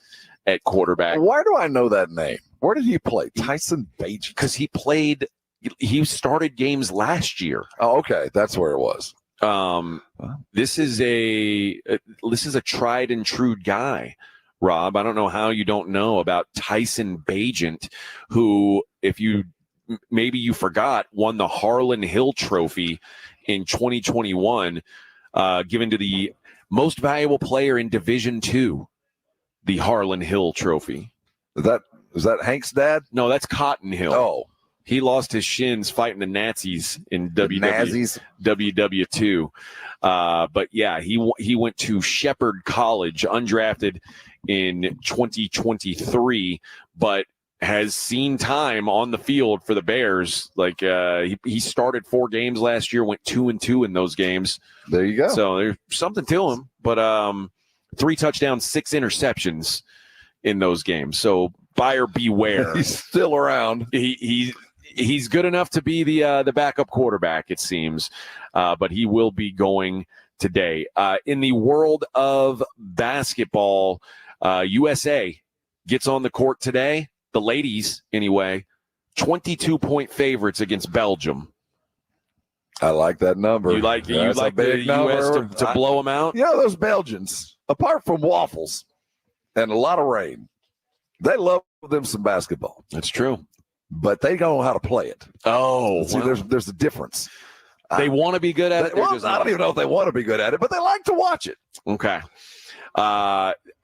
at quarterback. Why do I know that name? Where did he play? Tyson Bagent? Because he started games last year. Oh, okay. That's where it was. This is a tried and true guy, Rob. I don't know how you don't know about Tyson Bagent, who, if maybe you forgot, won the Harlan Hill Trophy in 2021, given to the most valuable player in Division II, the Harlan Hill Trophy. Is that Hank's dad? No, that's Cotton Hill. Oh. He lost his shins fighting the Nazis in WW2. But yeah, he went to Shepherd College, undrafted in 2023, but has seen time on the field for the Bears. Like, he started 4 games last year, went 2-2 in those games. There you go. So there's something to him. But 3 touchdowns, 6 interceptions in those games. So buyer beware. He's still around. He's good enough to be the backup quarterback, it seems, but he will be going today. In the world of basketball, USA gets on the court today. The ladies, anyway, 22-point favorites against Belgium. I like that number. You like the U.S. to blow them out? Yeah, those Belgians, apart from waffles and a lot of rain, they love them some basketball. That's true. But they don't know how to play it. Oh, see, there's a difference. They want to be good at it. I don't even know if they want to be good at it, but they like to watch it. Okay.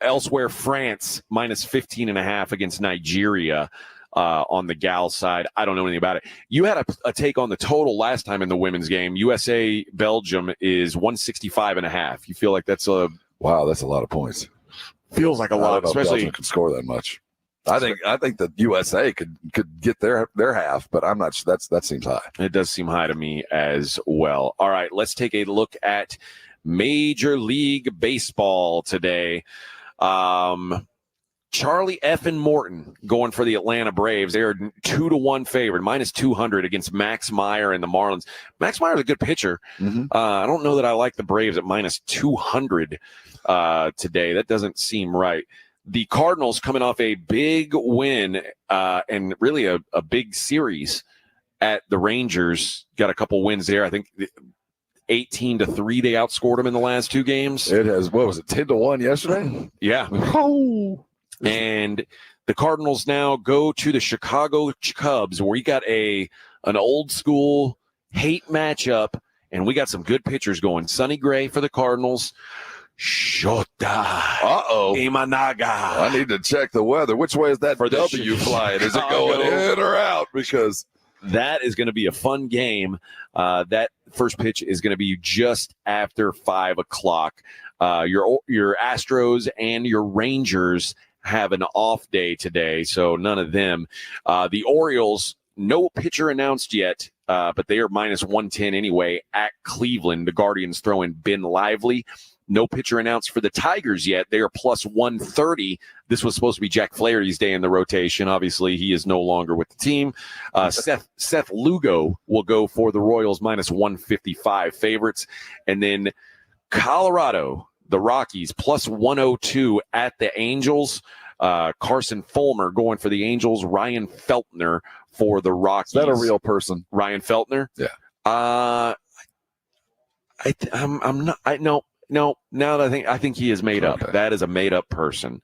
Elsewhere, France minus 15.5 against Nigeria on the gal side. I don't know anything about it. You had a take on the total last time in the women's game. USA Belgium is 165.5. You feel like that's a lot of points. Feels like a lot, especially Belgium could score that much. I think the USA could get their half, but I'm not sure. That seems high. It does seem high to me as well. All right, let's take a look at Major League Baseball today. Charlie Effin Morton going for the Atlanta Braves. They are 2-1 favorite, minus 200 against Max Meyer and the Marlins. Max Meyer is a good pitcher. I don't know that I like the Braves at minus 200 today. That doesn't seem right. The Cardinals coming off a big win and really a big series at the Rangers. Got a couple wins there. I think 18-3 they outscored them in the last 2 games. It has, what was it, 10-1 yesterday? Yeah. And the Cardinals now go to the Chicago Cubs, where we got an old school hate matchup, and we got some good pitchers going. Sonny Gray for the Cardinals. Shota. Uh-oh. Imanaga. I need to check the weather. Which way is that For the W flying? Is it going in or out? Because that is going to be a fun game. That first pitch is going to be just after 5 o'clock. Your Astros and your Rangers have an off day today, so none of them. The Orioles, no pitcher announced yet, but they are minus 110 anyway at Cleveland. The Guardians throw in Ben Lively. No pitcher announced for the Tigers yet. They are plus 130. This was supposed to be Jack Flaherty's day in the rotation. Obviously, he is no longer with the team. Seth Lugo will go for the Royals, minus 155 favorites. And then Colorado, the Rockies, plus 102 at the Angels. Carson Fulmer going for the Angels. Ryan Feltner for the Rockies. Is that a real person? Ryan Feltner? Yeah. No, now that I think he is made up. Okay. That is a made up person.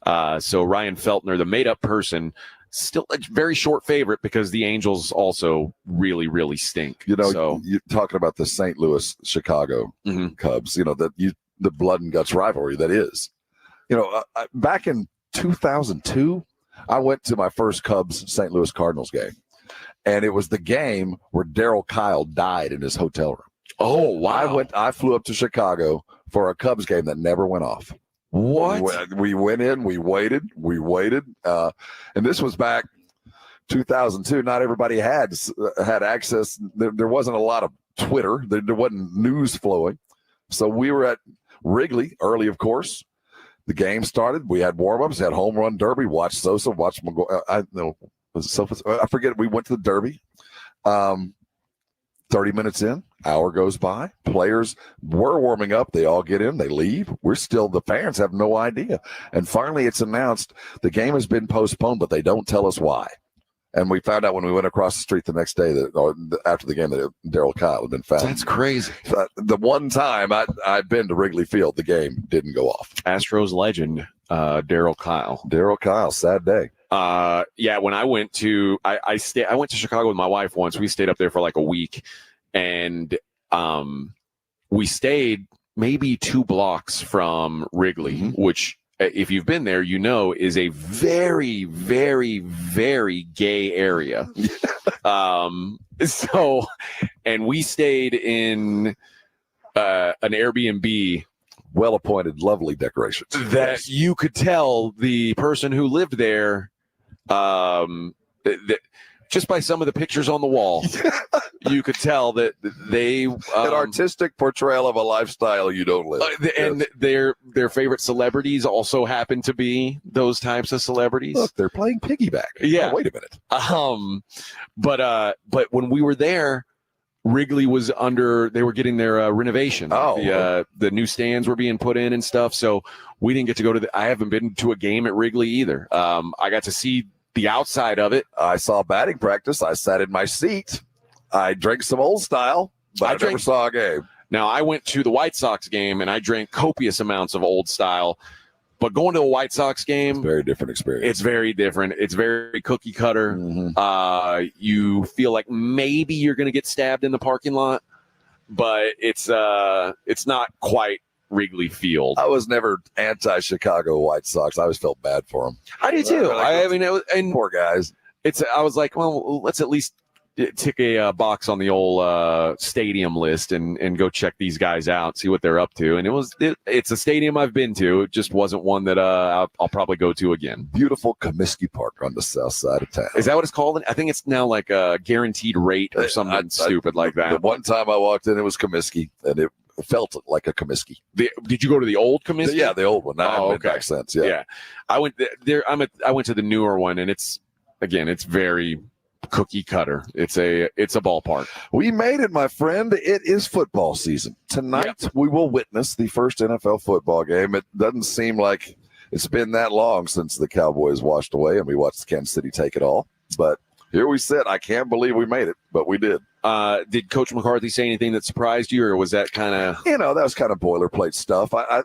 So Ryan Feltner, the made up person, still a very short favorite because the Angels also really, really stink. You know, you're talking about the St. Louis Chicago Cubs, you know, the blood and guts rivalry that is. You know, back in 2002, I went to my first Cubs St. Louis Cardinals game, and it was the game where Darryl Kyle died in his hotel room. Oh, wow. I flew up to Chicago for a Cubs game that never went off. What? We went in, we waited. And this was back 2002. Not everybody had access. There wasn't a lot of Twitter. There wasn't news flowing. So we were at Wrigley early, of course. The game started. We had warm-ups, had home run derby, watched Sosa, watched McGuire. I forget. We went to the derby. 30 minutes in, hour goes by. Players were warming up. They all get in. They leave. The fans have no idea. And finally, it's announced the game has been postponed, but they don't tell us why. And we found out when we went across the street the next day after the game that Darryl Kyle had been found. That's crazy. The one time I've been to Wrigley Field, the game didn't go off. Astros legend, Darryl Kyle. Darryl Kyle, sad day. When I went to I went to Chicago with my wife once. We stayed up there for like a week, and we stayed maybe 2 blocks from Wrigley, which, if you've been there, you know is a very, very, very gay area. And we stayed in an Airbnb. Well-appointed, lovely decorations. That you could tell the person who lived there, just by some of the pictures on the wall, you could tell that they an artistic portrayal of a lifestyle you don't live. And their favorite celebrities also happen to be those types of celebrities. Look, they're playing piggyback. Yeah. Oh, wait a minute. But when we were there, Wrigley was they were getting their renovation. The new stands were being put in and stuff. So we didn't get to go I haven't been to a game at Wrigley either. I got to see the outside of it. I saw batting practice. I sat in my seat. I drank some Old Style, but I never saw a game. Now, I went to the White Sox game and I drank copious amounts of Old Style. But going to a White Sox game, very different experience. It's very different. It's very cookie cutter. You feel like maybe you're going to get stabbed in the parking lot, but it's not quite Wrigley Field. I was never anti-Chicago White Sox. I always felt bad for them. I do too. And poor guys. I was like, well, let's at least tick a box on the old stadium list and go check these guys out, see what they're up to. And it's a stadium I've been to. It just wasn't one that I'll probably go to again. Beautiful Comiskey Park on the south side of town. Is that what it's called? I think it's now like a guaranteed rate or something stupid like that. The one time I walked in, it was Comiskey, and felt like a Comiskey. Did you go to the old Comiskey? Yeah, the old one. I haven't been back since. Yeah. I went there. I went to the newer one, and it's very cookie cutter. It's a ballpark. We made it, my friend. It is football season. Tonight we will witness the first NFL football game. It doesn't seem like it's been that long since the Cowboys washed away and we watched Kansas City take it all. But here we sit. I can't believe we made it, but we did. Did Coach McCarthy say anything that surprised you, or was that kind of... that was kind of boilerplate stuff. I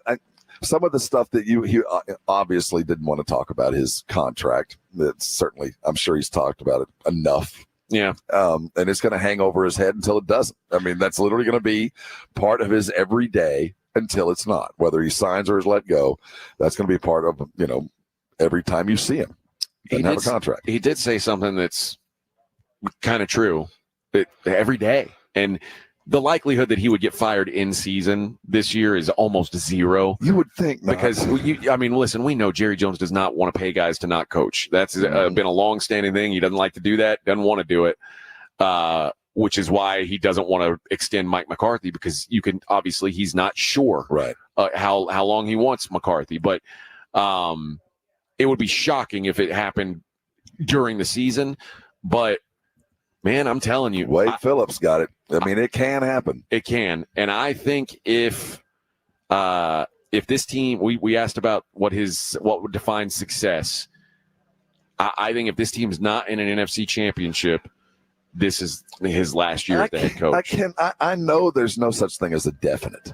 some of the stuff that he obviously didn't want to talk about, his contract. That's certainly, I'm sure he's talked about it enough. Yeah. And it's going to hang over his head until it doesn't. I mean, that's literally going to be part of his everyday until it's not. Whether he signs or is let go, that's going to be part of, every time you see him. Doesn't have a contract. He did say something that's kind of true every day. And the likelihood that he would get fired in season this year is almost zero. You would think not. Because, listen, we know Jerry Jones does not want to pay guys to not coach. That's been a long-standing thing. He doesn't like to do that, doesn't want to do it, which is why he doesn't want to extend Mike McCarthy, because he's not sure how long he wants McCarthy. But it would be shocking if it happened during the season. But, man, I'm telling you. Wade Phillips got it. I mean, it can happen. It can. And I think if this team, we asked about what would define success. I think if this team's not in an NFC championship, this is his last year as the head coach. I know there's no such thing as a definite.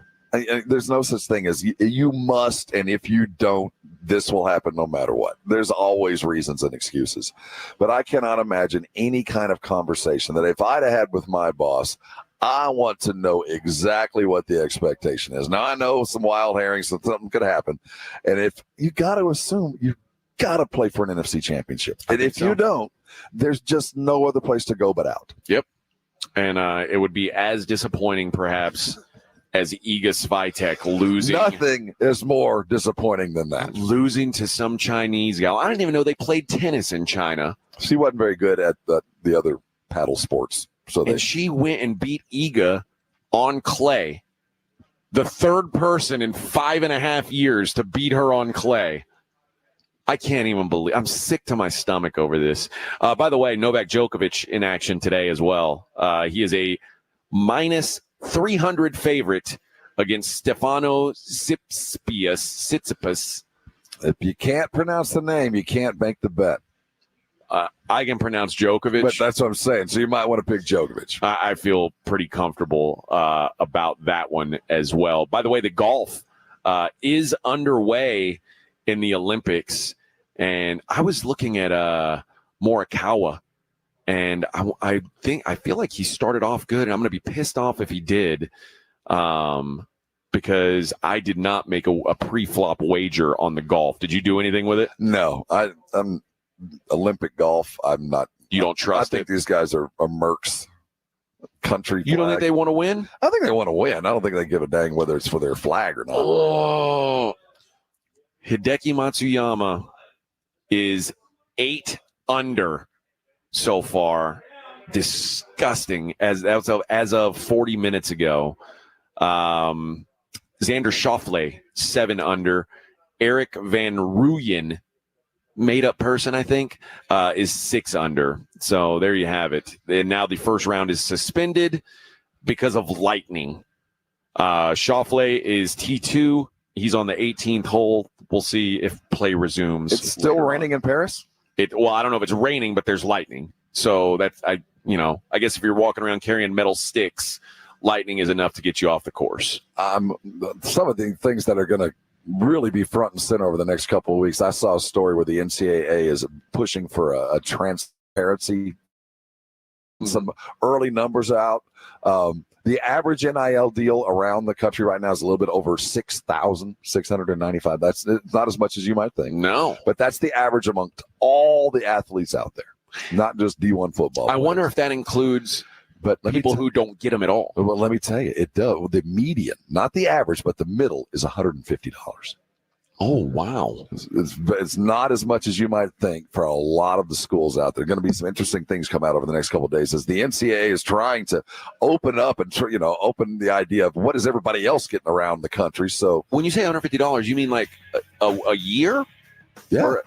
There's no such thing as you must, and if you don't, this will happen no matter what. There's always reasons and excuses. But I cannot imagine any kind of conversation that if I'd had with my boss, I want to know exactly what the expectation is. Now, I know some wild herrings, so something could happen. And if you got to assume you've got to play for an NFC championship. And if you don't, there's just no other place to go but out. Yep. And it would be as disappointing, perhaps, as Iga Swiatek losing. Nothing is more disappointing than that. Losing to some Chinese gal. I didn't even know they played tennis in China. She wasn't very good at the other paddle sports. And she went and beat Iga on clay. The third person in 5.5 years to beat her on clay. I can't even believe. I'm sick to my stomach over this. By the way, Novak Djokovic in action today as well. He is a minus 300 favorite against Stefano Tsitsipas. If you can't pronounce the name, you can't make the bet. I can pronounce Djokovic. But that's what I'm saying. So you might want to pick Djokovic. I feel pretty comfortable about that one as well. By the way, the golf is underway in the Olympics. And I was looking at Morikawa. And I feel like he started off good, and I'm going to be pissed off if he did, because I did not make a pre-flop wager on the golf. Did you do anything with it? No, I'm Olympic golf. I'm not. You don't trust I think these guys are Merck's country. You don't think they want to win? I think they want to win. I don't think they give a dang whether it's for their flag or not. Oh, Hideki Matsuyama is 8 under. So far, disgusting as of 40 minutes ago. Xander Schauffele 7 under. Eric Van Rooyen, made up person, I think, is 6 under. So there you have it. And now the first round is suspended because of lightning. Schauffele is T2. He's on the 18th hole. We'll see if play resumes. It's still raining in Paris? Well, I don't know if it's raining, but there's lightning. So that's, I guess if you're walking around carrying metal sticks, lightning is enough to get you off the course. Some of the things that are going to really be front and center over the next couple of weeks. I saw a story where the NCAA is pushing for a transparency. Some early numbers out. The average NIL deal around the country right now is a little bit over 6,695. That's not as much as you might think. No. But that's the average amongst all the athletes out there, not just D1 football. I wonder if that includes people who don't get them at all. Well, let me tell you, it does. The median, not the average, but the middle is $150. Oh, wow. It's not as much as you might think for a lot of the schools out there. Going to be some interesting things come out over the next couple of days as the NCAA is trying to open up and, open the idea of what is everybody else getting around the country. So when you say $150, you mean like a year? Yeah. Or